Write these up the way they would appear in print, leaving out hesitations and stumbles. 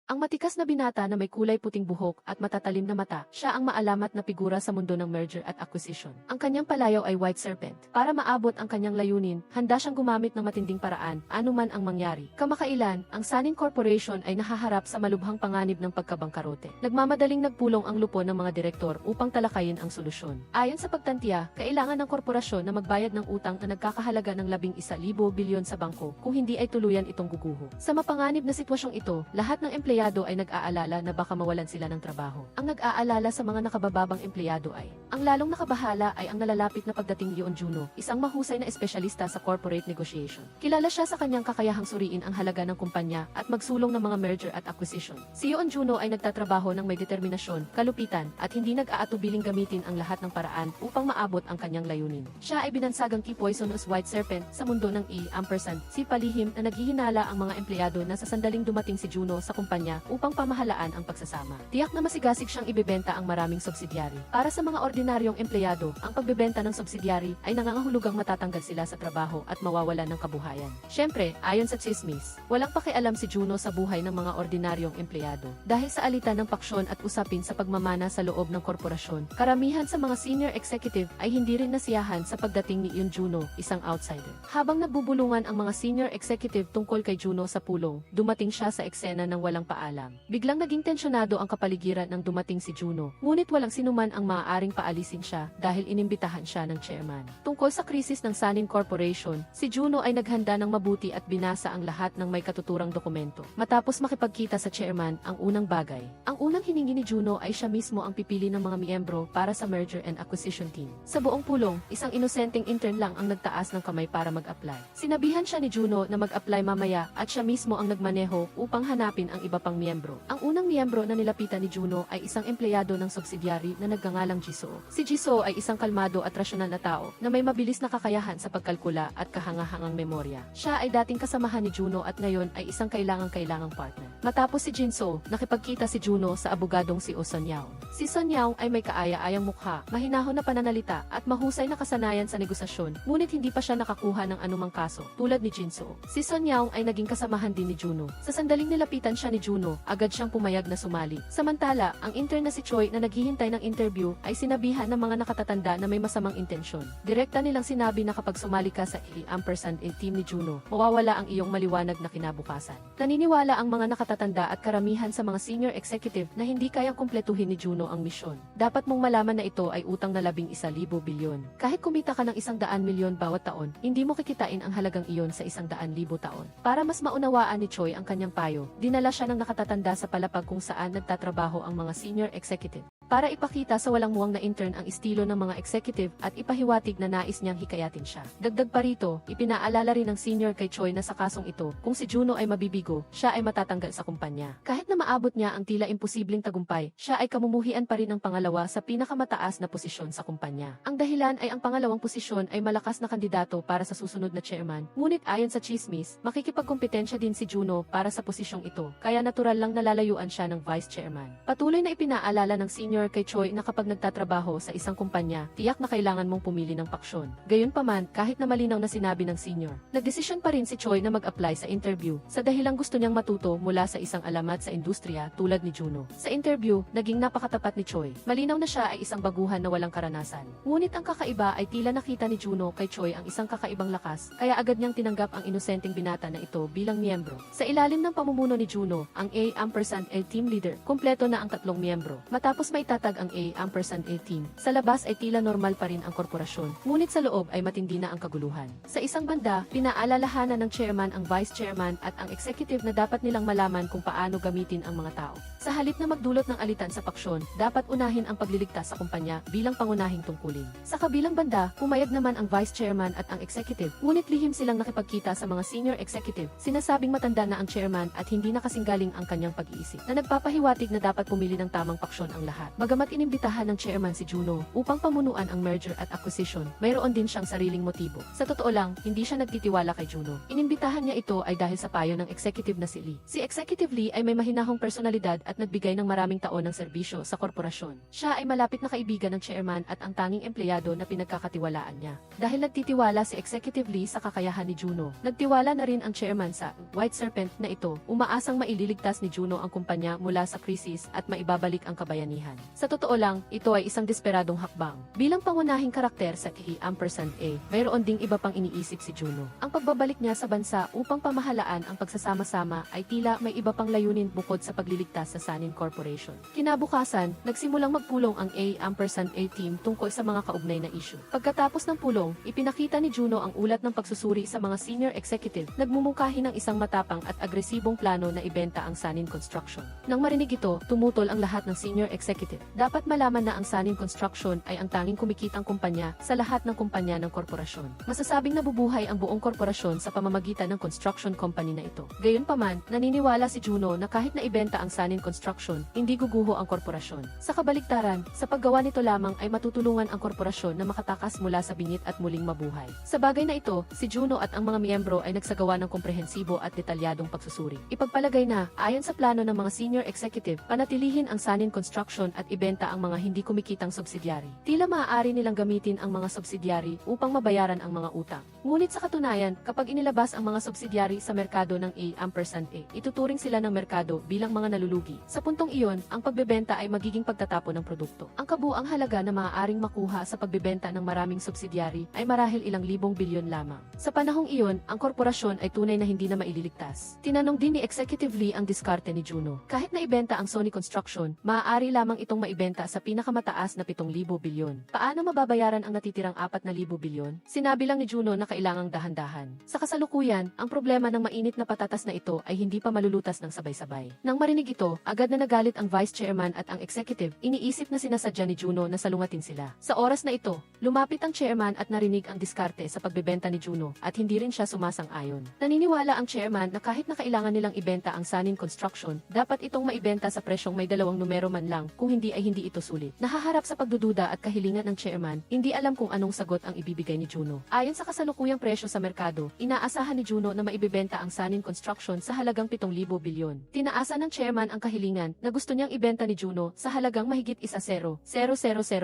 Ang matikas na binata na may kulay puting buhok at matatalim na mata, siya ang maalamat na figura sa mundo ng merger at acquisition. Ang kanyang palayaw ay White Serpent. Para maabot ang kanyang layunin, handa siyang gumamit ng matinding paraan, anuman ang mangyari. Kamakailan, ang Sanin Corporation ay nahaharap sa malubhang panganib ng pagkabangkarote. Nagmamadaling nagpulong ang lupon ng mga direktor upang talakayin ang solusyon. Ayon sa pagtantiya, kailangan ng korporasyon na magbayad ng utang na nagkakahalaga ng 11,000 bilyon sa bangko kung hindi ay tuluyan itong guguho. Sa mapanganib na sitwasyong ito, lahat ng empleyado ay nag-aalala na baka mawalan sila ng trabaho. Ang nag-aalala sa mga nakabababang empleyado ay, ang lalong nakabahala ay ang nalalapit na pagdating ni Yoon Juno, isang mahusay na espesyalista sa corporate negotiation. Kilala siya sa kanyang kakayahang suriin ang halaga ng kumpanya at magsulong ng mga merger at acquisition. Si Yoon Juno ay nagtatrabaho ng may determinasyon, kalupitan, at hindi nag-aatubiling gamitin ang lahat ng paraan upang maabot ang kanyang layunin. Siya ay binansagang key poisonous white serpent sa mundo ng si palihim na naghihinala ang mga empleyado na sa sandaling dumating si Juno sa kumpanya upang pamahalaan ang pagsasama. Tiyak na masigasig siyang ibebenta ang maraming subsidiary. Para sa mga ordinaryong empleyado, ang pagbebenta ng subsidiary ay nangangahulugang matatanggal sila sa trabaho at mawawalan ng kabuhayan. Siyempre, ayon sa chismis, walang pakialam si Juno sa buhay ng mga ordinaryong empleyado. Dahil sa alitan ng paksyon at usapin sa pagmamana sa loob ng korporasyon, karamihan sa mga senior executive ay hindi rin nasiyahan sa pagdating ni Yoon Juno, isang outsider. Habang nagbubulungan ang mga senior executive tungkol kay Juno sa pulong, dumating siya sa eksena ng walang paalam. Biglang naging tensyonado ang kapaligiran nang dumating si Juno, ngunit walang sinuman ang maaaring paalisin siya dahil inimbitahan siya ng chairman. Tungkol sa krisis ng Sanin Corporation, si Juno ay naghanda ng mabuti at binasa ang lahat ng may katuturang dokumento. Matapos makipagkita sa chairman, ang unang bagay. Ang unang hiningi ni Juno ay siya mismo ang pipili ng mga miyembro para sa merger and acquisition team. Sa buong pulong, isang inosenteng intern lang ang nagtaas ng kamay para mag-apply. Sinabihan siya ni Juno na mag-apply mamaya at siya mismo ang nagmaneho upang hanapin ang iba pang miyembro. Ang unang miyembro na nilapitan ni Juno ay isang empleyado ng subsidiary na nagngangalang Jisoo. Si Jisoo ay isang kalmado at rasyonal na tao na may mabilis na kakayahan sa pagkalkula at kahangahangang memorya. Siya ay dating kasamahan ni Juno at ngayon ay isang kailangang partner. Matapos si Jisoo, nakipagkita si Juno sa abogadong si Oh Sun Yao. Si Sun Yao ay may kaaya-ayang mukha, mahinahon na pananalita at mahusay na kasanayan sa negosasyon, ngunit hindi pa siya nakakuha ng anumang kaso, tulad ni Jisoo. Si Sun Yao ay naging kasamahan din ni Juno. Sa sandaling nilapitan siya ni Juno, agad siyang pumayag na sumali. Samantala, ang intern na si Choi na naghihintay ng interview ay sinabihan ng mga nakatatanda na may masamang intensyon. Direkta nilang sinabi na kapag sumali ka sa team ni Juno, mawawala ang iyong maliwanag na kinabukasan. Naniniwala ang mga nakatatanda at karamihan sa mga senior executive na hindi kayang kumpletuhin ni Juno ang misyon. Dapat mong malaman na ito ay utang na 11,000 bilyon. Kahit kumita ka ng 100 milyon bawat taon, hindi mo kikitain ang halagang iyon sa 100,000 taon. Para mas maunawaan ni Choi ang kanyang payo, dinala siya ng nakatatanda sa palapag kung saan nagtatrabaho ang mga senior executive. Para ipakita sa walang muwang na intern ang estilo ng mga executive at ipahiwatig na nais niyang hikayatin siya. Dagdag pa rito, ipinaalala rin ng senior kay Choi na sa kasong ito, kung si Juno ay mabibigo, siya ay matatanggal sa kumpanya. Kahit na maabot niya ang tila imposibleng tagumpay, siya ay kamumuhian pa rin ng pangalawa sa pinakamataas na posisyon sa kumpanya. Ang dahilan ay ang pangalawang posisyon ay malakas na kandidato para sa susunod na chairman, ngunit ayon sa chismis, makikipagkompetensya din si Juno para sa posisyong ito, kaya natural lang nalalayuan siya ng vice chairman. Patuloy na ipinaalala ng senior kay Choi na kapag nagtatrabaho sa isang kumpanya, tiyak na kailangan mong pumili ng paksyon. Gayunpaman, kahit na malinaw na sinabi ng senior, nagdesisyon pa rin si Choi na mag-apply sa interview sa dahilang gusto niyang matuto mula sa isang alamat sa industriya tulad ni Juno. Sa interview, naging napakatapat ni Choi. Malinaw na siya ay isang baguhan na walang karanasan. Ngunit ang kakaiba ay tila nakita ni Juno kay Choi ang isang kakaibang lakas, kaya agad niyang tinanggap ang inosenteng binata na ito bilang miyembro. Sa ilalim ng pamumuno ni Juno, ang A team leader, kumpleto na ang 3 miyembro. Matapos may tatag ang A team. Sa labas ay tila normal pa rin ang korporasyon, ngunit sa loob ay matindi na ang kaguluhan. Sa isang banda, pinaalalahanan ng chairman ang vice chairman at ang executive na dapat nilang malaman kung paano gamitin ang mga tao. Sa halip na magdulot ng alitan sa paksyon, dapat unahin ang pagliligtas sa kumpanya bilang pangunahing tungkulin. Sa kabilang banda, pumayag naman ang vice chairman at ang executive, ngunit lihim silang nakipagkita sa mga senior executive, sinasabing matanda na ang chairman at hindi nakasinggaling ang kanyang pag-iisip, na nagpapahiwatig na dapat pumili ng tamang paksyon ang lahat. Bagamat inimbitahan ng chairman si Juno upang pamunuan ang merger at acquisition, mayroon din siyang sariling motibo. Sa totoo lang, hindi siya nagtitiwala kay Juno. Inimbitahan niya ito ay dahil sa payo ng executive na si Lee. Si Executive Lee ay may mahinahong personalidad at nagbigay ng maraming taon ng serbisyo sa korporasyon. Siya ay malapit na kaibigan ng chairman at ang tanging empleyado na pinagkakatiwalaan niya. Dahil nagtitiwala si Executive Lee sa kakayahan ni Juno, nagtiwala na rin ang chairman sa White Serpent na ito, umaasang maililigtas ni Juno ang kumpanya mula sa krisis at maibabalik ang kabayanihan. Sa totoo lang, ito ay isang desperadong hakbang. Bilang pangunahing karakter sa A, mayroon ding iba pang iniisip si Juno. Ang pagbabalik niya sa bansa upang pamahalaan ang pagsasama-sama ay tila may iba pang layunin bukod sa pagliligtas sa Sanin Corporation. Kinabukasan, nagsimulang magpulong ang A team tungkol sa mga kaugnay na issue. Pagkatapos ng pulong, ipinakita ni Juno ang ulat ng pagsusuri sa mga senior executive, nagmumungkahi ng isang matapang at agresibong plano na ibenta ang Sanin Construction. Nang marinig ito, tumutol ang lahat ng senior executive. Dapat malaman na ang Sanin Construction ay ang tanging kumikitang kumpanya sa lahat ng kumpanya ng korporasyon. Masasabing nabubuhay ang buong korporasyon sa pamamagitan ng construction company na ito. Gayunpaman, naniniwala si Juno na kahit na ibenta ang Sanin Construction, hindi guguho ang korporasyon. Sa kabaligtaran, sa paggawa nito lamang ay matutulungan ang korporasyon na makatakas mula sa bingit at muling mabuhay. Sa bagay na ito, si Juno at ang mga miyembro ay nagsagawa ng komprehensibo at detalyadong pagsusuri. Ipagpalagay na, ayon sa plano ng mga senior executive, panatilihin ang Sanin Construction at ibenta ang mga hindi kumikitang subsidiary. Tila maaari nilang gamitin ang mga subsidiary upang mabayaran ang mga utang. Ngunit sa katunayan, kapag inilabas ang mga subsidiary sa merkado ng A, ituturing sila ng merkado bilang mga nalulugi. Sa puntong iyon, ang pagbebenta ay magiging pagtatapon ng produkto. Ang kabuang halaga na maaaring makuha sa pagbebenta ng maraming subsidiary ay marahil ilang libong bilyon lamang. Sa panahong iyon, ang korporasyon ay tunay na hindi na maililigtas. Tinanong din ni Executive Lee ang diskarte ni Juno. Kahit na ibenta ang Sony Construction, maaari lamang itong maibenta sa pinakamataas na 7,000 bilyon. Paano mababayaran ang natitirang 4,000 bilyon? Sinabi lang ni Juno na kailangang dahan-dahan. Sa kasalukuyan, ang problema ng mainit na patatas na ito ay hindi pa malulutas ng sabay-sabay. Nang marinig ito, agad na nagalit ang vice chairman at ang executive, iniisip na sinasadya ni Juno na salungatin sila. Sa oras na ito, lumapit ang chairman at narinig ang diskarte sa pagbebenta ni Juno at hindi rin siya sumasang-ayon. Naniniwala ang chairman na kahit na kailangan nilang ibenta ang Sanin Construction, dapat itong maibenta sa presyong may 2 numero man lang, kung hindi ay hindi ito sulit. Nahaharap sa pagdududa at kahilingan ng chairman, hindi alam kung anong sagot ang ibibigay ni Juno. Ayon sa kasalukuyang presyo sa merkado, inaasahan ni Juno na maibebenta ang Sanin Construction sa halagang 7,000 bilyon. Tinaasa ng chairman ang kahilingan na gusto niyang ibenta ni Juno sa halagang mahigit 1,000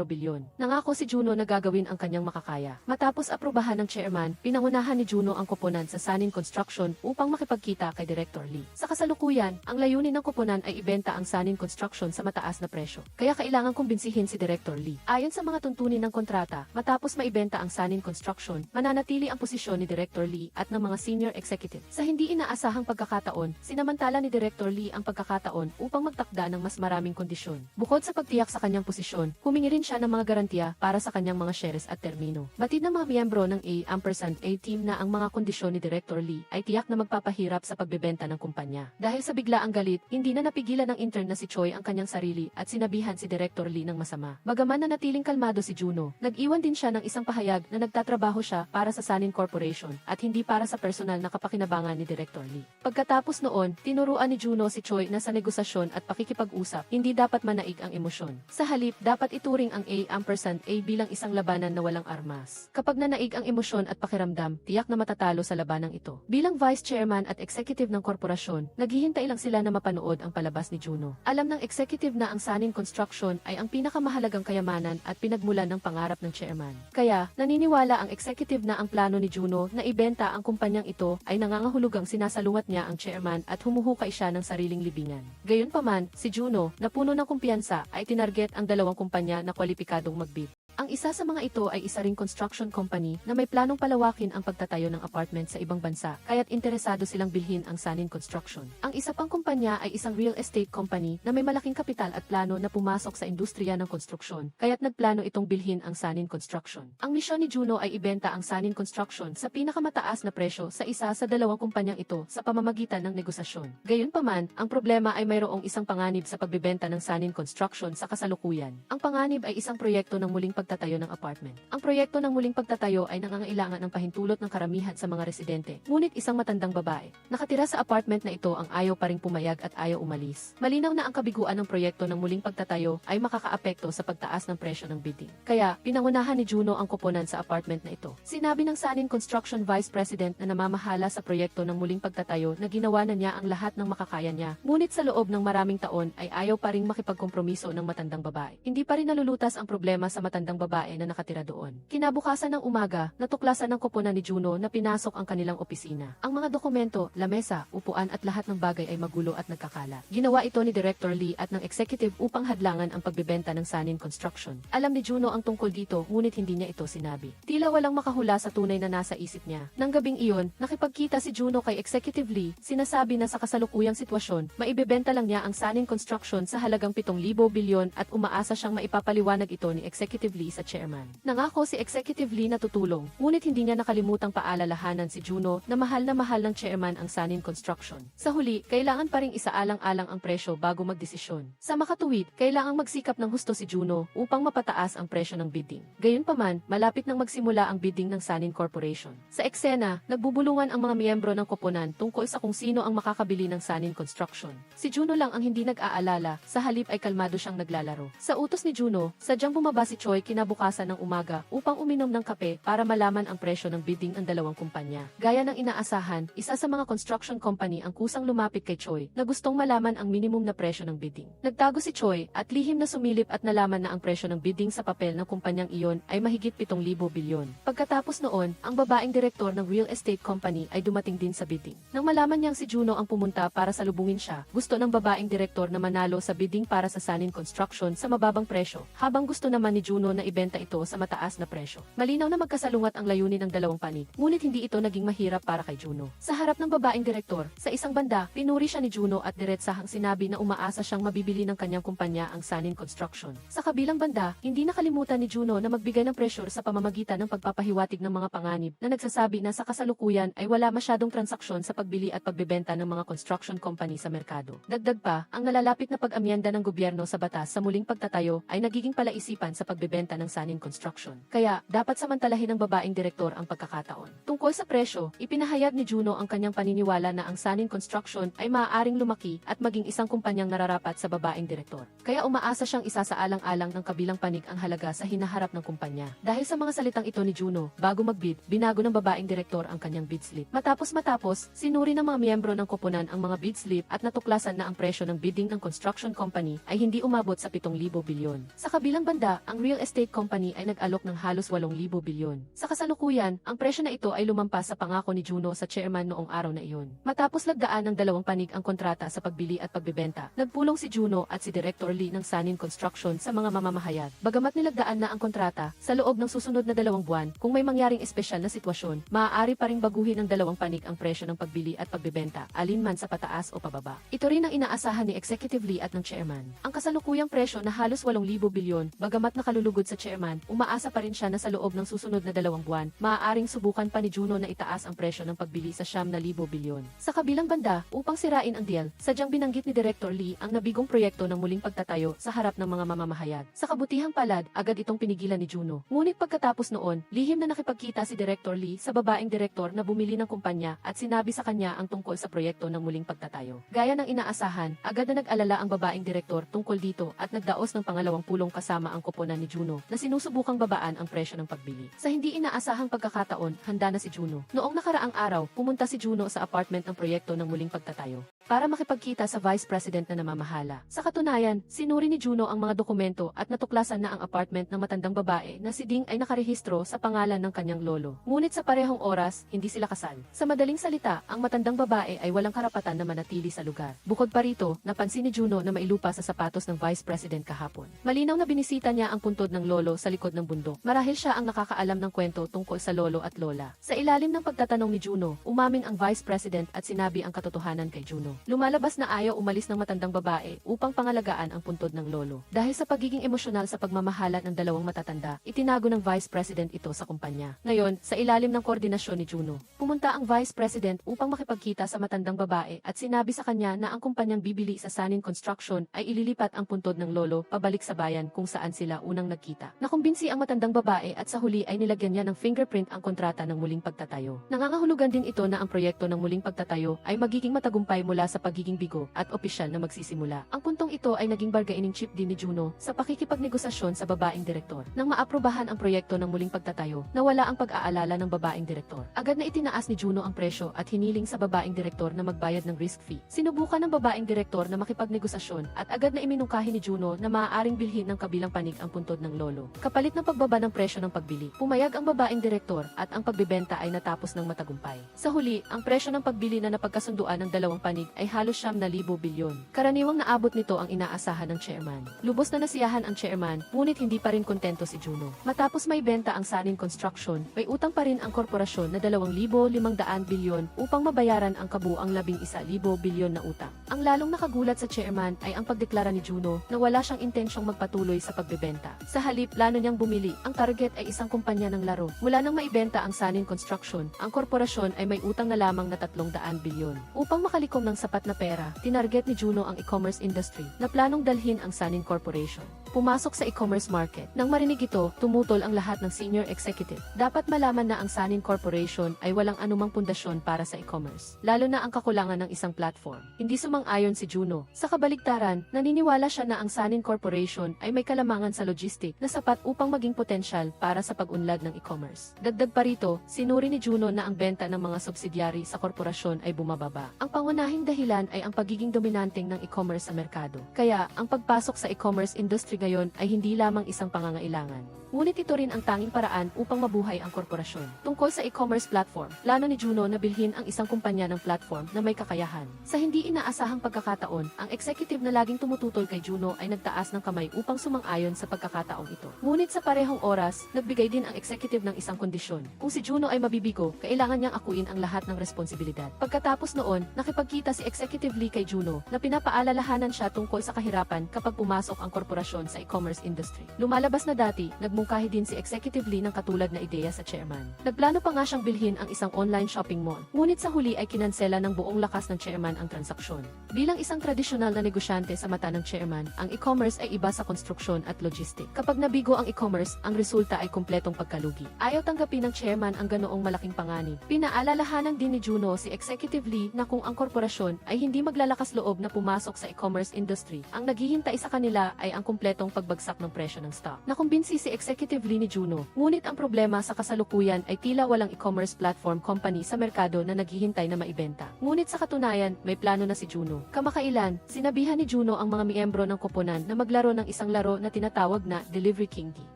bilyon. Nangako si Juno na gagawin ang kanyang makakaya. Matapos aprubahan ng chairman, pinangunahan ni Juno ang koponan sa Sanin Construction upang makipagkita kay Director Lee. Sa kasalukuyan, ang layunin ng koponan ay ibenta ang Sanin Construction sa mataas na presyo. Kaya kailangan kumbinsihin si Director Lee. Ayon sa mga tuntunin ng kontrata, matapos maibenta ang Sanin Construction, mananatili ang posisyon ni Director Lee at ng mga senior executive. Sa hindi inaasahang pagkakataon, sinamantala ni Director Lee ang pagkakataon upang magtakda ng mas maraming kondisyon. Bukod sa pagtiyak sa kanyang posisyon, humingi rin siya ng mga garantiya para sa kanyang mga shares at termino. Batid ng mga miyembro ng A team na ang mga kondisyon ni Director Lee ay tiyak na magpapahirap sa pagbebenta ng kumpanya. Dahil sa biglaang galit, hindi na napigilan ng intern na si Choi ang kanyang sarili at sinabihan si Director Lee ng masama. Bagaman na natiling kalmado si Juno, nag-iwan din siya ng isang pahayag na nagtatrabaho siya para sa Sanin Corporation at hindi para sa personal na kapakinabangan ni Director Lee. Pagkatapos noon, tinuruan ni Juno si Choi na sa negosasyon at pakikipag-usap, hindi dapat manaig ang emosyon. Sa halip, dapat ituring ang A bilang isang labanan na walang armas. Kapag nanaig ang emosyon at pakiramdam, tiyak na matatalo sa labanang ito. Bilang vice chairman at executive ng korporasyon, naghihintay lang sila na mapanood ang palabas ni Juno. Alam ng executive na ang Sanin Construction ay ang pinakamahalagang kayamanan at pinagmulan ng pangarap ng chairman. Kaya, naniniwala ang executive na ang plano ni Juno na ibenta ang kumpanyang ito ay nangangahulugang sinasalungat niya ang chairman at humuhukay siya ng sariling libingan. Gayunpaman, si Juno, na puno ng kumpiyansa, ay tinarget ang 2 kumpanya na kwalipikadong magbid. Ang isa sa mga ito ay isa ring construction company na may planong palawakin ang pagtatayo ng apartment sa ibang bansa, kaya't interesado silang bilhin ang Sanin Construction. Ang isa pang kumpanya ay isang real estate company na may malaking kapital at plano na pumasok sa industriya ng konstruksyon, kaya't nagplano itong bilhin ang Sanin Construction. Ang misyon ni Juno ay ibenta ang Sanin Construction sa pinakamataas na presyo sa isa sa 2 kumpanyang ito sa pamamagitan ng negosasyon. Gayunpaman, ang problema ay mayroong isang panganib sa pagbebenta ng Sanin Construction sa kasalukuyan. Ang panganib ay isang proyekto ng muling pagtatayo pagtatayo ng apartment. Ang proyekto ng muling pagtatayo ay nangangailangan ng pahintulot ng karamihan sa mga residente. Ngunit isang matandang babae, nakatira sa apartment na ito ang ayaw pa ring pumayag at ayaw umalis. Malinaw na ang kabiguan ng proyekto ng muling pagtatayo ay makakaapekto sa pagtaas ng presyo ng bidding. Kaya, pinangunahan ni Juno ang koponan sa apartment na ito. Sinabi ng Sanin Construction Vice President na namamahala sa proyekto ng muling pagtatayo na ginawa na niya ang lahat ng makakaya niya. Ngunit sa loob ng maraming taon ay ayaw pa ring makipagkompromiso ng matandang babae. Hindi pa rin nalulutas ang problema sa matandang babae na nakatira doon. Kinabukasan ng umaga, natuklasan ng koponan ni Juno na pinasok ang kanilang opisina. Ang mga dokumento, lamesa, upuan at lahat ng bagay ay magulo at nagkakalat. Ginawa ito ni Director Lee at ng executive upang hadlangan ang pagbebenta ng Sanin Construction. Alam ni Juno ang tungkol dito ngunit hindi niya ito sinabi. Tila walang makahula sa tunay na nasa isip niya. Nang gabing iyon, nakipagkita si Juno kay Executive Lee, sinasabi na sa kasalukuyang sitwasyon, maibebenta lang niya ang Sanin Construction sa halagang 7,000 bilyon at umaasa siyang maipapaliwanag ito ni Executive Lee sa chairman. Nangako si Executive Lee na tutulong, ngunit hindi niya nakalimutang paalalahanan si Juno na mahal ng chairman ang Sanin Construction. Sa huli, kailangan pa ring isaalang-alang ang presyo bago magdesisyon. Sa makatuwid, kailangang magsikap ng husto si Juno upang mapataas ang presyo ng bidding. Gayunpaman, malapit nang magsimula ang bidding ng Sanin Corporation. Sa eksena, nagbubulungan ang mga miyembro ng koponan tungkol sa kung sino ang makakabili ng Sanin Construction. Si Juno lang ang hindi nag-aalala, sa halip ay kalmado siyang naglalaro. Sa utos ni Juno, sadyang bumaba si Choi kinabukasan ng umaga upang uminom ng kape para malaman ang presyo ng bidding ng dalawang kumpanya. Gaya ng inaasahan, isa sa mga construction company ang kusang lumapit kay Choi na gustong malaman ang minimum na presyo ng bidding. Nagtago si Choi at lihim na sumilip at nalaman na ang presyo ng bidding sa papel ng kumpanyang iyon ay mahigit 7,000 bilyon. Pagkatapos noon, ang babaeng direktor ng real estate company ay dumating din sa bidding. Nang malaman niyang si Juno ang pumunta para salubungin siya, gusto ng babaeng direktor na manalo sa bidding para sa Sanin Construction sa mababang presyo, habang gusto naman ni Juno na ibenta ito sa mataas na presyo. Malinaw na magkasalungat ang layunin ng dalawang panig, ngunit hindi ito naging mahirap para kay Juno. Sa harap ng babaeng direktor, sa isang banda, pinuri siya ni Juno at diretsahang sinabi na umaasa siyang mabibili ng kanyang kumpanya ang Sanin Construction. Sa kabilang banda, hindi nakalimutan ni Juno na magbigay ng pressure sa pamamagitan ng pagpapahiwatig ng mga panganib na nagsasabi na sa kasalukuyan ay wala masyadong transaksyon sa pagbili at pagbebenta ng mga construction company sa merkado. Dagdag pa, ang nalalapit na pag-amyenda ng gobyerno sa batas sa muling pagtatayo ay nagiging palaisipan sa pagbebenta ng Sanin Construction. Kaya, dapat samantalahin ng babaeng direktor ang pagkakataon. Tungkol sa presyo, ipinahayag ni Juno ang kanyang paniniwala na ang Sanin Construction ay maaaring lumaki at maging isang kumpanyang nararapat sa babaeng direktor. Kaya umaasa siyang isasaalang-alang ng kabilang panig ang halaga sa hinaharap ng kumpanya. Dahil sa mga salitang ito ni Juno, bago magbid, binago ng babaeng direktor ang kanyang bid slip. Matapos, sinuri ng mga miyembro ng koponan ang mga bid slip at natuklasan na ang presyo ng bidding ng construction company ay hindi umabot sa 7,000 bilyon. Sa kabilang banda, ang real estate company ay nag-alok ng halos 8,000 bilyon. Sa kasalukuyan, ang presyo na ito ay lumampas sa pangako ni Juno sa chairman noong araw na iyon. Matapos lagdaan ng dalawang panig ang kontrata sa pagbili at pagbebenta, nagpulong si Juno at si Director Lee ng Sanin Construction sa mga mamamahayag. Bagamat nilagdaan na ang kontrata, sa loob ng susunod na 2 buwan, kung may mangyaring espesyal na sitwasyon, maaari pa ring baguhin ng dalawang panig ang presyo ng pagbili at pagbebenta, alinman sa pataas o pababa. Ito rin ang inaasahan ni Executive Lee at ng chairman. Ang kasalukuyang presyo na halos 8,000 bilyon, bagamat nakalulugod sa chairman, umaasa pa rin siya na sa loob ng susunod na 2 buwan, maaaring subukan pa ni Juno na itaas ang presyo ng pagbili sa 9,000 bilyon. Sa kabilang banda, upang sirain ang deal, sadyang binanggit ni Director Lee ang nabigong proyekto ng muling pagtatayo sa harap ng mga mamamahayag. Sa kabutihang palad, agad itong pinigilan ni Juno. Ngunit pagkatapos noon, lihim na nakipagkita si Director Lee sa babaeng direktor na bumili ng kumpanya at sinabi sa kanya ang tungkol sa proyekto ng muling pagtatayo. Gaya ng inaasahan, agad na nag-alala ang babaeng direktor tungkol dito at nagdaos ng pangalawang pulong kasama ang koponan ni Juno na sinusubukang babaan ang presyo ng pagbili. Sa hindi inaasahang pagkakataon, handa na si Juno. Noong nakaraang araw, pumunta si Juno sa apartment ng proyekto ng muling pagtatayo para makipagkita sa Vice President na namamahala. Sa katunayan, sinuri ni Juno ang mga dokumento at natuklasan na ang apartment ng matandang babae na si Ding ay nakarehistro sa pangalan ng kanyang lolo. Ngunit sa parehong oras, hindi sila kasal. Sa madaling salita, ang matandang babae ay walang karapatan na manatili sa lugar. Bukod pa rito, napansin ni Juno na mailupa sa sapatos ng Vice President kahapon. Malinaw na binisita niya ang puntod ng lolo sa likod ng bundok. Marahil siya ang nakakaalam ng kwento tungkol sa lolo at lola. Sa ilalim ng pagtatanong ni Juno, umamin ang Vice President at sinabi ang katotohanan kay Juno. Juno. Lumalabas na ayaw umalis ng matandang babae upang pangalagaan ang puntod ng lolo. Dahil sa pagiging emosyonal sa pagmamahalan ng dalawang matatanda, itinago ng Vice President ito sa kumpanya. Ngayon, sa ilalim ng koordinasyon ni Juno, pumunta ang Vice President upang makipagkita sa matandang babae at sinabi sa kanya na ang kumpanyang bibili sa Sanin Construction ay ililipat ang puntod ng lolo pabalik sa bayan kung saan sila unang nagkita. Nakumbinsi ang matandang babae at sa huli ay nilagyan niya ng fingerprint ang kontrata ng muling pagtatayo. Nangangahulugan din ito na ang proyekto ng muling pagtatayo ay magiging matagumpay mula sa pagiging bigo at opisyal na magsisimula. Ang puntong ito ay naging bargaining chip din ni Juno sa pakikipagnegosasyon sa babaeng direktor. Nang maaprubahan ang proyekto ng muling pagtatayo, nawala ang pag-aalala ng babaeng direktor. Agad na itinaas ni Juno ang presyo at hiniling sa babaeng direktor na magbayad ng risk fee. Sinubukan ng babaeng direktor na makipagnegosasyon at agad na iminungkahi ni Juno na maaaring bilhin ng kabilang panig ang puntod ng lolo. Kapalit ng pagbaba ng presyo ng pagbili, pumayag ang babaeng direktor at ang pagbebenta ay natapos ng matagumpay. Sa huli, ang presyo ng pagbili na napagkasunduan ng dalawang panig ay halos 9,000 bilyon. Karaniwang naabot nito ang inaasahan ng chairman. Lubos na nasiyahan ang chairman, ngunit hindi pa rin kontento si Juno. Matapos may benta ang Sanin Construction, may utang pa rin ang korporasyon na 2,500 bilyon upang mabayaran ang kabuang 11,000 bilyon na utang. Ang lalong nakagulat sa chairman ay ang pagdeklara ni Juno na wala siyang intensyong magpatuloy sa pagbebenta. Sa halip, plano niyang bumili. Ang target ay isang kumpanya ng laro. Mula nang maibenta ang Sanin Construction, ang korporasyon ay may utang na lamang na 300 bilyon. Upang makalikom ng sapat na pera, tinarget ni Juno ang e-commerce industry na planong dalhin ang Sanin Corporation. Pumasok sa e-commerce market. Nang marinig ito, tumutol ang lahat ng senior executive. Dapat malaman na ang Sanin Corporation ay walang anumang pundasyon para sa e-commerce, lalo na ang kakulangan ng isang platform. Hindi sumang-ayon si Juno. Sa kabaligtaran, naniniwala siya na ang Sanin Corporation ay may kalamangan sa logistic na sapat upang maging potensyal para sa pag-unlad ng e-commerce. Dagdag pa rito, sinuri ni Juno na ang benta ng mga subsidiary sa korporasyon ay bumababa. Ang pangunahing dahilan ay ang pagiging dominanteng ng e-commerce sa merkado. Kaya, ang pagpasok sa e-commerce industry ngayon ay hindi lamang isang pangangailangan. Ngunit ito rin ang tanging paraan upang mabuhay ang korporasyon. Tungkol sa e-commerce platform, plano ni Juno na bilhin ang isang kumpanya ng platform na may kakayahan. Sa hindi inaasahang pagkakataon, ang executive na laging tumututol kay Juno ay nagtaas ng kamay upang sumang-ayon sa pagkakataong ito. Ngunit sa parehong oras, nagbigay din ang executive ng isang kondisyon. Kung si Juno ay mabibigo, kailangan niyang akuin ang lahat ng responsibilidad. Pagkatapos noon, nakipagkita si Executive Lee kay Juno na pinapaalalahanan siya tungkol sa kahirapan kapag pumasok ang korporasyon sa e-commerce industry. Lumalabas na dati, nagmungkahi din si Executive Lee ng katulad na ideya sa chairman. Nagplano pa nga siyang bilhin ang isang online shopping mall. Ngunit sa huli ay kinansela ng buong lakas ng chairman ang transaksyon. Bilang isang tradisyonal na negosyante sa mata ng chairman, ang e-commerce ay iba sa konstruksyon at logistic. Kapag nabigo ang e-commerce, ang resulta ay kumpletong pagkalugi. Ayaw tanggapin ng chairman ang ganoong malaking panganib. Pinaalalahanan din ni Juno si Executive Lee na kung ang korporasyon ay hindi maglalakas loob na pumasok sa e-commerce industry, ang naghihintay sa kanila ay ang kumpletong pagbagsak ng presyo ng stock. Nakumbinsi si Executive Lee ni Juno, ngunit ang problema sa kasalukuyan ay tila walang e-commerce platform company sa merkado na naghihintay na maibenta. Ngunit sa katunayan, may plano na si Juno. Kamakailan, sinabihan ni Juno ang mga miyembro ng koponan na maglaro ng isang laro na tinatawag na Delivery King D.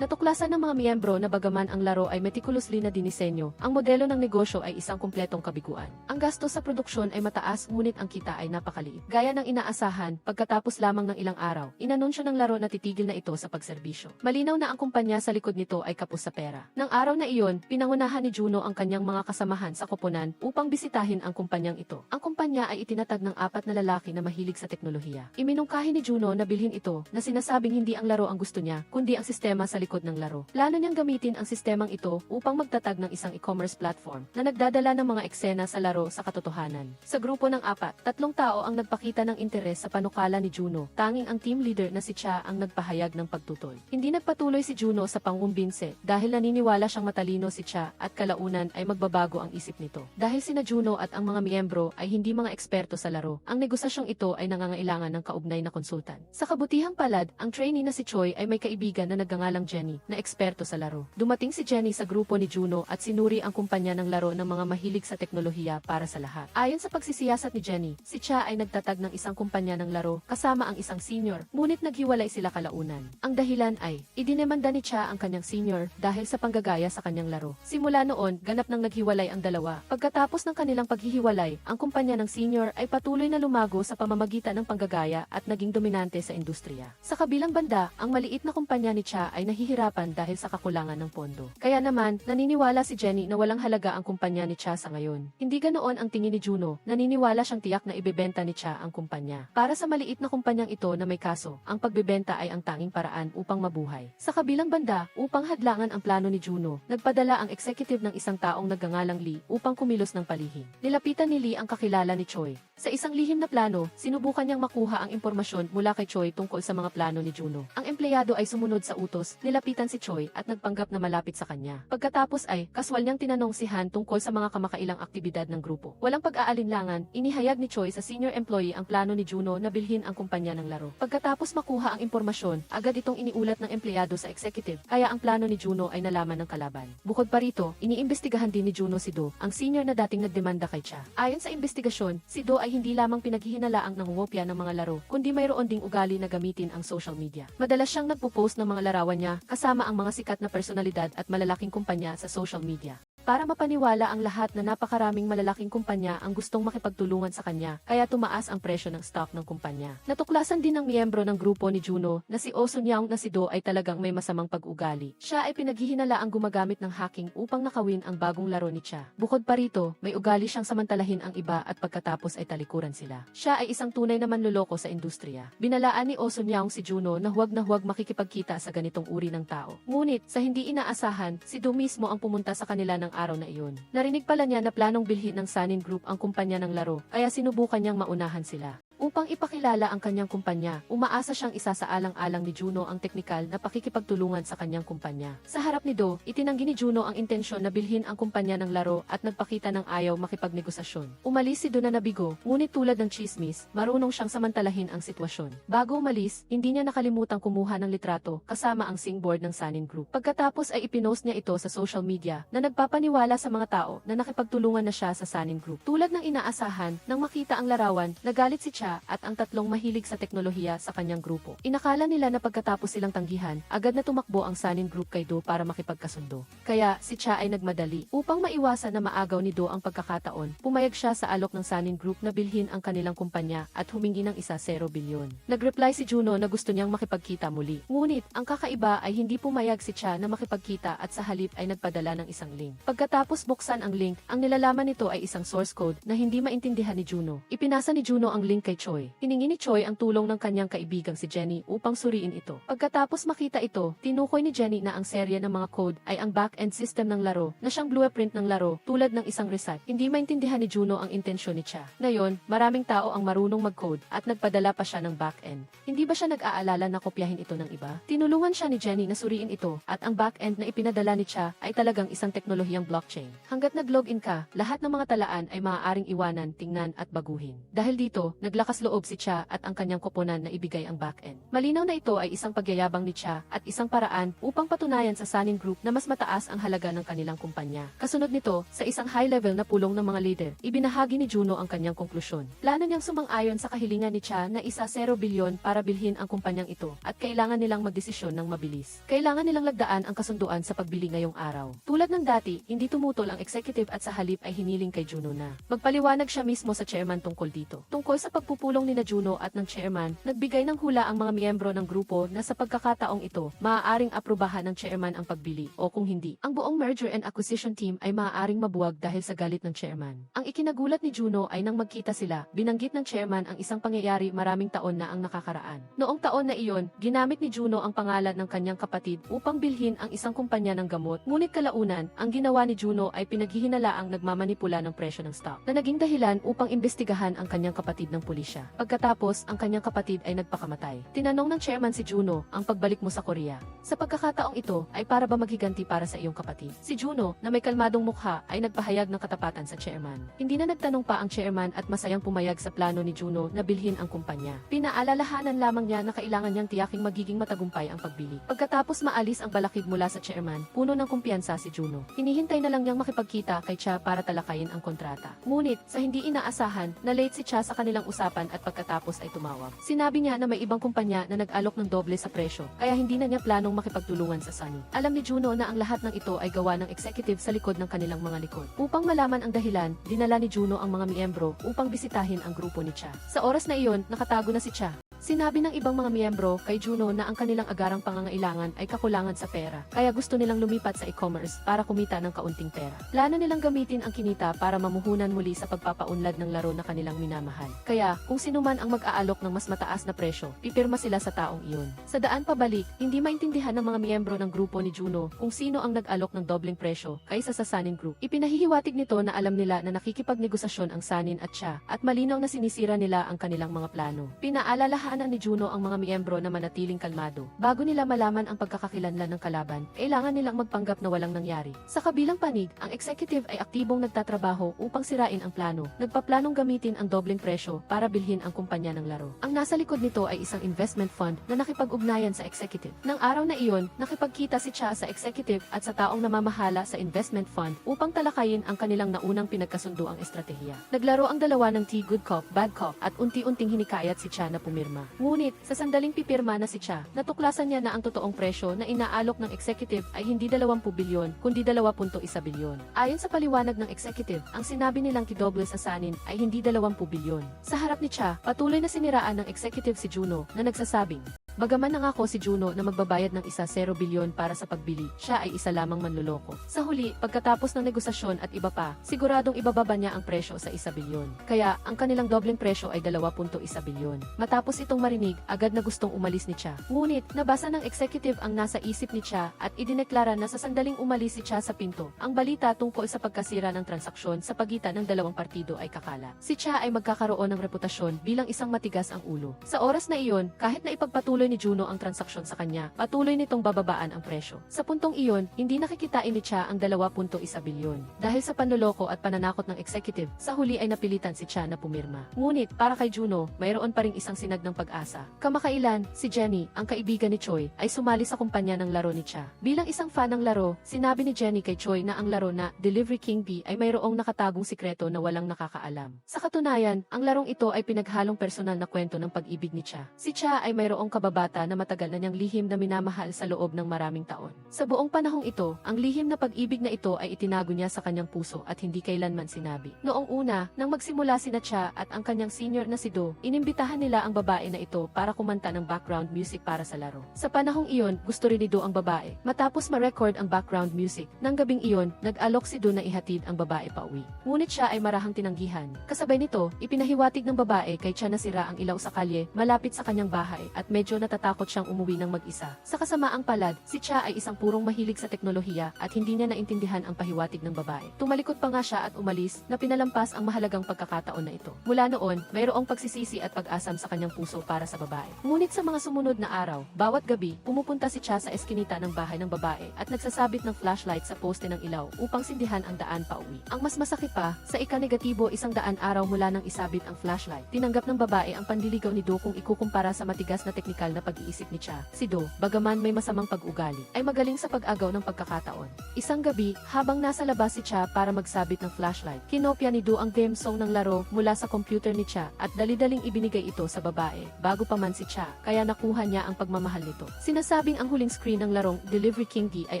Natuklasan ng mga miyembro na bagaman ang laro ay meticulously na dinisenyo, ang modelo ng negosyo ay isang kumpletong kabiguan. Ang gasto sa produksyon ay mataas ngunit ang kita ay napakaliit. Gaya ng inaasahan, pagkatapos lamang ng ilang araw, inanunsyo ng laro na titigil na ito sa pagserbisyo. Malinaw na ang kumpanya sa likod nito ay kapos sa pera. Nang araw na iyon, pinangunahan ni Juno ang kanyang mga kasamahan sa koponan upang bisitahin ang kumpanyang ito. Ang kumpanya ay itinatag ng 4 na lalaki na mahilig sa teknolohiya. Iminungkahi ni Juno na bilhin ito na sinasabing hindi ang laro ang gusto niya, kundi ang sistema sa likod ng laro. Plano niyang gamitin ang sistemang ito upang magtatag ng isang e-commerce platform na nagdadala ng mga eksena sa laro sa katotohanan. Sa grupo ng 4, 3 tao ang nagpakita ng interes sa panukala ni Juno. Tanging ang team leader na si Cha ang nagpahayag ng pagtutol. Hindi nagpatuloy si Juno sa pangumbinse dahil naniniwala siyang matalino si Cha at kalaunan ay magbabago ang isip nito. Dahil sina Juno at ang mga miyembro ay hindi mga eksperto sa laro, ang negosasyong ito ay nangangailangan ng kaugnay na konsultan. Sa kabutihang palad, ang trainee na si Choi ay may kaibigan na nagngangalang Jenny na eksperto sa laro. Dumating si Jenny sa grupo ni Juno at sinuri ang kumpanya ng laro ng mga mahilig sa teknolohiya para sa lahat. Ayon sa pagsisiyasat ni Jenny, si Cha ay nagtatag ng isang kumpanya ng laro kasama ang isang senior, ngunit naghiwalay sila kalaunan. Ang dahilan ay, idinemanda ni Cha Cha ang kanyang senior dahil sa panggagaya sa kanyang laro. Simula noon, ganap nang naghiwalay ang dalawa. Pagkatapos ng kanilang paghihiwalay, ang kumpanya ng senior ay patuloy na lumago sa pamamagitan ng panggagaya at naging dominante sa industriya. Sa kabilang banda, ang maliit na kumpanya ni Cha ay nahihirapan dahil sa kakulangan ng pondo. Kaya naman, naniniwala si Jenny na walang halaga ang kumpanya ni Cha sa ngayon. Hindi ganoon ang tingin ni Juno, naniniwala siyang tiyak na ibebenta ni Cha ang kumpanya. Para sa maliit na kumpanyang ito na may kaso, ang pagbebenta ay ang tanging paraan upang mabuhay. Sa kabilang banda, upang hadlangan ang plano ni Juno, nagpadala ang executive ng isang taong nagngangalang Lee upang kumilos ng palihim. Nilapitan ni Lee ang kakilala ni Choi. Sa isang lihim na plano, sinubukan niyang makuha ang impormasyon mula kay Choi tungkol sa mga plano ni Juno. Ang empleyado ay sumunod sa utos, nilapitan si Choi at nagpanggap na malapit sa kanya. Pagkatapos ay, kaswal niyang tinanong si Han tungkol sa mga kamakailang aktibidad ng grupo. Walang pag-aalinlangan, inihayag ni Choi sa senior employee ang plano ni Juno na bilhin ang kumpanya ng laro. Pagkatapos makuha ang impormasyon, agad itong iniulat ng empleyado sa executive, kaya ang plano ni Juno ay nalaman ng kalaban. Bukod pa rito, iniimbestigahan din ni Juno si Do, ang senior na dating nagdemanda kay Cha. Ayon sa investigasyon, si Do ay hindi lamang pinaghihinalaang nangungopya ng mga laro, kundi mayroon ding ugali na gamitin ang social media. Madalas siyang nagpo-post ng mga larawan niya, kasama ang mga sikat na personalidad at malalaking kumpanya sa social media. Para mapaniwala ang lahat na napakaraming malalaking kumpanya ang gustong makipagtulungan sa kanya, kaya tumaas ang presyo ng stock ng kumpanya. Natuklasan din ng miyembro ng grupo ni Juno na si Oh Sun-young na si Do ay talagang may masamang pag-ugali. Siya ay pinaghihinalaang gumagamit ng hacking upang nakawin ang bagong laro ni Cha. Bukod pa rito, may ugali siyang samantalahin ang iba at pagkatapos ay talikuran sila. Siya ay isang tunay na manloloko sa industriya. Binalaan ni Oh Sun-young si Juno na huwag makikipagkita sa ganitong uri ng tao. Ngunit, sa hindi inaasahan, si Do mismo ang pumunta sa kanila ng araw na iyon. Narinig pala niya na planong bilhin ng Sanin Group ang kumpanya ng laro, kaya sinubukan niyang maunahan sila. Upang ipakilala ang kanyang kumpanya, umaasa siyang isasaalang-alang ni Juno ang teknikal na pakikipagtulungan sa kanyang kumpanya. Sa harap ni Do, itinanggi ni Juno ang intensyon na bilhin ang kumpanya ng laro at nagpakita ng ayaw makipagnegosasyon. Umalis si Do na nabigo, ngunit tulad ng chismis, marunong siyang samantalahin ang sitwasyon. Bago umalis, hindi niya nakalimutang kumuha ng litrato kasama ang singboard ng Sanin Group. Pagkatapos ay ipinost niya ito sa social media na nagpapaniwala sa mga tao na nakipagtulungan na siya sa Sanin Group. Tulad ng inaasahan, nang makita ang larawan, nagalit si Cha at ang tatlong mahilig sa teknolohiya sa kanyang grupo. Inakala nila na pagkatapos silang tanggihan, agad na tumakbo ang Sanin Group kay Do para makipagkasundo. Kaya si Cha ay nagmadali. Upang maiwasan na maagaw ni Do ang pagkakataon, pumayag siya sa alok ng Sanin Group na bilhin ang kanilang kumpanya at humingi ng ₱0 bilyon. Nagreply si Juno na gusto niyang makipagkita muli. Ngunit, ang kakaiba ay hindi pumayag si Cha na makipagkita at sa halip ay nagpadala ng isang link. Pagkatapos buksan ang link, ang nilalaman nito ay isang source code na hindi maintindihan ni Juno. Ipinasa ni Juno ang link kay Choi. Hiningi ni Choi ang tulong ng kanyang kaibigang si Jenny upang suriin ito. Pagkatapos makita ito, tinukoy ni Jenny na ang serye ng mga code ay ang back-end system ng laro na siyang blueprint ng laro tulad ng isang reset. Hindi maintindihan ni Juno ang intensyon ni Cha. Ngayon, maraming tao ang marunong mag-code at nagpadala pa siya ng back-end. Hindi ba siya nag-aalala na kopyahin ito ng iba? Tinulungan siya ni Jenny na suriin ito at ang back-end na ipinadala ni Cha ay talagang isang teknolohiyang blockchain. Hanggat nag-login ka, lahat ng mga talaan ay maaaring iwanan, tingnan at baguhin. Dahil dito, naglakas loob si Cha at ang kanyang koponan na ibigay ang back-end. Malinaw na ito ay isang pagyayabang ni Cha at isang paraan upang patunayan sa Sanin Group na mas mataas ang halaga ng kanilang kumpanya. Kasunod nito, sa isang high-level na pulong ng mga leader, ibinahagi ni Juno ang kanyang konklusyon. Plano niyang sumang-ayon sa kahilingan ni Cha na ₱0 bilyon para bilhin ang kumpanyang ito at kailangan nilang magdesisyon ng mabilis. Kailangan nilang lagdaan ang kasunduan sa pagbili ngayong araw. Tulad ng dati, hindi tumutol ang executive at sa halip ay hiniling kay Juno na magpaliwanag siya mismo sa chairman tungkol dito. Tungkol sa pagpupulong ni Juno at ng chairman, nagbigay ng hula ang mga miyembro ng grupo na sa pagkakataong ito, maaaring aprubahan ng chairman ang pagbili o kung hindi, ang buong merger and acquisition team ay maaaring mabuwag dahil sa galit ng chairman. Ang ikinagulat ni Juno ay nang magkita sila, binanggit ng chairman ang isang pangyayari maraming taon na ang nakakaraan. Noong taon na iyon, ginamit ni Juno ang pangalan ng kanyang kapatid upang bilhin ang isang kumpanya ng gamot, ngunit kalaunan, ang ginawa ni Juno ay pinaghihinalaang nagmamanipula ng presyo ng stock na naging dahilan upang imbestigahan ang kanyang kapatid ng pulisya. Pagkatapos, ang kanyang kapatid ay nagpakamatay. Tinanong ng chairman si Juno, ang pagbalik mo sa Korea. Sa pagkakataong ito, ay para ba maghiganti para sa iyong kapatid? Si Juno, na may kalmadong mukha, ay nagpahayag ng katapatan sa chairman. Hindi na nagtanong pa ang chairman at masayang pumayag sa plano ni Juno na bilhin ang kumpanya. Pinaalalahanan lamang niya na kailangan niyang tiyaking magiging matagumpay ang pagbili. Pagkatapos maalis ang balakid mula sa chairman, puno ng kumpiyansa si Juno. Hinihintay na lang niyang makipagkita kay Cha para talakayin ang kontrata. Ngunit, sa hindi inaasahan, na late si Cha sa kanilang usapan usapan at pagkatapos ay tumawag. Sinabi niya na may ibang kumpanya na nag-alok ng doble sa presyo, kaya hindi na niya planong makipagtulungan sa Sunny. Alam ni Juno na ang lahat ng ito ay gawa ng executive sa likod ng kanilang mga likod. Upang malaman ang dahilan, dinala ni Juno ang mga miyembro upang bisitahin ang grupo ni Cha. Sa oras na iyon, nakatago na si Cha. Sinabi ng ibang mga miyembro kay Juno na ang kanilang agarang pangangailangan ay kakulangan sa pera, kaya gusto nilang lumipat sa e-commerce para kumita ng kaunting pera. Plano nilang gamitin ang kinita para mamuhunan muli sa pagpapaunlad ng laro na kanilang minamahal. Kaya, kung sino man ang mag-aalok ng mas mataas na presyo, pipirma sila sa taong iyon. Sa daan pabalik, hindi maintindihan ng mga miyembro ng grupo ni Juno kung sino ang nag-alok ng dobleng presyo kaysa sa Sanin Group. Ipinahihiwatig nito na alam nila na nakikipagnegosasyon ang Sanin at Cha, at malinaw na sinisira nila ang kanilang mga plano. Pinaalalahanan ni Juno ang mga miyembro na manatiling kalmado. Bago nila malaman ang pagkakakilanlan ng kalaban, kailangan nilang magpanggap na walang nangyari. Sa kabilang panig, ang executive ay aktibong nagtatrabaho upang sirain ang plano. Nagpaplanong gamitin ang dobleng presyo para bilhin ang kumpanya ng laro. Ang nasa likod nito ay isang investment fund na nakipag-ugnayan sa executive. Nang araw na iyon, nakipagkita si Cha sa executive at sa taong namamahala sa investment fund upang talakayin ang kanilang naunang pinagkasunduang estratehiya. Naglaro ang dalawa ng T good cop, bad cop at unti-unting hinikayat si Cha na pumirma. Ngunit, sa sandaling pipirma na si Cha, natuklasan niya na ang totoong presyo na inaalok ng executive ay hindi 20 bilyon, kundi 2.1 bilyon. Ayon sa paliwanag ng executive, ang sinabi nilang kidoble sa Sanin ay hindi 20 bilyon. Sa harap ni Cha, patuloy na siniraan ng executive si Juno na nagsasabing, bagaman nangako si Juno na magbabayad ng 0 bilyon para sa pagbili, siya ay isa lamang manloloko. Sa huli, pagkatapos ng negosasyon at iba pa, siguradong ibababa niya ang presyo sa 1 bilyon. Kaya, ang kanilang dobleng presyo ay 2.1 bilyon. Matapos itong marinig, agad na gustong umalis ni Cha. Ngunit, nabasa ng executive ang nasa isip ni Cha at idineklara na sa sandaling umalis si Cha sa pinto, ang balita tungkol sa pagkasira ng transaksyon sa pagitan ng dalawang partido ay kakalat. Si Cha ay magkakaroon ng reputasyon bilang isang matigas ang ulo. Sa oras na iyon, kahit na ipagpatuloy ni Juno ang transaksyon sa kanya, patuloy nitong bababaan ang presyo. Sa puntong iyon, hindi nakikitain ni Cha ang 2.1 bilyon. Dahil sa panloloko at pananakot ng executive, sa huli ay napilitan si Cha na pumirma. Ngunit, para kay Juno, mayroon pa ring isang sinag ng pag-asa. Kamakailan, si Jenny, ang kaibigan ni Choi, ay sumali sa kumpanya ng laro ni Cha. Bilang isang fan ng laro, sinabi ni Jenny kay Choi na ang laro na Delivery King B ay mayroong nakatagong sikreto na walang nakakaalam. Sa katunayan, ang larong ito ay pinaghalong personal na kwento ng pag-ibig ni Cha. Si Cha ay mayroong kababata na matagal na niyang lihim na minamahal sa loob ng maraming taon. Sa buong panahong ito, ang lihim na pag-ibig na ito ay itinago niya sa kanyang puso at hindi kailanman sinabi. Noong una, nang magsimula sina Cha at ang kanyang senior na si Do, inimbitahan nila ang babae na ito para kumanta ng background music para sa laro. Sa panahong iyon, gusto rin ni Do ang babae. Matapos ma-record ang background music, nang gabing iyon, nag-alok si Do na ihatid ang babae pauwi. Ngunit siya ay marahang tinanggihan. Kasabay nito, ipinahiwatig ng babae kay Cha na sira ang ilaw sa kalye, malapit sa kanyang bahay at medyo natatakot siyang umuwi ng mag-isa. Sa kasamaang palad, si Cha ay isang purong mahilig sa teknolohiya at hindi niya naintindihan ang pahiwatig ng babae. Tumalikod pa nga siya at umalis na pinalampas ang mahalagang pagkakataon na ito. Mula noon, mayroong pagsisisi at pag-asam sa kanyang puso para sa babae. Ngunit sa mga sumunod na araw, bawat gabi, pumupunta si Cha sa eskinita ng bahay ng babae at nagsasabit ng flashlight sa poste ng ilaw upang sindihan ang daan pauwi. Ang mas masakit pa, sa ika-negatibo 100 araw mula nang isabit ang flashlight, tinanggap ng babae ang panliligaw ni Do kung ikukumpara sa matigas na teknikal na pag-iisip ni Cha. Si Do, bagaman may masamang pag-ugali, ay magaling sa pag-agaw ng pagkakataon. Isang gabi, habang nasa labas si Cha para magsabit ng flashlight, kinopya ni Do ang theme song ng laro mula sa computer ni Cha at dali-daling ibinigay ito sa babae, bago pa man si Cha, kaya nakuha niya ang pagmamahal nito. Sinasabing ang huling screen ng larong Delivery King D ay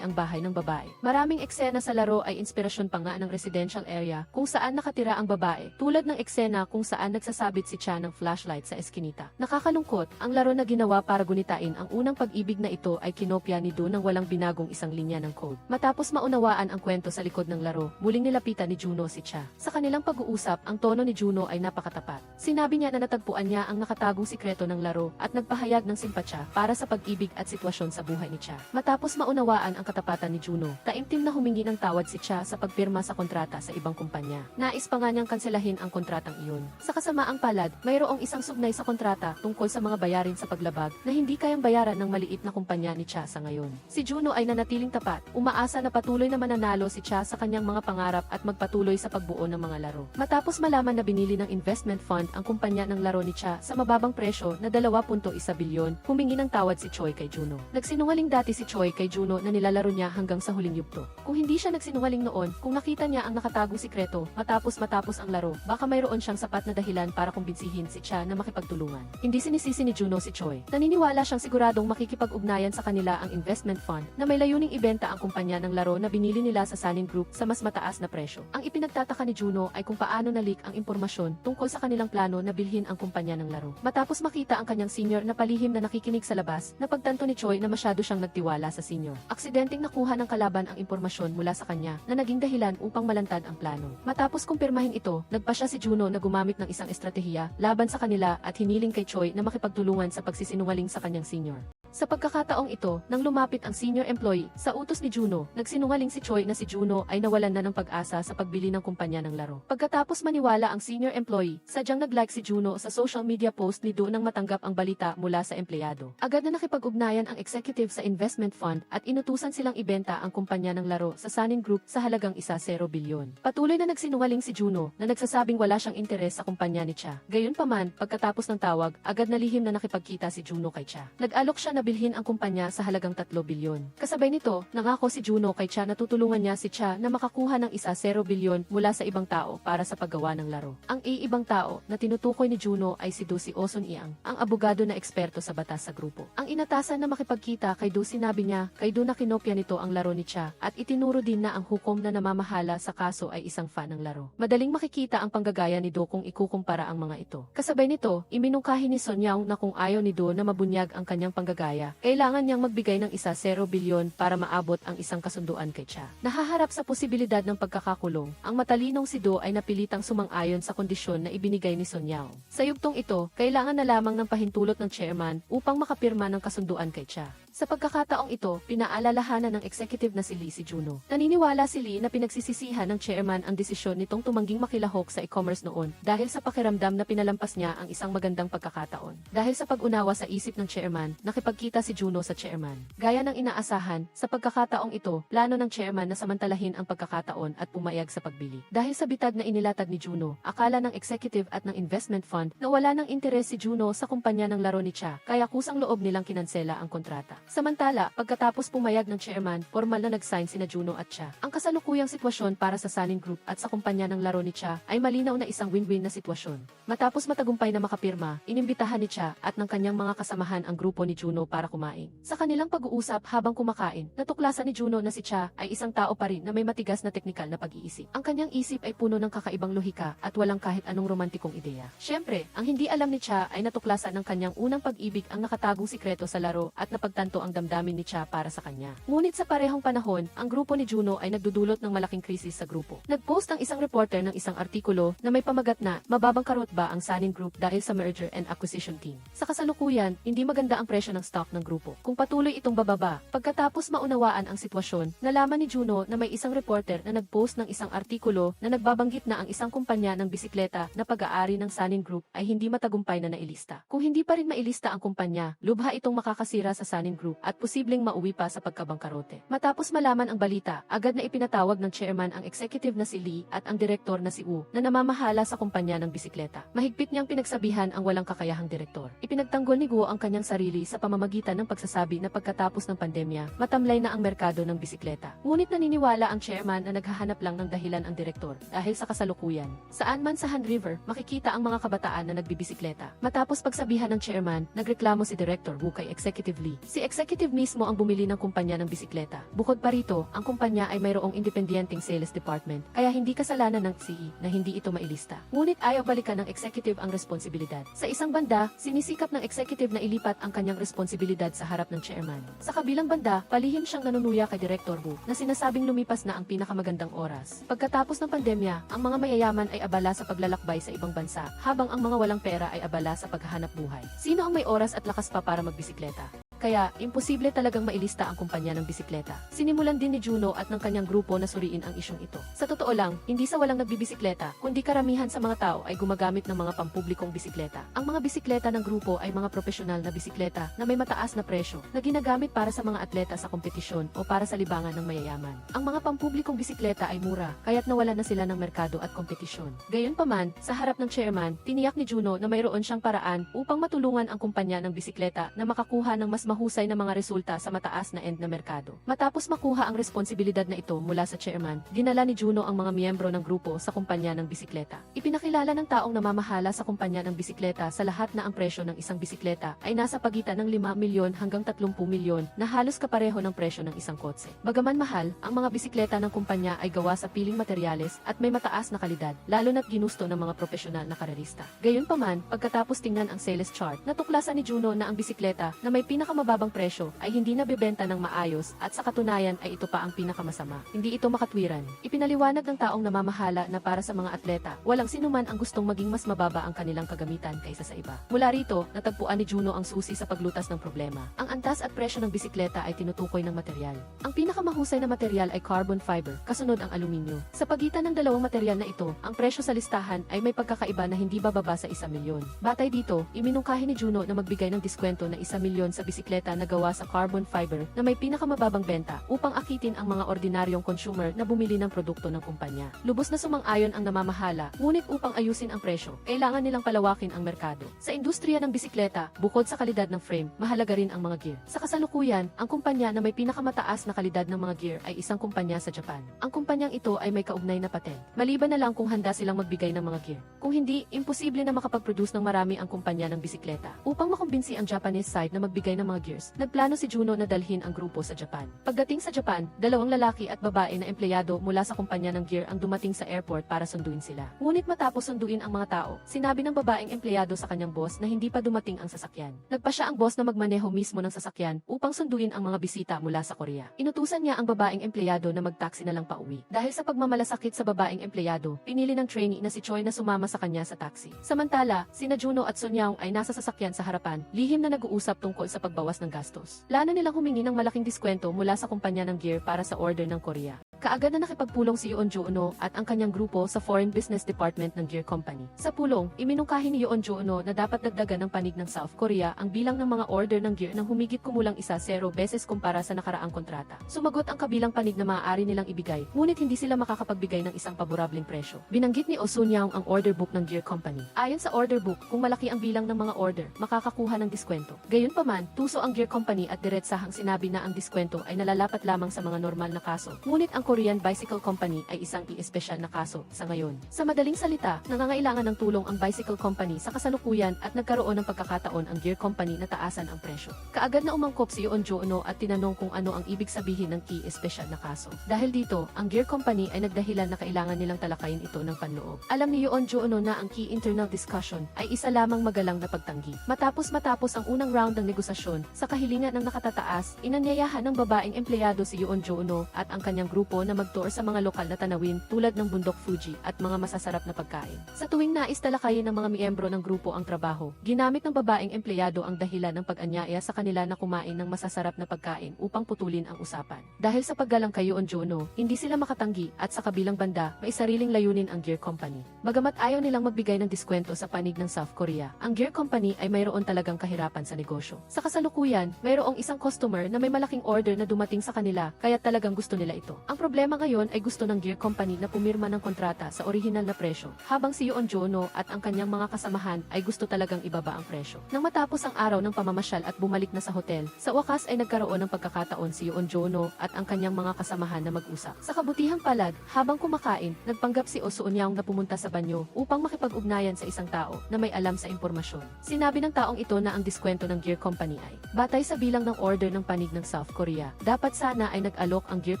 ang bahay ng babae. Maraming eksena sa laro ay inspirasyon pa nga ng residential area kung saan nakatira ang babae, tulad ng eksena kung saan nagsasabit si Cha ng flashlight sa eskinita. Nakakalungkot, ang laro na ginawa para gunitain ang unang pag-ibig na ito ay kinopya ni Do nang walang binagong isang linya ng code. Matapos maunawaan ang kwento sa likod ng laro, muling nilapitan ni Juno si Cha. Sa kanilang pag-uusap, ang tono ni Juno ay napakatapat. Sinabi niya na natagpuan niya ang nakatagong sikreto ng laro at nagpahayag ng simpatya para sa pag-ibig at sitwasyon sa buhay ni Cha. Matapos maunawaan ang katapatan ni Juno, taimtim na humingi ng tawad si Cha sa pagpirma sa kontrata sa ibang kumpanya. Nais pa nga niyang kanselahin ang kontratang iyon. Sa kasamaang palad, mayroong isang sugnay sa kontrata tungkol sa mga bayarin sa paglabag pahayag na hindi kayang bayaran ng maliit na kumpanya ni Cha sa ngayon. Si Juno ay nanatiling tapat, umaasa na patuloy na mananalo si Cha sa kanyang mga pangarap at magpatuloy sa pagbuo ng mga laro. Matapos malaman na binili ng investment fund ang kumpanya ng laro ni Cha sa mababang presyo na 2.1 bilyon, humingi ng tawad si Choi kay Juno. Nagsinungaling dati si Choi kay Juno na nilalaro niya hanggang sa huling yugto. Kung hindi siya nagsinungaling noon, kung nakita niya ang nakatagong sikreto matapos ang laro, baka mayroon siyang sapat na dahilan para kumbinsihin si Cha na makipagtulungan. Hindi sinisisi ni Juno si Choi. Naniniwala siyang siguradong makikipag-ugnayan sa kanila ang investment fund na may layuning ibenta ang kumpanya ng laro na binili nila sa Sanin Group sa mas mataas na presyo. Ang ipinagtataka ni Juno ay kung paano na-leak ang impormasyon tungkol sa kanilang plano na bilhin ang kumpanya ng laro. Matapos makita ang kanyang senior na palihim na nakikinig sa labas, napagtanto ni Choi na masyado siyang nagtiwala sa senior. Aksidenteng nakuha ng kalaban ang impormasyon mula sa kanya na naging dahilan upang malantad ang plano. Matapos kumpirmahin ito, nagpasya si Juno na gumamit ng isang estratehiya laban sa kanila at hiniling kay Choi na makipagtulungan sa pagsisinungaling sa kanyang senior. Sa pagkakataong ito, nang lumapit ang senior employee sa utos ni Juno, nagsinungaling si Choi na si Juno ay nawalan na ng pag-asa sa pagbili ng kumpanya ng laro. Pagkatapos maniwala ang senior employee, sadyang nag-like si Juno sa social media post ni Do nang matanggap ang balita mula sa empleyado. Agad na nakipag-ugnayan ang executive sa investment fund at inutusan silang ibenta ang kumpanya ng laro sa Sanin Group sa halagang 1 bilyon. Patuloy na nagsinungaling si Juno na nagsasabing wala siyang interes sa kumpanya ni Cha. Gayunpaman, pagkatapos ng tawag, agad na lihim na nakipagkita si Juno kay Cha. Nag-alok siya na bilhin ang kumpanya sa halagang 3 bilyon. Kasabay nito, nangako si Juno kay Cha na tutulungan niya si Cha na makakuha ng 1 bilyon mula sa ibang tao para sa paggawa ng laro. Ang ibang tao na tinutukoy ni Juno ay si Do si Oson Iang, ang abogado na eksperto sa batas sa grupo. Ang inatasan na makipagkita kay Do, sinabi niya kay Do na kinopya nito ang laro ni Cha at itinuro din na ang hukom na namamahala sa kaso ay isang fan ng laro. Madaling makikita ang panggagaya ni Do kung ikukumpara ang mga ito. Kasabay nito, iminungkahi ni Son Yao na kung ayaw ni Do na mabunyag ang kanyang panggagaya, kailangan niyang magbigay ng 1 bilyon para maabot ang isang kasunduan kay Cha. Nahaharap sa posibilidad ng pagkakakulong, ang matalinong si Do ay napilitang sumang-ayon sa kondisyon na ibinigay ni Son Yao. Sa yugtong ito, kailangan na lamang ng pahintulot ng chairman upang makapirma ng kasunduan kay Cha. Sa pagkakataong ito, pinaalalahanan ng executive na si Lee si Juno. Naniniwala si Lee na pinagsisisihan ng chairman ang desisyon nitong tumangging makilahok sa e-commerce noon dahil sa pakiramdam na pinalampas niya ang isang magandang pagkakataon. Dahil sa pag-unawa sa isip ng chairman, nakipagkita si Juno sa chairman. Gaya ng inaasahan, sa pagkakataong ito, plano ng chairman na samantalahin ang pagkakataon at pumayag sa pagbili. Dahil sa bitag na inilatag ni Juno, akala ng executive at ng investment fund na wala ng interes si Juno sa kumpanya ng laro ni Cha, kaya kusang loob nilang kinansela ang kontrata. Samantala, pagkatapos pumayag ng chairman, formal na nag-sign sina Juno at Cha. Ang kasalukuyang sitwasyon para sa Sanin Group at sa kumpanya ng laro ni Cha ay malinaw na isang win-win na sitwasyon. Matapos matagumpay na makapirma, inimbitahan ni Cha at ng kanyang mga kasamahan ang grupo ni Juno para kumain. Sa kanilang pag-uusap habang kumakain, natuklasan ni Juno na si Cha ay isang tao pa rin na may matigas na teknikal na pag-iisip. Ang kanyang isip ay puno ng kakaibang lohika at walang kahit anong romantikong ideya. Siyempre, ang hindi alam ni Cha ay natuklasan ng kanyang unang pag-ibig ang nakatagong sikreto sa laro at napagtanto ang damdamin ni Cha para sa kanya. Ngunit sa parehong panahon, ang grupo ni Juno ay nagdudulot ng malaking krisis sa grupo. Nag-post ang isang reporter ng isang artikulo na may pamagat na mababang karot ba ang Sanin Group dahil sa merger and acquisition team. Sa kasalukuyan, hindi maganda ang presyo ng stock ng grupo. Kung patuloy itong bababa, pagkatapos maunawaan ang sitwasyon, nalaman ni Juno na may isang reporter na nag-post ng isang artikulo na nagbabanggit na ang isang kumpanya ng bisikleta na pag-aari ng Sanin Group ay hindi matagumpay na nailista. Kung hindi pa rin mailista ang kumpanya, lubha itong makakasira sa Sanin Group at posibleng mauwi pa sa pagkabangkarote. Matapos malaman ang balita, agad na ipinatawag ng chairman ang executive na si Lee at ang direktor na si Wu na namamahala sa kumpanya ng bisikleta. Mahigpit niyang pinagsabihan ang walang kakayahang direktor. Ipinagtanggol ni Wu ang kanyang sarili sa pamamagitan ng pagsasabi na pagkatapos ng pandemya, matamlay na ang merkado ng bisikleta. Ngunit naniniwala ang chairman na naghahanap lang ng dahilan ang direktor dahil sa kasalukuyan. Saan man sa Han River, makikita ang mga kabataan na nagbibisikleta. Matapos pagsabihan ng chairman, nagreklamo si Director Wu kay Executive Lee. Si Executive mismo ang bumili ng kumpanya ng bisikleta. Bukod pa rito, ang kumpanya ay mayroong independyenteng sales department, kaya hindi kasalanan ng CE na hindi ito mailista. Ngunit ayaw balikan ng executive ang responsibilidad. Sa isang banda, sinisikap ng executive na ilipat ang kanyang responsibilidad sa harap ng chairman. Sa kabilang banda, palihim siyang nanunuya kay Director Wu na sinasabing lumipas na ang pinakamagandang oras. Pagkatapos ng pandemya, ang mga mayayaman ay abala sa paglalakbay sa ibang bansa, habang ang mga walang pera ay abala sa paghahanap buhay. Sino ang may oras at lakas pa para magbisikleta? kaya imposible talagang mailista ang kumpanya ng bisikleta. Sinimulan din ni Juno at ng kanyang grupo na suriin ang isyong ito. Sa totoo lang, hindi sa walang nagbibisikleta, kundi karamihan sa mga tao ay gumagamit ng mga pampublikong bisikleta. Ang mga bisikleta ng grupo ay mga profesional na bisikleta na may mataas na presyo na ginagamit para sa mga atleta sa kompetisyon o para sa libangan ng mayayaman. Ang mga pampublikong bisikleta ay mura, kaya't nawala na sila ng merkado at kompetisyon. Gayunpaman, sa harap ng chairman, tiniyak ni Juno na mayroon siyang paraan upang matulungan ang kumpanya ng bisikleta na makakuha ng mas mahusay na mga resulta sa mataas na end na merkado. Matapos makuha ang responsibilidad na ito mula sa chairman, dinala ni Juno ang mga miyembro ng grupo sa kumpanya ng bisikleta. Ipinakilala ng taong namamahala sa kumpanya ng bisikleta sa lahat na ang presyo ng isang bisikleta ay nasa pagitan ng 5 milyon hanggang 30 milyon na halos kapareho ng presyo ng isang kotse. Bagaman mahal, ang mga bisikleta ng kumpanya ay gawa sa piling materyales at may mataas na kalidad, lalo na't ginusto ng mga profesional na karerista. Gayunpaman, pagkatapos tingnan ang sales chart, natuklasan ni Juno na ang bisikleta na may pinakamababang presyo ay hindi nabebenta ng maayos at sa katunayan ay ito pa ang pinakamasama. Hindi ito makatwiran. Ipinaliwanag ng taong namamahala na para sa mga atleta, walang sinuman ang gustong maging mas mababa ang kanilang kagamitan kaysa sa iba. Mula rito, natagpuan ni Juno ang susi sa paglutas ng problema. Ang antas at presyo ng bisikleta ay tinutukoy ng materyal. Ang pinakamahusay na materyal ay carbon fiber, kasunod ang aluminyo. Sa pagitan ng dalawang materyal na ito, ang presyo sa listahan ay may pagkakaiba na hindi bababa sa 1 milyon. Batay dito, iminungkahi ni Juno na magbigay ng diskwento na 1 milyon sa bisikleta na gawa sa carbon fiber na may pinakamababang benta upang akitin ang mga ordinaryong consumer na bumili ng produkto ng kumpanya. Lubos na sumang-ayon ang namamahala, ngunit upang ayusin ang presyo, kailangan nilang palawakin ang merkado. Sa industriya ng bisikleta, bukod sa kalidad ng frame, mahalaga rin ang mga gear. Sa kasalukuyan, ang kumpanya na may pinakamataas na kalidad ng mga gear ay isang kumpanya sa Japan. Ang kumpanyang ito ay may kaugnay na patent. Maliban na lang kung handa silang magbigay ng mga gear. Kung hindi, imposible na makapag-produce ng marami ang kumpanya ng bisikleta. Upang makumbinsi ang Japanese side na magbigay ng mga gears, nagplano si Juno na dalhin ang grupo sa Japan. Pagdating sa Japan, 2 lalaki at babae na empleyado mula sa kumpanya ng gear ang dumating sa airport para sunduin sila. Ngunit matapos sunduin ang mga tao, sinabi ng babaeng empleyado sa kanyang boss na hindi pa dumating ang sasakyan. Nagpa siya ang boss na magmaneho mismo ng sasakyan upang sunduin ang mga bisita mula sa Korea. Inutusan niya ang babaeng empleyado na mag-taxi na lang pauwi. Dahil sa pagmamalasakit sa babaeng empleyado, pinili ng trainee na si Choi na sumama sa kanya sa taxi. Samantala, sina Juno at Sun Young ay nasa sasakyan sa harapan, lihim na nag-uusap tungkol sa pagbawas ng gastos. Plano nilang humingi ng malaking diskwento mula sa kumpanya ng gear para sa order ng Korea. Kaagad na nakipagpulong si Yoon Juno at ang kanyang grupo sa Foreign Business Department ng Gear Company. Sa pulong, iminungkahi ni Yoon Juno na dapat dagdagan ng panig ng South Korea ang bilang ng mga order ng gear nang humigit kumulang 0 beses kumpara sa nakaraang kontrata. Sumagot ang kabilang panig na maaari nilang ibigay, ngunit hindi sila makakapagbigay ng isang paborableng presyo. Binanggit ni Oh Sun Young ang order book ng Gear Company. Ayon sa order book, kung malaki ang bilang ng mga order, makakakuha ng diskwento. Gayunpaman, tuso ang Gear Company at diretsahang sinabi na ang diskwento ay nalalapat lamang sa mga normal na kaso. Ngunit ang Korean Bicycle Company ay isang i-espesyal na kaso sa ngayon. Sa madaling salita, nangangailangan ng tulong ang Bicycle Company sa kasalukuyan at nagkaroon ng pagkakataon ang Gear Company na taasan ang presyo. Kaagad na umangkop si Yoon Juno at tinanong kung ano ang ibig sabihin ng i-espesyal na kaso. Dahil dito, ang Gear Company ay nagdahilan na kailangan nilang talakayin ito ng panloob. Alam ni Yoon Juno na ang key internal discussion ay isa lamang magalang na pagtanggi. Matapos ang unang round ng negosasyon, sa kahilingan ng nakatataas, inanyayahan ng babaeng empleyado si Yoon Juno at ang kanyang grupo na magtour sa mga lokal na tanawin tulad ng bundok Fuji at mga masasarap na pagkain. Sa tuwing nais talakayin ng mga miyembro ng grupo ang trabaho, ginamit ng babaeng empleyado ang dahilan ng pag-anyaya sa kanila na kumain ng masasarap na pagkain upang putulin ang usapan. Dahil sa paggalang kay Yoon Juno, hindi sila makatanggi at sa kabilang banda, may sariling layunin ang Gear Company. Bagamat ayaw nilang magbigay ng diskwento sa panig ng South Korea, ang Gear Company ay mayroon talagang kahirapan sa negosyo. Sa kasalukuyan, mayroong isang customer na may malaking order na dumating sa kanila kaya talagang gusto nila ito. Ang problema ngayon ay gusto ng Gear Company na pumirma ng kontrata sa orihinal na presyo, habang si Yoon Juno at ang kanyang mga kasamahan ay gusto talagang ibaba ang presyo. Nang matapos ang araw ng pamamasyal at bumalik na sa hotel, sa wakas ay nagkaroon ng pagkakataon si Yoon Juno at ang kanyang mga kasamahan na mag-usap. Sa kabutihang palad, habang kumakain, nagpanggap si Oh Sun Young na pumunta sa banyo upang makipag-ugnayan sa isang tao na may alam sa impormasyon. Sinabi ng taong ito na ang diskwento ng Gear Company ay batay sa bilang ng order ng panig ng South Korea. Dapat sana ay nag-alok ang Gear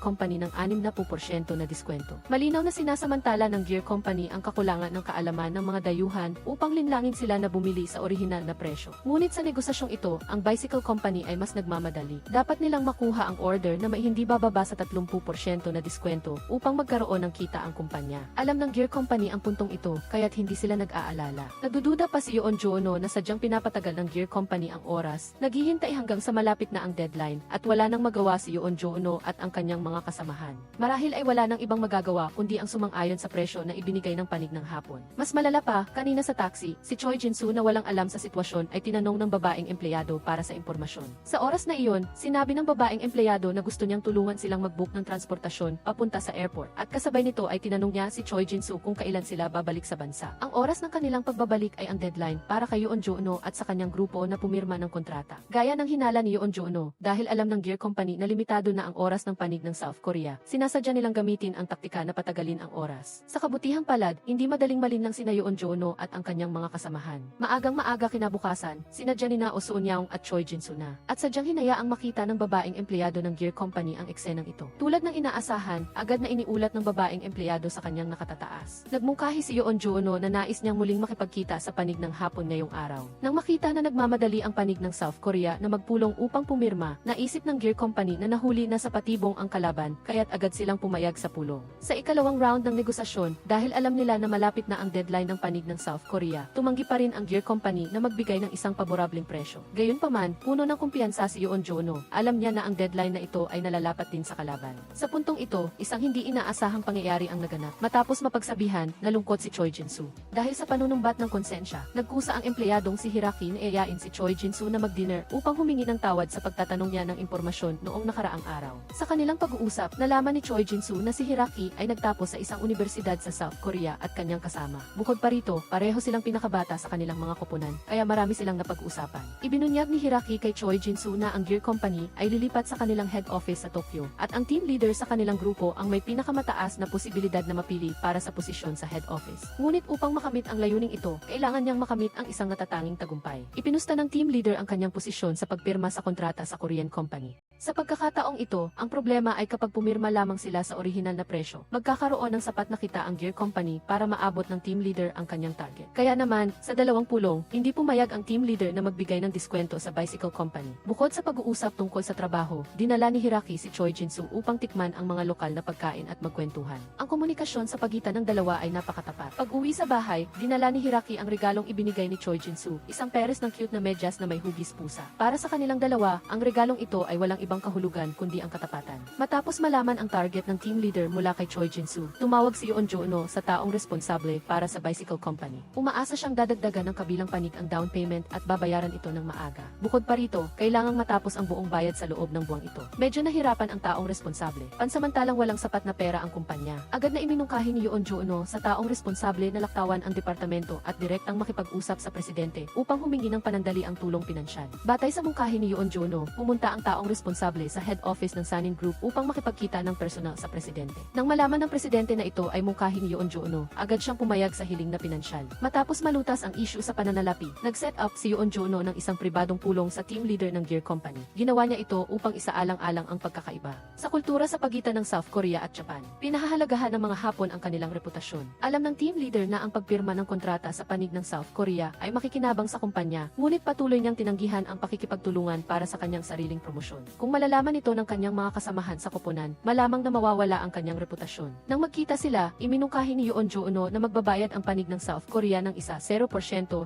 Company ng 60% na diskwento. Malinaw na sinasamantala ng Gear Company ang kakulangan ng kaalaman ng mga dayuhan upang linlangin sila na bumili sa orihinal na presyo. Ngunit sa negosasyong ito, ang Bicycle Company ay mas nagmamadali. Dapat nilang makuha ang order na may hindi bababa sa 30% na diskwento upang magkaroon ng kita ang kumpanya. Alam ng Gear Company ang puntong ito, kaya't hindi sila nag-aalala. Nagdududa pa si Yoon Joo-no na sadyang pinapatagal ng Gear Company ang oras, naghihintay hanggang sa malapit na ang deadline, at wala nang magawa si Yoon Joo-no at ang kanyang mga kasamahan. Marahil ay wala nang ibang magagawa kundi ang sumang-ayon sa presyo na ibinigay ng panig ng hapon. Mas malala pa, kanina sa taxi, si Choi Jin-soo na walang alam sa sitwasyon ay tinanong ng babaeng empleyado para sa impormasyon. Sa oras na iyon, sinabi ng babaeng empleyado na gusto niyang tulungan silang mag-book ng transportasyon papunta sa airport, at kasabay nito ay tinanong niya si Choi Jin-soo kung kailan sila babalik sa bansa. Ang oras ng kanilang pagbabalik ay ang deadline para kay Yoon Joo-no at sa kanyang grupo na pumirma ng kontrata. Gaya ng hinala ni Yoon Joo-no, dahil alam ng Gear Company na limitado na ang oras ng panig ng South Korea, sinasadya nilang gamitin ang taktika na patagalin ang oras. Sa kabutihang palad, hindi madaling malinlang sina Yoon Joo-no at ang kanyang mga kasamahan. Maagang maaga kinabukasan, sinadya ni Oh Soo-nyang at Choi Jin-soo na, at sadyang hinayaang makita ng babaeng empleyado ng Gear Company ang eksenang ito. Tulad ng inaasahan, agad na iniulat ng babaeng empleyado sa kanyang nakatataas. Nagmungkahi si Yoon Joo-no na nais niyang muling makipagkita sa panig ng hapon ngayong araw. Nang makita na nagmamadali ang panig ng South Korea na magpulong upang pumirma, naisip ng Gear Company na nahuli na sa patibong ang kalaban, kaya't agad silang pumayag sa pulong. Sa ikalawang round ng negosasyon, dahil alam nila na malapit na ang deadline ng panig ng South Korea, tumanggi pa rin ang Gear Company na magbigay ng isang paborableng presyo. Gayunpaman, puno ng kumpiyansa si Yoon Joo-no, alam niya na ang deadline na ito ay nalalapat din sa kalaban. Sa puntong ito, isang hindi inaasahang pangyayari ang naganap. Matapos mapagsabihan, nalungkot si Choi Jin-soo. Dahil sa panunumbat ng konsensya, nagkusa ang empleyadong si Hiraki na iayain si Choi Jin-soo na mag-dinner upang humingi ng tawad sa pagtatanong niya ng impormasyon noong nakaraang araw. Sa kanilang pag-uusap, nalaman ni Choi Jin-soo na si Hiraki ay nagtapos sa isang universidad sa South Korea at kanyang kasama. Bukod pa rito, pareho silang pinakabata sa kanilang mga koponan, kaya marami silang napag-usapan. Ibinunyag ni Hiraki kay Choi Jin-soo na ang Gear Company ay lilipat sa kanilang head office sa Tokyo, at ang team leader sa kanilang grupo ang may pinakamataas na posibilidad na mapili para sa posisyon sa head office. Ngunit upang makamit ang layuning ito, kailangan niyang makamit ang isang natatanging tagumpay. Ipinusta ng team leader ang kanyang posisyon sa pagpirma sa kontrata sa Korean company. Sa pagkakataong ito, ang problema ay kapag pumirma lamang sila sa orihinal na presyo, magkakaroon ng sapat na kita ang Gear Company para maabot ng team leader ang kanyang target. Kaya naman, sa dalawang pulong, hindi pumayag ang team leader na magbigay ng diskwento sa Bicycle Company. Bukod sa pag-uusap tungkol sa trabaho, dinala ni Hiraki si Choi Jin-soo upang tikman ang mga lokal na pagkain at magkwentuhan. Ang komunikasyon sa pagitan ng dalawa ay napakatapat. Pag-uwi sa bahay, dinala ni Hiraki ang regalong ibinigay ni Choi Jin-soo, isang pares ng cute na medyas na may hugis pusa. Para sa kanilang dalawa, ang regalong ito ay walang ibang kahulugan kundi ang katapatan. Matapos malaman ang target ng team leader mula kay Choi Jin-soo, tumawag si Yoon Joo-no sa taong responsable para sa Bicycle Company. Umaasa siyang dadagdagan ng kabilang panig ang down payment at babayaran ito ng maaga. Bukod pa rito, kailangang matapos ang buong bayad sa loob ng buwang ito. Medyo nahirapan ang taong responsable. Pansamantalang walang sapat na pera ang kumpanya. Agad na iminungkahi ni Yoon Joo-no sa taong responsable na laktawan ang departamento at direktang makipag-usap sa presidente upang humingi ng panandali ang tulong pinansyal. Batay sa mungkahi ni Yoon Joo-no, pumunta ang taong responsable sa head office ng Sanin Group upang makipagkita ng personal sa presidente. Nang malaman ng presidente na ito ay mungkahi ni Yoon Joo-no, agad siyang pumayag sa hiling na pinansyal. Matapos malutas ang issue sa pananalapi, nag-set up si Yoon Joo-no ng isang pribadong pulong sa team leader ng Gear Company. Ginawa niya ito upang isaalang-alang ang pagkakaiba sa kultura sa pagitan ng South Korea at Japan. Pinahahalagahan ng mga Hapon ang kanilang reputasyon. Alam ng team leader na ang pagpirma ng kontrata sa panig ng South Korea ay makikinabang sa kumpanya, ngunit patuloy niyang tinanggihan ang pakikipagtulungan para sa kanyang sariling promosyon. Kung malalaman ito ng kanyang mga kasamahan sa koponan, malamang na mawawala ang kanyang reputasyon. Nang magkita sila, iminungkahi ni Yoon Joo-no na magbabayad ang panig ng South Korea ng 0%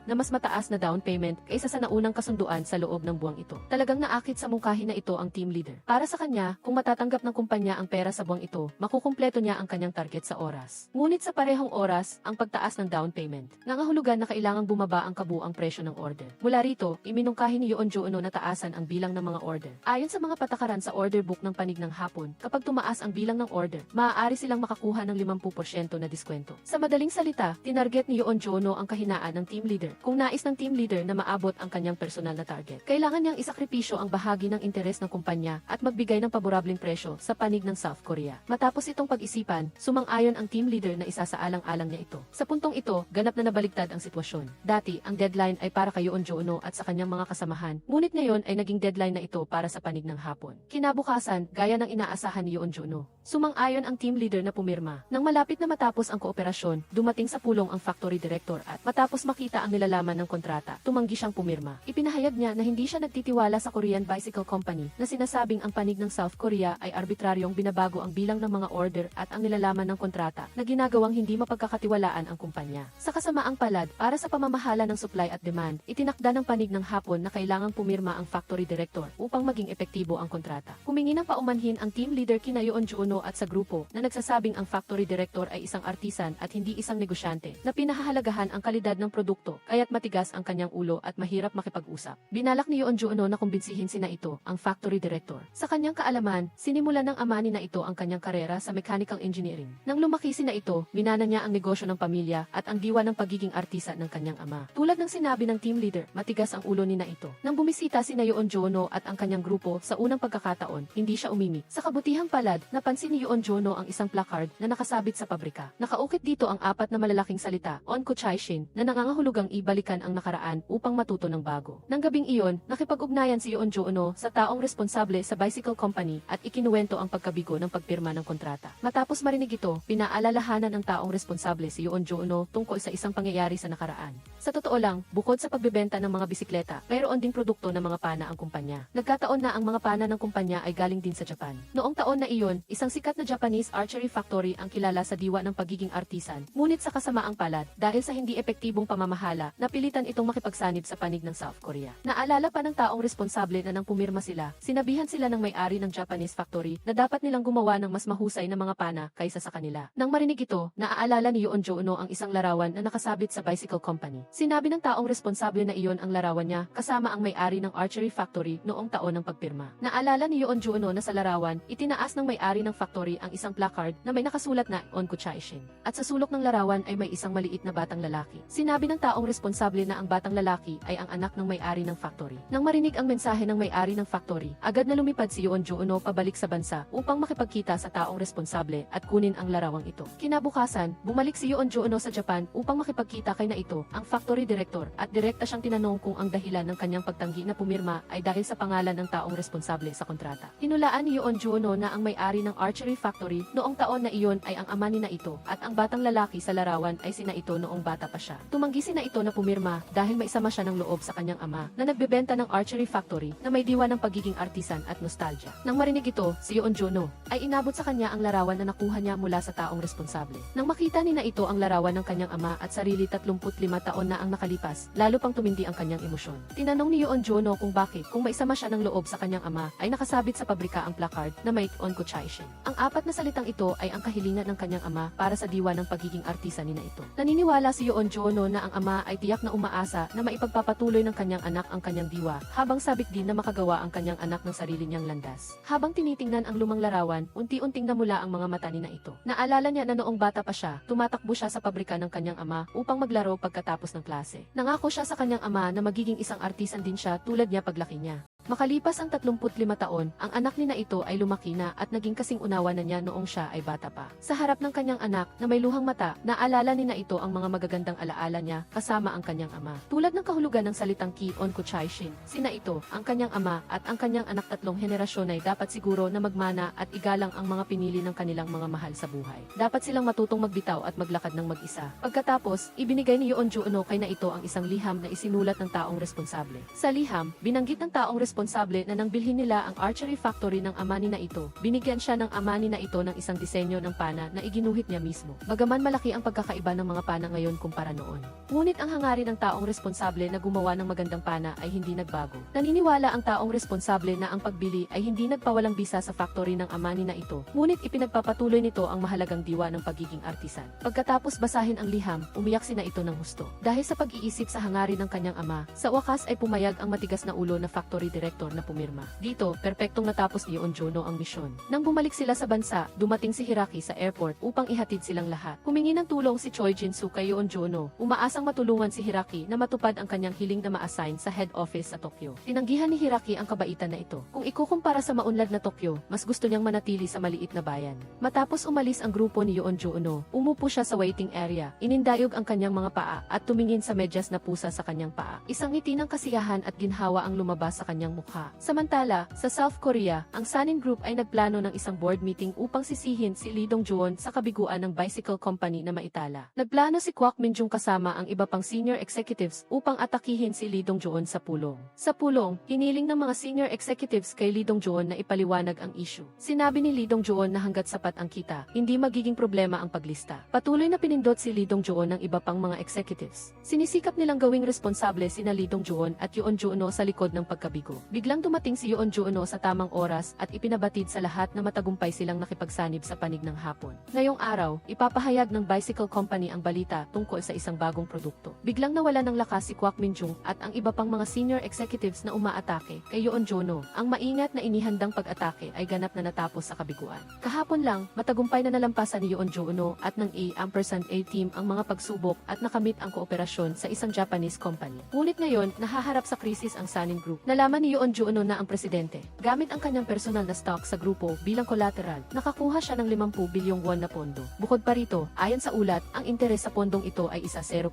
na mas mataas na down payment kaysa sa naunang kasunduan sa loob ng buwang ito. Talagang naakit sa mungkahi na ito ang team leader. Para sa kanya, kung matatanggap ng kumpanya ang pera sa buwang ito, makukumpleto niya ang kanyang target sa oras. Ngunit sa parehong oras, ang pagtaas ng down payment, nangahulugan na kailangang bumaba ang kabuang presyo ng order. Mula rito, iminungkahi ni Yoon Joo-no na taasan ang bilang ng mga order. Ayon sa mga patakaran sa order book ng panig ng Hapon, kapag tumaas ang bilang ng order, maaari silang makakuha ng 50% na diskwento. Sa madaling salita, tinarget ni Yoon Joo-no ang kahinaan ng team leader. Kung nais ng team leader na maabot ang kanyang personal na target, kailangan niyang isakripisyo ang bahagi ng interes ng kumpanya at magbigay ng paborableng presyo sa panig ng South Korea. Matapos itong pag-isipan, sumang-ayon ang team leader na isasaalang-alang niya ito. Sa puntong ito, ganap na nabaligtad ang sitwasyon. Dati, ang deadline ay para kay Yoon Joo-no at sa kanyang mga kasamahan, ngunit ngayon ay naging deadline na ito para sa panig ng Hapon. Kinabukasan, gaya ng inaasahan ni Yoon Joo-no, Sumang-ayon ang team leader na pumirma. Nang malapit na matapos ang kooperasyon, dumating sa pulong ang factory director at matapos makita ang nilalaman ng kontrata, tumanggi siyang pumirma. Ipinahayag niya na hindi siya nagtitiwala sa Korean Bicycle Company na sinasabing ang panig ng South Korea ay arbitraryong binabago ang bilang ng mga order at ang nilalaman ng kontrata na ginagawang hindi mapagkakatiwalaan ang kumpanya. Sa kasamaang palad, para sa pamamahala ng supply at demand, itinakda ng panig ng hapon na kailangang pumirma ang factory director upang maging epektibo ang kontrata. Humingi ng paumanhin ang team leader kina Yoon Juno at sa grupo na nagsasabing ang factory director ay isang artisan at hindi isang negosyante na pinahahalagahan ang kalidad ng produkto kaya't matigas ang kanyang ulo at mahirap makipag-usap. Binalak ni Yoon Juno na kumbinsihin sina ito, ang factory director. Sa kanyang kaalaman, sinimulan ng ama ni na ito ang kanyang karera sa mechanical engineering. Nang lumaki sina ito, minana niya ang negosyo ng pamilya at ang diwa ng pagiging artisa ng kanyang ama. Tulad ng sinabi ng team leader, matigas ang ulo ni na ito. Nang bumisita sina Yoon Juno at ang kanyang grupo sa unang pagkakataon, hindi siya umimi. Sa kabutihang palad, napansin ni Yoon Juno ang isang placard na nakasabit sa pabrika. Nakaukit dito ang 4 na malalaking salita, On Kuchaishin, na nangangahulugang ibalikan ang nakaraan upang matuto ng bago. Nang gabing iyon, nakipag-ugnayan si Yoon Juno sa taong responsable sa bicycle company at ikinuwento ang pagkabigo ng pagpirma ng kontrata. Matapos marinig ito, pinaalalahanan ng taong responsable si Yoon Juno tungkol sa isang pangyayari sa nakaraan. Sa totoo lang, bukod sa pagbebenta ng mga bisikleta, mayroon ding produkto ng mga pana ang kumpanya. Nagkataon na ang mga pana ng kumpanya ay galing din sa Japan. Noong taon na iyon, isang sikat na Japanese archery factory ang kilala sa diwa ng pagiging artisan. Ngunit sa kasamaang palad, dahil sa hindi epektibong pamamahala, napilitan itong makipagsanib sa panig ng South Korea. Naalala pa ng taong responsable na nang pumirma sila, sinabihan sila ng may-ari ng Japanese factory na dapat nilang gumawa ng mas mahusay na mga pana kaysa sa kanila. Nang marinig ito, naaalala ni Yoon Juno ang isang larawan na nakasabit sa bicycle company. Sinabi ng taong responsable na iyon ang larawan niya kasama ang may-ari ng archery factory noong taon ng pagpirma. Naalala ni Yoon Juno na sa larawan, itinaas ng may-ari ng factory ang isang placard na may nakasulat na On Kuchaishin. At sa sulok ng larawan ay may isang maliit na batang lalaki. Sinabi ng taong responsable na ang batang lalaki ay ang anak ng may-ari ng factory. Nang marinig ang mensahe ng may-ari ng factory, agad na lumipad si Yoon Juno pabalik sa bansa upang makipagkita sa taong responsable at kunin ang larawang ito. Kinabukasan, bumalik si Yoon Juno sa Japan upang makipagkita kay na ito, ang factory director, at direkta siyang tinanong kung ang dahilan ng kanyang pagtanggi na pumirma ay dahil sa pangalan ng taong responsable sa kontrata. Hinulaan ni Yoon Juno na ang may-ari ng archery factory noong taon na iyon ay ang ama ni na ito at ang batang lalaki sa larawan ay sina ito noong bata pa siya. Tumanggi sina ito na pumirma dahil may sama siya ng loob sa kanyang ama na nagbebenta ng archery factory na may diwa ng pagiging artisan at nostalgia. Nang marinig ito, si Yoon Juno ay inabot sa kanya ang larawan na nakuha niya mula sa taong responsable. Nang makita ni na ito ang larawan ng kanyang ama at sarili 35 taon na ang nakalipas, lalo pang tumindi ang kanyang emosyon. Tinanong ni Yoon Juno kung bakit kung may sama siya ng loob sa kanyang ama ay nakasabit sa pabrika ang placard na may On Kuchaishin. Ang 4 na salitang ito ay ang kahilingan ng kanyang ama para sa diwa ng pagiging artisan ni na ito. Naniniwala si Yoon Juno na ang ama ay tiyak na umaasa na maipagpapatuloy ng kanyang anak ang kanyang diwa, habang sabik din na makagawa ang kanyang anak ng sarili niyang landas. Habang tinitingnan ang lumang larawan, unti-unting namula ang mga mata ni na ito. Naalala niya na noong bata pa siya, tumatakbo siya sa pabrika ng kanyang ama upang maglaro pagkatapos ng klase. Nangako siya sa kanyang ama na magiging isang artisan din siya tulad niya paglaki niya. Makalipas ang 35 taon, ang anak ni na ito ay lumaki na at naging kasing unawa na niya noong siya ay bata pa. Sa harap ng kanyang anak na may luhang mata, naalala ni na ito ang mga magagandang alaala niya kasama ang kanyang ama. Tulad ng kahulugan ng salitang ki On Kuchaishin, sina ito, ang kanyang ama at ang kanyang anak 3 henerasyon ay dapat siguro na magmana at igalang ang mga pinili ng kanilang mga mahal sa buhay. Dapat silang matutong magbitaw at maglakad ng mag-isa. Pagkatapos, ibinigay ni Yoon Juno kay na ito ang isang liham na isinulat ng taong responsable. Sa liham, binanggit ng taong responsable na nang bilhin nila ang archery factory ng ama ni na ito, binigyan siya ng ama ni na ito ng isang disenyo ng pana na iginuhit niya mismo. Bagaman malaki ang pagkakaiba ng mga pana ngayon kumpara noon. Ngunit ang hangarin ng taong responsable na gumawa ng magandang pana ay hindi nagbago. Naniniwala ang taong responsable na ang pagbili ay hindi nagpawalang bisa sa factory ng ama ni na ito, ngunit ipinagpapatuloy nito ang mahalagang diwa ng pagiging artisan. Pagkatapos basahin ang liham, umiyak sina ito ng husto. Dahil sa pag-iisip sa hangarin ng kanyang ama, sa wakas ay pumayag ang matigas na ulo na factory director na pumirma. Dito, perpektong natapos ni Yoon Juno ang misyon. Nang bumalik sila sa bansa, dumating si Hiraki sa airport upang ihatid silang lahat. Humingi ng tulong si Choi Jin-soo kay Yoon Juno, umaasang matulungan si Hiraki na matupad ang kanyang hiling na ma-assign sa head office sa Tokyo. Tinanggihan ni Hiraki ang kabaitan na ito. Kung ikukumpara sa maunlad na Tokyo, mas gusto niyang manatili sa maliit na bayan. Matapos umalis ang grupo ni Yoon Juno, umupo siya sa waiting area, inindayog ang kanyang mga paa at tumingin sa medyas na pusa sa kanyang paa. Isang ngiti ng kasiyahan at ginhawa ang lumabas sa kanyang mukha. Samantala, sa South Korea, ang Sanin Group ay nagplano ng isang board meeting upang sisihin si Lee Dong-joon sa kabiguan ng bicycle company na maitala. Nagplano si Kwak Min-jung kasama ang iba pang senior executives upang atakihin si Lee Dong-joon sa pulong. Sa pulong, hiniling ng mga senior executives kay Lee Dong-joon na ipaliwanag ang issue. Sinabi ni Lee Dong-joon na hanggat sapat ang kita, hindi magiging problema ang paglista. Patuloy na pinindot si Lee Dong-joon ng iba pang mga executives. Sinisikap nilang gawing responsable sina Lee Dong-joon at Yoon Joo-no sa likod ng pagkabigo. Biglang dumating si Yoon Joo-no sa tamang oras at ipinabatid sa lahat na matagumpay silang nakipagsanib sa panig ng hapon. Ngayong araw, ipapahayag ng bicycle company ang balita tungkol sa isang bagong produkto. Biglang nawala ng lakas si Kwak Min-jung at ang iba pang mga senior executives na umaatake kay Yoon Joo-no. Ang maingat na inihandang pag-atake ay ganap na natapos sa kabiguan. Kahapon lang, matagumpay na nalampasan ni Yoon Joo-no at ng A team ang mga pagsubok at nakamit ang kooperasyon sa isang Japanese company. Ngunit ngayon, nahaharap sa krisis ang Sanin Group. Nalaman ni Yoon Joo-no na ang presidente, gamit ang kanyang personal na stock sa grupo bilang collateral, nakakuha siya ng 50 bilyong won na pondo. Bukod pa rito, ayon sa ulat, ang interes sa pondong ito ay isa 0%.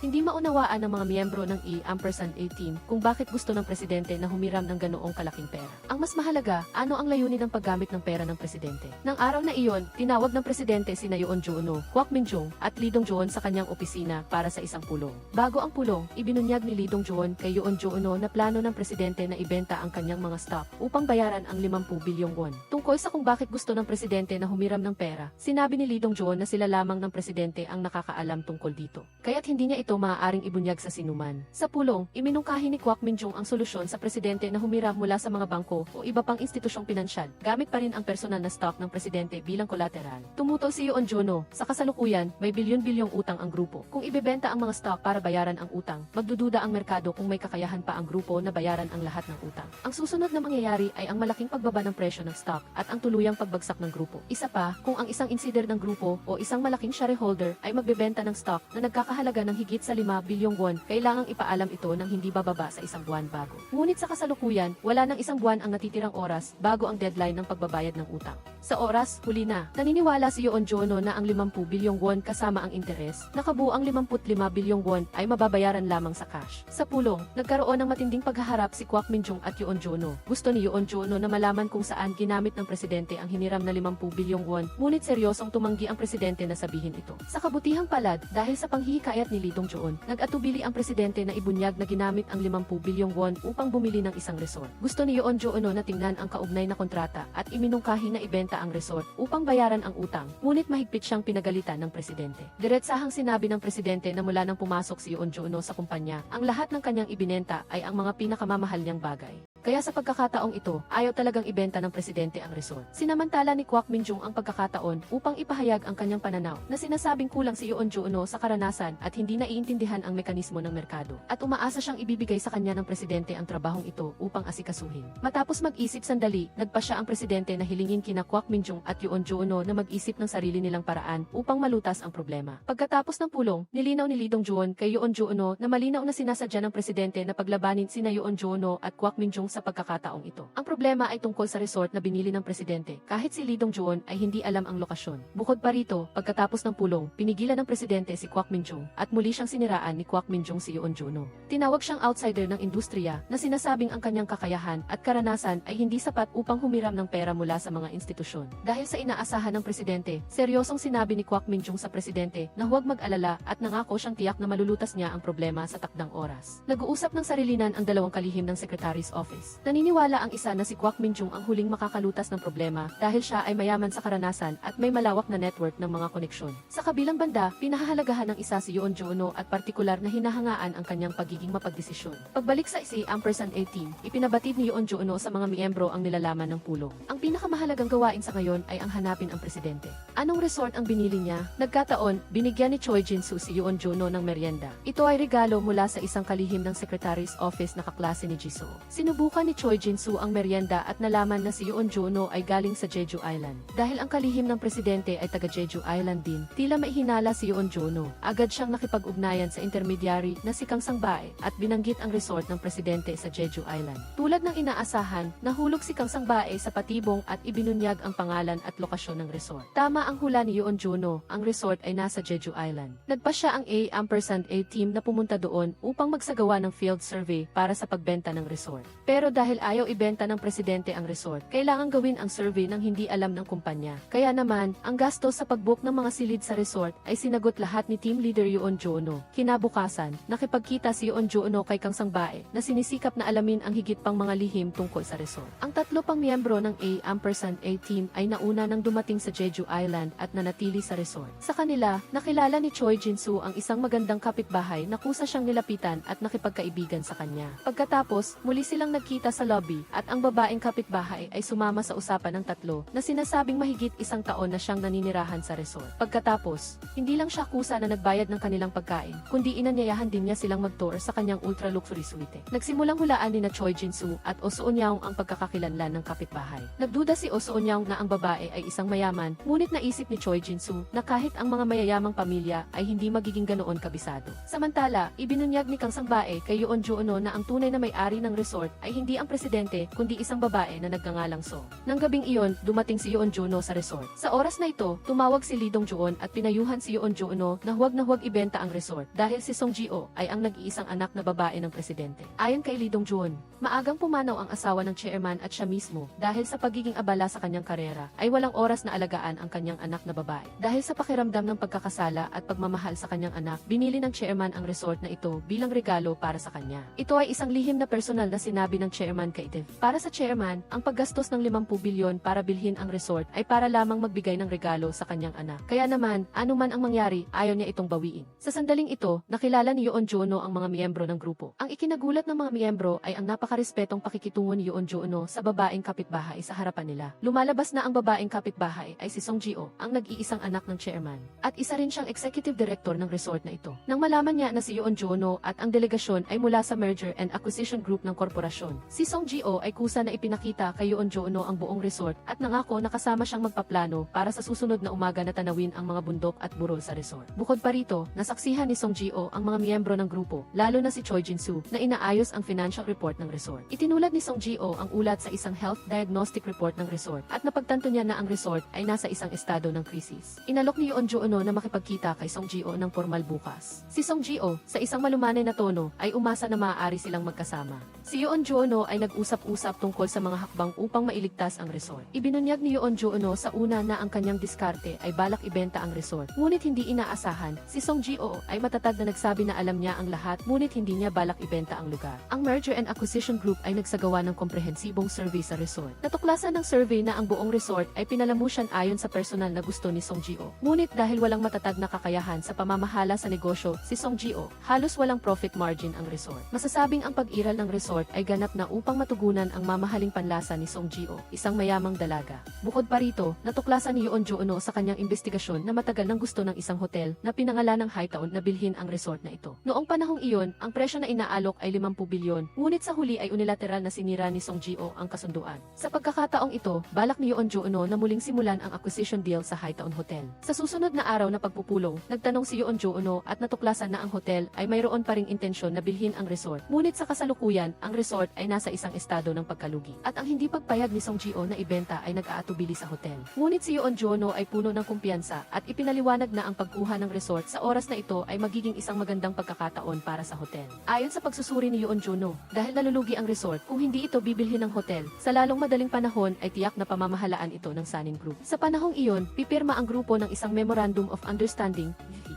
Hindi maunawaan ng mga miyembro ng A team kung bakit gusto ng presidente na humiram ng ganoong kalaking pera. Ang mas mahalaga, ano ang layunin ng paggamit ng pera ng presidente. Nang araw na iyon, tinawag ng presidente sina Yoon Joo-no, Kwak Min-jung at Lee Dong-joon sa kanyang opisina para sa isang pulong. Bago ang pulong, ibinunyag ni Lee Dong-joon kay Yoon Joo-no na plano ng presidente na ibenta ang kanyang mga stock upang bayaran ang 50 bilyong won. Tungkol sa kung bakit gusto ng presidente na humiram ng pera, sinabi ni Lee Dong-joon na sila lamang ng presidente ang nakakaalam tungkol dito. Kaya't hindi niya ito maaaring ibunyag sa sinuman. Sa pulong, iminungkahi ni Kwak Min-jung ang solusyon sa presidente na humiram mula sa mga bangko o iba pang institusyong pinansyal, gamit pa rin ang personal na stock ng presidente bilang collateral. Tumutol si Yoon Joo-no, sa kasalukuyan, may bilyon-bilyong utang ang grupo. Kung ibebenta ang mga stock para bayaran ang utang, magdududa ang merkado kung may kakayahan pa ang grupo na bayaran ang lahat ng utang. Ang susunod na mangyayari ay ang malaking pagbaba ng presyo ng stock at ang tuluyang pagbagsak ng grupo. Isa pa, kung ang isang insider ng grupo o isang malaking shareholder ay magbebenta ng stock na nagkakahalaga ng higit sa 5 bilyong won, kailangang ipaalam ito ng hindi bababa sa isang buwan bago. Ngunit sa kasalukuyan, wala nang isang buwan ang natitirang oras bago ang deadline ng pagbabayad ng utang. Sa oras, huli na. Naniniwala si Yoon Joo-no na ang 50 bilyong won kasama ang interes, nakabuang 55 bilyong won ay mababayaran lamang sa cash. Sa pulong, nagkaroon ng matinding paghaharap si Kwak Min-jung at Yoon Joo-no. Gusto ni Yoon Joo-no na malaman kung saan ginamit ng presidente ang hiniram na 50 bilyong won, ngunit seryosong tumanggi ang presidente na sabihin ito. Sa kabutihang palad, dahil sa panghihikayat ni Lee Dong-joon, nag-atubili ang presidente na ibunyag na ginamit ang 50 bilyong won upang bumili ng isang resort. Gusto ni Yoon Joo-no na tingnan ang kaugnay na kontrata at iminungkahi na ibenta ang resort upang bayaran ang utang, ngunit mahigpit siyang pinagalitan ng presidente. Diretsahang sinabi ng presidente na mula nang pumasok si Yoon Joo-no sa kumpanya, ang lahat ng kanyang ibinenta ay ang mga pinakamamahal niyang bagay. Kaya sa pagkakataong ito, ayaw talagang ibenta ng presidente ang resort. Sinamantala ni Kwak Min-jung ang pagkakataon upang ipahayag ang kanyang pananaw na sinasabing kulang si Yoon Joo-no sa karanasan at hindi naiintindihan ang mekanismo ng merkado. At umaasa siyang ibibigay sa kanya ng presidente ang trabahong ito upang asikasuhin. Matapos mag-isip sandali, nagpasya ang presidente na hilingin kina Kwak Min-jung at Yoon Joo-no na mag-isip ng sarili nilang paraan upang malutas ang problema. Pagkatapos ng pulong, nilinaw ni Lee Dong-joon kay Yoon Joo-no na malinaw na sinasadya ng presidente na paglabanin sina Yoon Joo-no at Kwak Min-jung sa pagkakataong ito. Ang problema ay tungkol sa resort na binili ng presidente, kahit si Lee Dong-joon ay hindi alam ang lokasyon. Bukod pa rito, pagkatapos ng pulong, pinigilan ng presidente si Kwak Min-jung at muli siyang siniraan ni Kwak Min-jung si Yoon Joo-no. Tinawag siyang outsider ng industriya na sinasabing ang kanyang kakayahan at karanasan ay hindi sapat upang humiram ng pera mula sa mga institusyon. Dahil sa inaasahan ng presidente, seryosong sinabi ni Kwak Min-jung sa presidente na huwag mag-alala at nangako siyang tiyak na malulutas niya ang problema sa takdang oras. Nag-uusap ng sarilinan ang dalawang kalihim ng Secretary's Office. Naniniwala ang isa na si Kwak Min-jung ang huling makakalutas ng problema dahil siya ay mayaman sa karanasan at may malawak na network ng mga koneksyon. Sa kabilang banda, pinahahalagahan ng isa si Yoon Joo-no at partikular na hinahangaan ang kanyang pagiging mapagdesisyon. Pagbalik sa A team, ipinabatid ni Yoon Joo-no sa mga miyembro ang nilalaman ng pulong. Ang pinakamahalagang gawain sa ngayon ay ang hanapin ang presidente. Anong resort ang binili niya? Nagkataon, binigyan ni Choi Jin-soo si Yoon Joo-no ng merienda. Ito ay regalo mula sa isang kalihim ng Secretary's Office na kaklase ni Jisoo. Sinubukan ni Choi Jin-soo ang merienda at nalaman na si Yoon Joo-no ay galing sa Jeju Island. Dahil ang kalihim ng presidente ay taga Jeju Island din, tila maihinala si Yoon Joo-no. Agad siyang nakipag-ugnayan sa intermediary na si Kang Sang-bae at binanggit ang resort ng presidente sa Jeju Island. Tulad ng inaasahan, nahulog si Kang Sang-bae sa patibong at ibinunyag ang pangalan at lokasyon ng resort. Tama ang hula ni Yoon Joo-no, ang resort ay nasa Jeju Island. Nagpasya ang A team na pumunta doon upang magsagawa ng field survey para sa pagbenta ng resort. Pero dahil ayaw ibenta ng presidente ang resort, kailangan gawin ang survey ng hindi alam ng kumpanya. Kaya naman, ang gastos sa pag-book ng mga silid sa resort ay sinagot lahat ni team leader Yoon Jo-no. Kinabukasan, nakipagkita si Yoon Jo-no kay Kang Sang-bae na sinisikap na alamin ang higit pang mga lihim tungkol sa resort. Ang tatlo pang miyembro ng A team ay nauna nang dumating sa Jeju Island at nanatili sa resort. Sa kanila, nakilala ni Choi Jin-soo ang isang magandang kapitbahay na kusa siyang nilapitan at nakipagkaibigan sa kanya. Pagkatapos, muli silang nagkita sa lobby at ang babaeng kapitbahay ay sumama sa usapan ng tatlo na sinasabing mahigit isang taon na siyang naninirahan sa resort. Pagkatapos, hindi lang siya kusa na nagbayad ng kanilang pagkain, kundi inanyayahan din niya silang mag-tour sa kanyang ultra-luxury suite. Nagsimulang hulaan ni na Choi Jin-soo at Oh Soo-young ang pagkakakilanlan ng kapitbahay. Nagduda si Oh Soo-young na ang babae ay isang mayaman, ngunit naisip ni Choi Jin-soo na kahit ang mga mayayamang pamilya ay hindi magiging ganoon kabisado. Samantala, ibinunyag ni Kang Sang-bae kay Yoon Jo-no na ang tunay na may-ari ng resort ay hindi ang presidente kundi isang babae na nagngangalang So. Nang gabing iyon, dumating si Yoon Jo-no sa resort. Sa oras na ito, tumawag si Lee Dong-joon at pinayuhan si Yoon Jo-no na huwag ibenta ang resort dahil si Song Ji-oh ay ang nag-iisang anak na babae ng presidente. Ayon kay Lee Dong-joon, maagang pumanaw ang asawa ng chairman at siya mismo dahil sa pagiging abala sa kanyang karera ay walang oras na alagaan ang kanyang anak na babae. Dahil sa pakiramdam ng pagkakasala at pagmamahal sa kanyang anak, binili ng chairman ang resort na ito bilang regalo para sa kanya. Ito ay isang lihim na personal na sinabi ng chairman kay Tiv. Para sa chairman, ang paggastos ng 50 bilyon para bilhin ang resort ay para lamang magbigay ng regalo sa kanyang anak. Kaya naman, anuman ang mangyari, ayaw niya itong bawiin. Sa sandaling ito, nakilala ni Yoon Jo-no ang mga miyembro ng grupo. Ang ikinagulat ng mga miyembro ay ang napakarespetong pakikitungo ni Yoon Jo-no sa babaeng kapitbahay sa harapan nila. Lumalabas na ang babaeng kapitbahay ay si Song Ji-oh, ang nag-iisang anak ng chairman. At isa rin siyang executive director ng resort na ito. Nang malaman niya na si Yoon Jo-no at ang delegasyon ay mula sa Merger and Acquisition Group ng korporasyon, si Song Ji-oh ay kusa na ipinakita kay Yoon Jo-no ang buong resort at nangako na kasama siyang magpaplano para sa susunod na umaga na tanawin ang mga bundok at burol sa resort. Bukod pa rito, nasaksihan ni Song Ji-oh ang mga miyembro ng grupo, lalo na si Choi Jin-soo, na inaayos ang financial report ng resort. Itinulad ni Song Ji-oh ang ulat sa isang health diagnostic report ng resort at napagtanto niya na ang resort ay nasa isang estado ng krisis. Inalok ni Yoon Jo-no na makipagkita kay Song Ji-oh ng formal bukas. Si Song Ji-oh, sa isang malumanay na tono, ay umasa na maaari silang magkasama. Si Yoon Jo-no ay nag-usap-usap tungkol sa mga hakbang upang mailigtas ang resort. Ibinunyag ni Yoon Jo-no sa una na ang kanyang diskarte ay balak ibenta ang resort. Ngunit hindi inaasahan, si Song Ji-oh ay matatag na nagsabi na alam niya ang lahat ngunit hindi niya balak ibenta ang lugar. Ang Merger and Acquisition Group ay nagsagawa ng komprehensibong survey sa resort. Natuklasan ng survey na ang buong resort ay pinalamusyan ayon sa personal na gusto ni Song Ji-oh. Ngunit dahil walang matatag na kakayahan sa pamamahala sa negosyo, si Song Ji-oh, halos walang profit margin ang resort. Masasabing ang pag-iral ng resort ay ganap na upang matugunan ang mamahaling panlasa ni Song Ji-oh, isang mayamang dalaga. Bukod pa rito, natuklasan ni Yoon Jo-no sa kanyang investigasyon na matagal nang gusto ng isang hotel na pinangalan ng Hightown na bilhin ang resort na ito. Noong panahong iyon, ang presyo na inaalok ay 50 bilyon, ngunit sa huli ay unilateral na sinira ni Song Ji-oh ang kasunduan. Sa pagkakataong ito, balak ni Yoon Jo-no na muling simulan ang acquisition deal sa Hightown Hotel. Sa susunod na araw na pagpupulong, nagtanong si Yoon Jo-no at natuklasan na ang hotel ay mayroon pa ring intensyon na bilhin ang resort. Ngunit sa kasalukuyan, ang resort ay nasa isang estado ng pagkalugi. At ang hindi pagpayag ni Song Ji-oh na ibenta ay nag-aatubili sa hotel. Ngunit si Yoon Jo-no ay puno ng kumpiyansa at ipinaliwanag na ang pagkuha ng resort sa oras na ito ay magiging isang magandang pagkakataon para sa hotel. Ayon sa pagsusuri ni Yoon Jo-no, dahil nalulugi ang resort kung hindi ito bibilhin ng hotel, sa lalong madaling panahon ay tiyak na pamamahalaan ito ng Sanin Group. Sa panahong iyon, pipirma ang grupo ng isang Memorandum of Understanding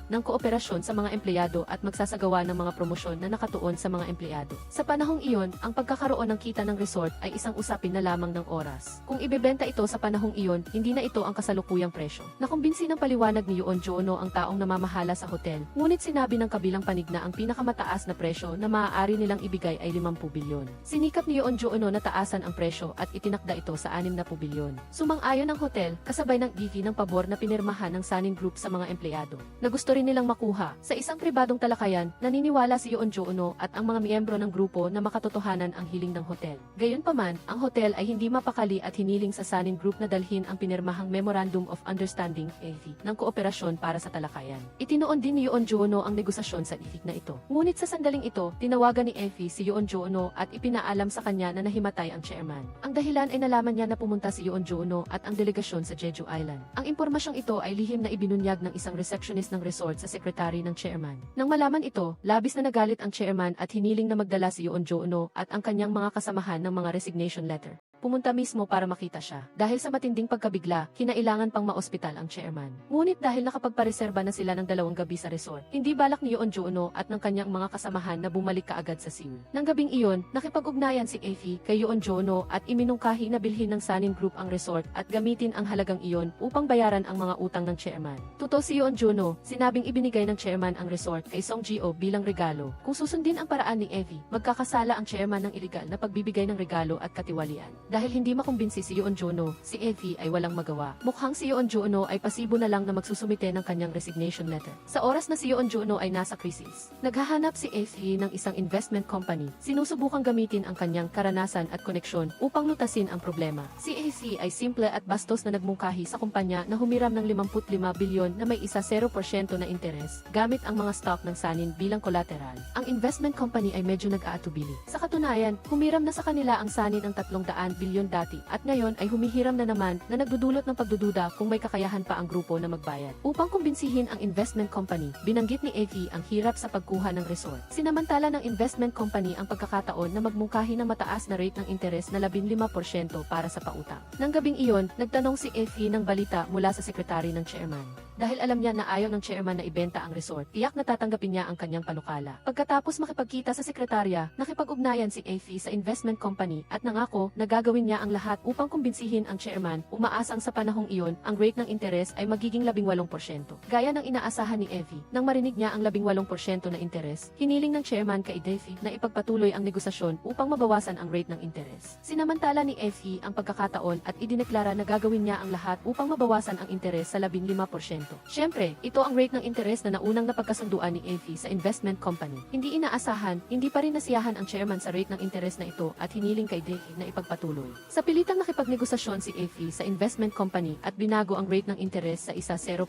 ng kooperasyon sa mga empleyado at magsasagawa ng mga promosyon na nakatuon sa mga empleyado. Sa panahong iyon, ang pagkakaroon ng kita ng resort ay isang usapin na lamang ng oras. Kung ibebenta ito sa panahong iyon, hindi na ito ang kasalukuyang presyo. Nakumbinsi ng paliwanag ni Yoon Jo-no ang taong namamahala sa hotel, ngunit sinabi ng kabilang panig na ang pinakamataas na presyo na maaari nilang ibigay ay 50 bilyon. Sinikap ni Yoon Jo-no na taasan ang presyo at itinakda ito sa 60 bilyon. Sumang-ayon ang hotel, kasabay ng ng pabor na pinirmahan ng Sanin Group sa mga empleyado, na gusto rin nilang makuha. Sa isang pribadong talakayan, naniniwala si Yoon Jo-no at ang mga miyembro ng grupo na makatotohanan ang hiling ng hotel. Gayunpaman, ang hotel ay hindi mapakali at hiniling sa Sanin Group na dalhin ang pinirmahang Memorandum of Understanding ng kooperasyon para sa talakayan. Itinoon din ni Yoon Jo-no ang negosasyon sa na ito. Ngunit sa sandaling ito, tinawagan ni si Yoon Jo-no at ipinaalam sa kanya na nahimatay ang chairman. Ang dahilan ay nalaman niya na pumunta si Yoon Jo-no at ang delegasyon sa Jeju Island. Ang impormasyong ito ay lihim na ibinunyag ng isang receptionist ng resort sa sekretary ng chairman. Nang malaman ito, labis na nagalit ang chairman at hiniling na magdala si Yoon Jo-no Joo-no at ang kanyang mga kasamahan ng mga resignation letter. Pumunta mismo para makita siya. Dahil sa matinding pagkabigla, kinailangan pang maospital ang chairman. Ngunit dahil nakapagpareserba na sila ng 2 gabi sa resort, hindi balak ni Joo-no at ng kanyang mga kasamahan na bumalik kaagad sa Seoul. Nang gabing iyon, nakipag-ugnayan si Effie kay Joo-no at iminungkahi na bilhin ng Sanin Group ang resort at gamitin ang halagang iyon upang bayaran ang mga utang ng chairman. Totoo si Joo-no, sinabing ibinigay ng chairman ang resort kay Song-ji-oh bilang regalo. Kung susundin ang paraan ni Effie, magkakasala ang chairman ng iligal na pagbibigay ng regalo at katiwalian. Dahil hindi makumbinsi si Joo-no, si Effie ay walang magawa. Mukhang si Joo-no ay pasibo na lang na magsusumite ng kanyang resignation letter. Sa oras na si Joo-no ay nasa krisis, naghahanap si Effie ng isang investment company. Sinusubukang gamitin ang kanyang karanasan at koneksyon upang lutasin ang problema. Si Effie ay simple at bastos na nagmungkahi sa kumpanya na humiram ng 55 bilyon na may 0% na interes gamit ang mga stock ng Sanin bilang collateral. Ang investment company ay medyo nag-aatubili. Sa katunayan, humiram na sa kanila ang Sanin ng 300 bilyon dati at ngayon ay humihiram na naman na nagdudulot ng pagdududa kung may kakayahan pa ang grupo na magbayad. Upang kumbinsihin ang investment company, binanggit ni Effie ang hirap sa pagkuha ng resort. Sinamantala ng investment company ang pagkakataon na magmungkahi ng mataas na rate ng interes na 15% para sa pautang. Nang gabing iyon, nagtanong si Effie ng balita mula sa sekretary ng chairman. Dahil alam niya na ayaw ng chairman na ibenta ang resort, tiyak na tatanggapin niya ang kanyang panukala. Pagkatapos makipagkita sa sekretarya, nakipag-ugnayan si Effie sa investment company at nangako na gagawin niya ang lahat upang kumbinsihin ang chairman, umaasang sa panahong iyon, ang rate ng interes ay magiging 18%. Gaya ng inaasahan ni Effie, nang marinig niya ang 18% na interes, hiniling ng chairman kay Effie na ipagpatuloy ang negosasyon upang mabawasan ang rate ng interes. Sinamantala ni Effie ang pagkakataon at idineklara na gagawin niya ang lahat upang mabawasan ang interes sa 15%. Siyempre, ito ang rate ng interes na naunang napagkasunduan ni Effie sa investment company. Hindi inaasahan, hindi pa rin nasiyahan ang chairman sa rate ng interes na ito at hiniling kay Effie na ipagpatuloy. Sa pilitang nakipagnegosasyon si Effie sa investment company at binago ang rate ng interes sa 0%.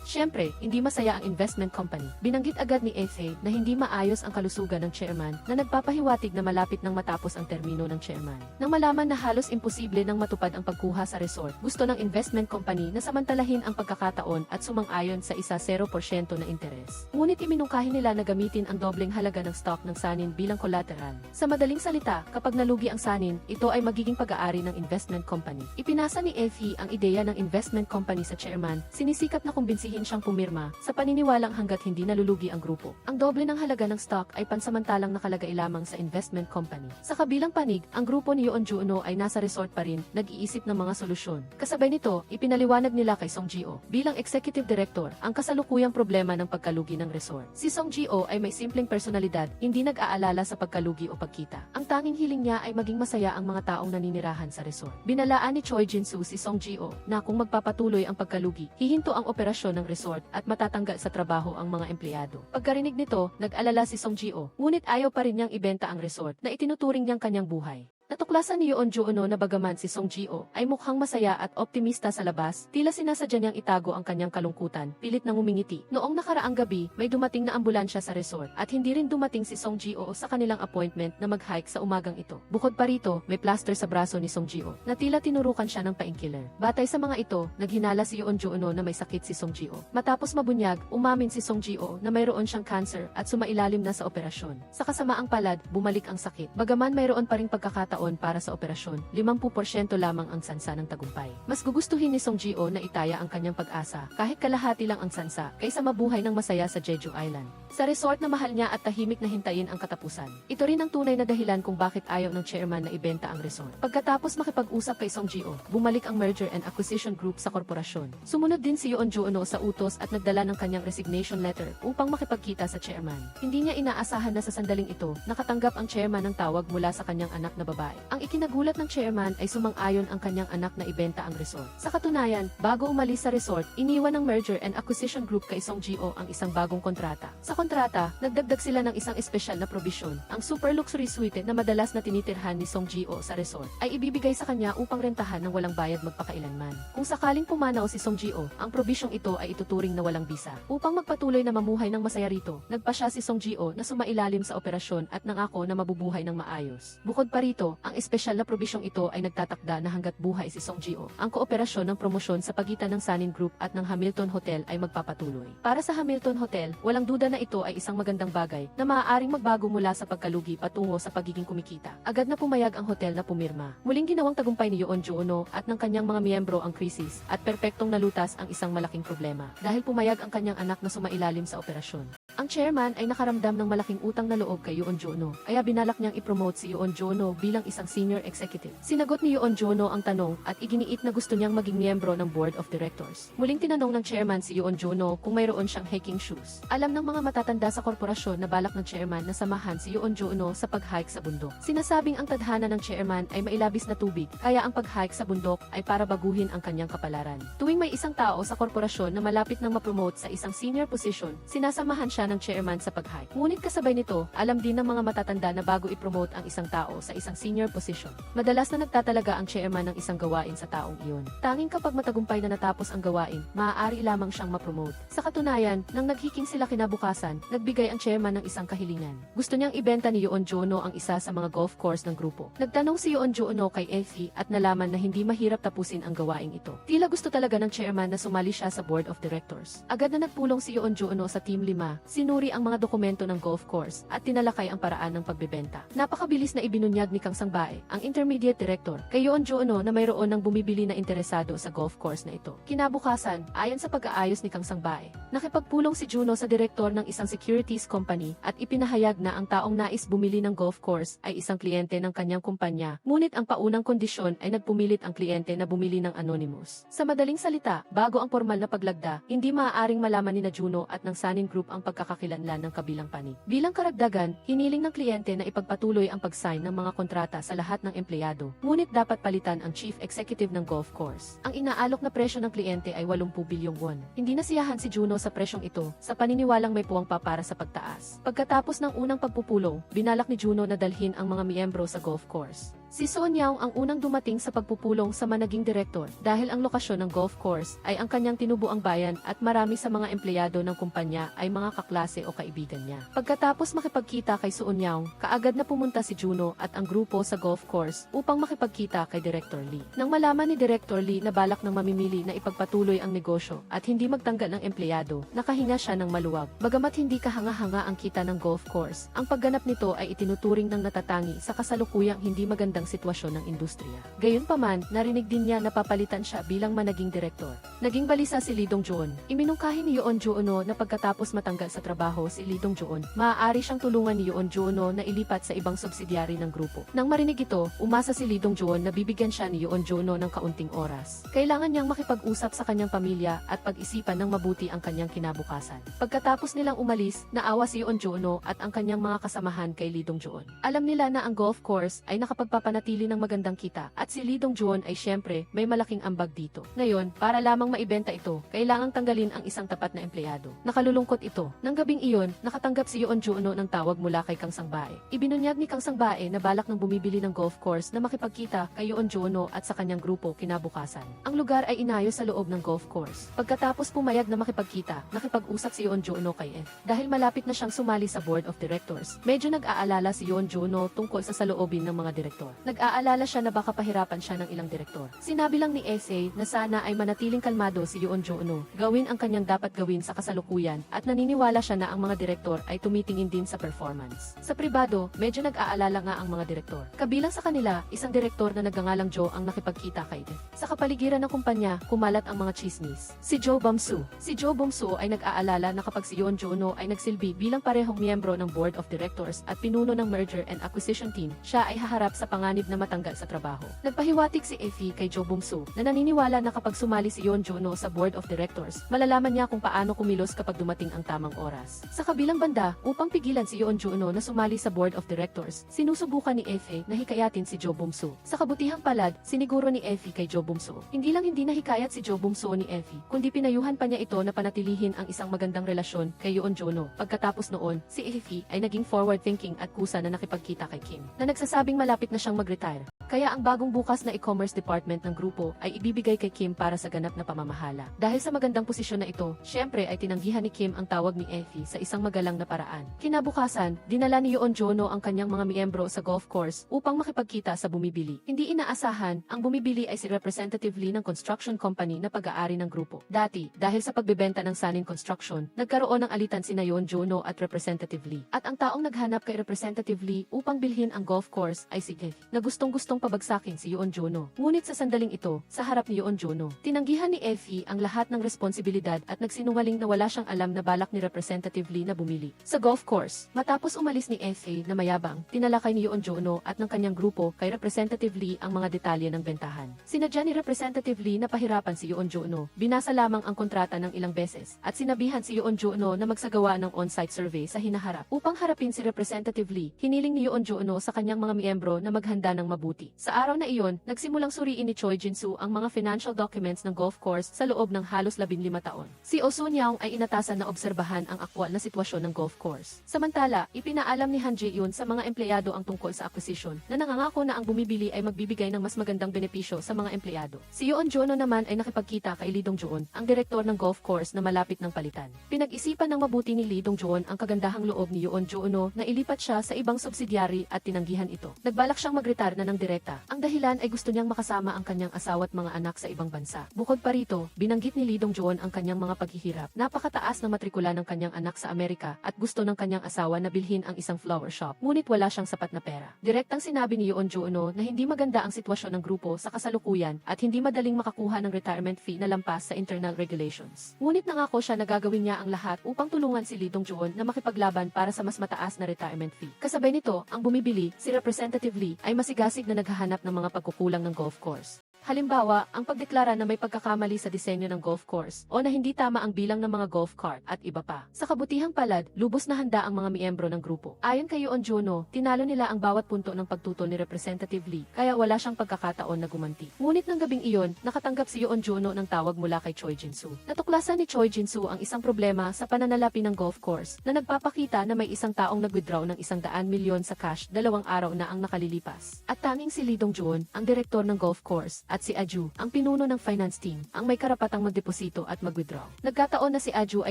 Siyempre, hindi masaya ang investment company. Binanggit agad ni Effie na hindi maayos ang kalusugan ng chairman na nagpapahiwatig na malapit nang matapos ang termino ng chairman. Nang malaman na halos imposible nang matupad ang pagkuha sa resort, gusto ng investment company na samantalahin ang pagkakataon at sumang-ayon sa 0% na interes. Ngunit iminungkahi nila na gamitin ang dobleng halaga ng stock ng Sanin bilang collateral. Sa madaling salita, kapag nalugi ang Sanin, ito ay magiging pag-aari ng investment company. Ipinasa ni Effie ang ideya ng investment company sa chairman, sinisikap na kumbinsihin siyang pumirma sa paniniwalang hanggat hindi nalulugi ang grupo. Ang doble ng halaga ng stock ay pansamantalang nakalagay lamang sa investment company. Sa kabilang panig, ang grupo ni Joo-no ay nasa resort pa rin, nag-iisip ng mga solusyon. Kasabay nito, ipinaliwanag nila kay Song-ji-oh bilang executive director ang kasalukuyang problema ng pagkalugi ng resort. Si Song-ji-oh ay may simpleng personalidad, hindi nag-aalala sa pagkalugi o pagkita. Ang tanging hiling niya ay maging masaya ang mga taong naninirahan sa resort. Binalaan ni Choi Jin-soo si Song-ji-oh na kung magpapatuloy ang pagkalugi, hihinto ang operasyon ng resort at matatanggal sa trabaho ang mga empleyado. Pagkarinig nito, nag-alala si Song-ji-oh, ngunit ayaw pa rin niyang ibenta ang resort na itinuturing niyang kanyang buhay. Natuklasan ni Joo-no na bagaman si Song-ji-oh ay mukhang masaya at optimista sa labas, tila sinasadya niyang itago ang kanyang kalungkutan, pilit nang ngumingiti. Noong nakaraang gabi, may dumating na ambulansya sa resort at hindi rin dumating si Song-ji-oh sa kanilang appointment na mag-hike sa umagang ito. Bukod pa rito, may plaster sa braso ni Song-ji-oh na tila tinurukan siya ng painkiller. Batay sa mga ito, naghinala si Joo-no na may sakit si Song-ji-oh. Matapos mabunyag, umamin si Song-ji-oh na mayroon siyang cancer at sumailalim na sa operasyon. Sa kasamaang palad, bumalik ang sakit. Bagaman mayroon pa ring pagkakataon para sa operasyon, 50% lamang ang sansa ng tagumpay. Mas gugustuhin ni Song-ji-oh na itaya ang kanyang pag-asa, kahit kalahati lang ang sansa, kaysa mabuhay ng masaya sa Jeju Island. Sa resort na mahal niya at tahimik na hintayin ang katapusan. Ito rin ang tunay na dahilan kung bakit ayaw ng chairman na ibenta ang resort. Pagkatapos makipag-usap kay Song-ji-oh, bumalik ang Merger and Acquisition Group sa korporasyon. Sumunod din si Joo-no sa utos at nagdala ng kanyang resignation letter upang makipagkita sa chairman. Hindi niya inaasahan na sa sandaling ito, nakatanggap ang chairman ng tawag mula sa kanyang anak na babae. Ang ikinagulat ng chairman ay sumang-ayon ang kanyang anak na ibenta ang resort. Sa katunayan, bago umalis sa resort, iniwan ng Merger and Acquisition Group kay Song-ji-oh ang isang bagong kontrata. Sa kontrata, nagdagdag sila ng isang espesyal na probisyon. Ang super luxury suite na madalas na tinitirhan ni Song-ji-oh sa resort ay ibibigay sa kanya upang rentahan ng walang bayad magpakailanman. Kung sakaling pumanaw si Song-ji-oh, ang probisyong ito ay ituturing na walang bisa. Upang magpatuloy na mamuhay ng masaya rito, nagpa siya si Song-ji-oh na sumailalim sa operasyon at nangako na mabubuhay ng maayos. Bukod pa rito, ang espesyal na probisyong ito ay nagtatakda na hanggat buhay si Song Ji-oh, ang kooperasyon ng promosyon sa pagitan ng Sanin Group at ng Hamilton Hotel ay magpapatuloy. Para sa Hamilton Hotel, walang duda na ito ay isang magandang bagay na maaaring magbago mula sa pagkalugi patungo sa pagiging kumikita. Agad na pumayag ang hotel na pumirma. Muling ginawang tagumpay ni Yoon Joo-no at ng kanyang mga miyembro ang krisis at perpektong nalutas ang isang malaking problema dahil pumayag ang kanyang anak na sumailalim sa operasyon. Ang chairman ay nakaramdam ng malaking utang na loob kay Yoon Joo-no, kaya binalak niyang ipromote si Yoon Joo-no bilang isang senior executive. Sinagot ni Yoon Joo-no ang tanong at iginiit na gusto niyang maging miyembro ng board of directors. Muling tinanong ng chairman si Yoon Joo-no kung mayroon siyang hiking shoes. Alam ng mga matatanda sa korporasyon na balak ng chairman na samahan si Yoon Joo-no sa pag-hike sa bundok. Sinasabing ang tadhana ng chairman ay mailabis na tubig, kaya ang pag-hike sa bundok ay para baguhin ang kanyang kapalaran. Tuwing may isang tao sa korporasyon na malapit nang mapromote sa isang senior position, sinasamahan siya ng chairman sa pag-hike. Ngunit kasabay nito, alam din ng mga matatanda na bago i-promote ang isang tao sa isang senior position, madalas na nagtatalaga ang chairman ng isang gawain sa taong iyon. Tanging kapag matagumpay na natapos ang gawain, maaari lamang siyang ma-promote. Sa katunayan, nang naghiking sila kinabukasan, nagbigay ang chairman ng isang kahilingan. Gusto niyang ibenta ni Yoon Joo-no ang isa sa mga golf course ng grupo. Nagtanong si Yoon Joo-no kay Effie at nalaman na hindi mahirap tapusin ang gawaing ito. Tila gusto talaga ng chairman na sumali siya sa board of directors. Agad na nagpulong si Yoon Joo-no sa Team 5, sinuri ang mga dokumento ng golf course at tinalakay ang paraan ng pagbebenta. Napakabilis na ibinunyag ni Kang Sang-bae, ang intermediate director, kay Yoon Joo-no na mayroon ng bumibili na interesado sa golf course na ito. Kinabukasan, ayon sa pag-aayos ni Kang Sang-bae, nakipagpulong si Juno sa direktor ng isang securities company at ipinahayag na ang taong nais bumili ng golf course ay isang kliyente ng kanyang kumpanya, ngunit ang paunang kondisyon ay nagpumilit ang kliyente na bumili ng anonymous. Sa madaling salita, bago ang formal na paglagda, hindi maaaring malaman ni Juno at ng Sanin Group ang pagkakakilanlan ng kabilang panig. Bilang karagdagan, hiniling ng kliyente na ipagpatuloy ang pag-sign ng mga kontrata sa lahat ng empleyado, ngunit dapat palitan ang chief executive ng golf course. Ang inaalok na presyo ng kliyente ay 80 bilyong won. Hindi nasiyahan si Juno sa presyong ito, sa paniniwalang may puwang pa para sa pagtaas. Pagkatapos ng unang pagpupulong, binalak ni Juno na dalhin ang mga miyembro sa golf course. Si Son Yao ang unang dumating sa pagpupulong sa managing direktor dahil ang lokasyon ng golf course ay ang kanyang tinubuang bayan at marami sa mga empleyado ng kumpanya ay mga kaklase o kaibigan niya. Pagkatapos makipagkita kay Son Yao, kaagad na pumunta si Juno at ang grupo sa golf course upang makipagkita kay Director Lee. Nang malaman ni Director Lee na balak ng mamimili na ipagpatuloy ang negosyo at hindi magtanggal ng empleyado, nakahinga siya ng maluwag. Bagamat hindi kahanga-hanga ang kita ng golf course, ang pagganap nito ay itinuturing ng natatangi sa kasalukuyang hindi magandang sitwasyon ng industriya. Gayunpaman, narinig din niya na papalitan siya bilang managing direktor. Naging balisa si Lee Dong-joon. Iminungkahi ni Yoon Joo-no na pagkatapos matanggal sa trabaho si Lee Dong-joon, maaari siyang tulungan ni Yoon Joo-no na ilipat sa ibang subsidiary ng grupo. Nang marinig ito, umasa si Lee Dong-joon na bibigyan siya ni Yoon Joo-no ng kaunting oras. Kailangan niyang makipag-usap sa kanyang pamilya at pag-isipan ng mabuti ang kanyang kinabukasan. Pagkatapos nilang umalis, naawa si Yoon Joo-no at ang kanyang mga kasamahan kay Lee Dong-joon. Alam nila na ang golf course ay nakapagpapanatili ng magandang kita at si Lee Dong-joon ay syempre may malaking ambag dito. Ngayon, para lamang maibenta ito, kailangang tanggalin ang isang tapat na empleyado. Nakalulungkot ito. Nang gabing iyon, nakatanggap si Yoon Joo-no ng tawag mula kay Kang Sang-bae. Ibinunyag ni Kang Sang-bae na balak ng bumibili ng golf course na makipagkita kay Yoon Joo-no at sa kanyang grupo kinabukasan. Ang lugar ay inayos sa loob ng golf course. Pagkatapos pumayag na makipagkita, nakipag-usap si Yoon Joo-no kay F. Dahil malapit na siyang sumali sa board of directors, medyo nag-aalala si Yoon Joo-no tungkol sa saloobin ng mga direktor. Nag-aalala siya na baka pahirapan siya ng ilang direktor. Sinabi lang ni SA na sana ay manatiling kalmado si Yoon Joo-no, gawin ang kanyang dapat gawin sa kasalukuyan at naniniwala siya na ang mga direktor ay tumitingin din sa performance. Sa pribado, medyo nag-aalala nga ang mga direktor. Kabilang sa kanila, isang direktor na nagngangalang Joe ang nakipagkita kay F. Sa kapaligiran ng kumpanya, kumalat ang mga chismis. Si Joe Bum-soo. Si Joe Bum-soo ay nag-aalala na kapag si Yoon Joo-no ay nagsilbi bilang parehong miyembro ng board of directors at pinuno ng merger and acquisition team, siya ay haharap sa panganib na matanggal sa trabaho. Nagpahiwatig si Effie kay Joe Bum-soo na naniniwala na kapag sumali si Yoon Joo-no sa board of directors, malalaman niya kung paano kumilos kapag dumating ang tamang oras. Sa kabilang banda, upang pigilan si Yoon Joo-no na sumali sa board of directors, sinusubukan ni Effie na hikayatin si Joe Bum-soo. Sa kabutihang palad, siniguro ni Effie kay Joe Bum-soo. Hindi nahikayat si Joe Bum-soo ni Effie, kundi pinayuhan pa niya ito na panatilihin ang isang magandang relasyon kay Yoon Joo-no. Pagkatapos noon, si Effie ay naging forward-thinking at kusa na nakipagkita kay Kim, na nagsasabing malapit na siyang mag-retire. Kaya ang bagong bukas na e-commerce department ng grupo ay ibibigay kay Kim para sa ganap na pamamahala. Dahil sa magandang posisyon na ito, syempre ay tinanggihan ni Kim ang tawag ni Effie sa isang magalang na paraan. Kinabukasan, dinala ni Yoon Jono ang kanyang mga miyembro sa golf course upang makipagkita sa bumibili. Hindi inaasahan, ang bumibili ay si Representative Lee ng construction company na pag-aari ng grupo. Dati, dahil sa pagbebenta ng Sanin Construction, nagkaroon ng alitan sina Yoon Jono at Representative Lee. At ang taong naghanap kay Representative Lee upang bilhin ang golf course ay si Effie, na gustong-gustong pabagsakin si Yoon Jono. Ngunit sa sandaling ito, sa harap ni Yoon Jono, tinanggihan ni Effie ang lahat ng responsibilidad at nagsinungaling na wala siyang alam na balak ni Representative Lee na bumili sa golf course. Matapos umalis ni Effie na mayabang, tinalakay ni Yoon Jono at ng kanyang grupo kay Representative Lee ang mga detalye ng bentahan. Sinadya ni Representative Lee na pahirapan si Yoon Jono. Binasa lamang ang kontrata ng ilang beses at sinabihan si Yoon Jono na magsagawa ng on-site survey sa hinaharap. Upang harapin si Representative Lee, hiniling ni Yoon Jono sa kanyang mga miyembro na maghanda ng mabuti. Sa araw na iyon, nagsimulang suriin ni Choi Jin-soo ang mga financial documents ng golf course sa loob ng halos 15 taon. Si Oh Sun-young ay inatasan na obserbahan ang aktwal na sitwasyon ng golf course. Samantala, ipinaalam ni Han Jae-yoon sa mga empleyado ang tungkol sa acquisition na nangangako na ang bumibili ay magbibigay ng mas magandang benepisyo sa mga empleyado. Si Yoon Jono naman ay nakipagkita kay Lee Dong-joon, ang direktor ng golf course na malapit ng palitan. Pinag-isipan ng mabuti ni Lee Dong-joon ang kagandahang loob ni Yoon Jono na ilipat siya sa ibang subsidiary at tinanggihan ito. Nagbalak siyang mag-retire na ng direkta. Ang dahilan ay gusto niyang makasama ang kanyang asawa at mga anak sa ibang bansa. Bukod pa rito, binanggit ni Lee Dong-joon ang kanyang mga paghihirap. Napakataas na matrikula ng kanyang anak sa Amerika at gusto ng kanyang asawa na bilhin ang isang flower shop. Ngunit wala siyang sapat na pera. Direktang sinabi ni Yoon Jono na hindi maganda ang sitwasyon ng grupo sa kasalukuyan at hindi madaling makakuha ng retirement fee na lampas sa internal regulations. Ngunit nangako siya na gagawin niya ang lahat upang tulungan si Lee Dong-joon na makipaglaban para sa mas mataas na retirement fee. Kasabay nito, ang bumibili, si Representative Lee, ay masigasig na naghahanap ng mga pagkukulang ng golf course. Halimbawa, ang pagdeklara na may pagkakamali sa disenyo ng golf course o na hindi tama ang bilang ng mga golf cart at iba pa. Sa kabutihang palad, lubos na handa ang mga miyembro ng grupo. Ayon kay Yoon Jono, tinalo nila ang bawat punto ng pagtutol ni Representative Lee kaya wala siyang pagkakataon na gumanti. Ngunit ng gabing iyon, nakatanggap si Yoon Jono ng tawag mula kay Choi Jin-soo. Natuklasan ni Choi Jin-soo ang isang problema sa pananalapi ng golf course na nagpapakita na may isang taong nag-withdraw ng 100 milyon sa cash 2 araw na ang nakalilipas. At tanging si Lee Dong-joon, ang direktor ng golf course, at si Aju, ang pinuno ng finance team, ang may karapatang magdeposito at mag-withdraw. Nagkataon na si Aju ay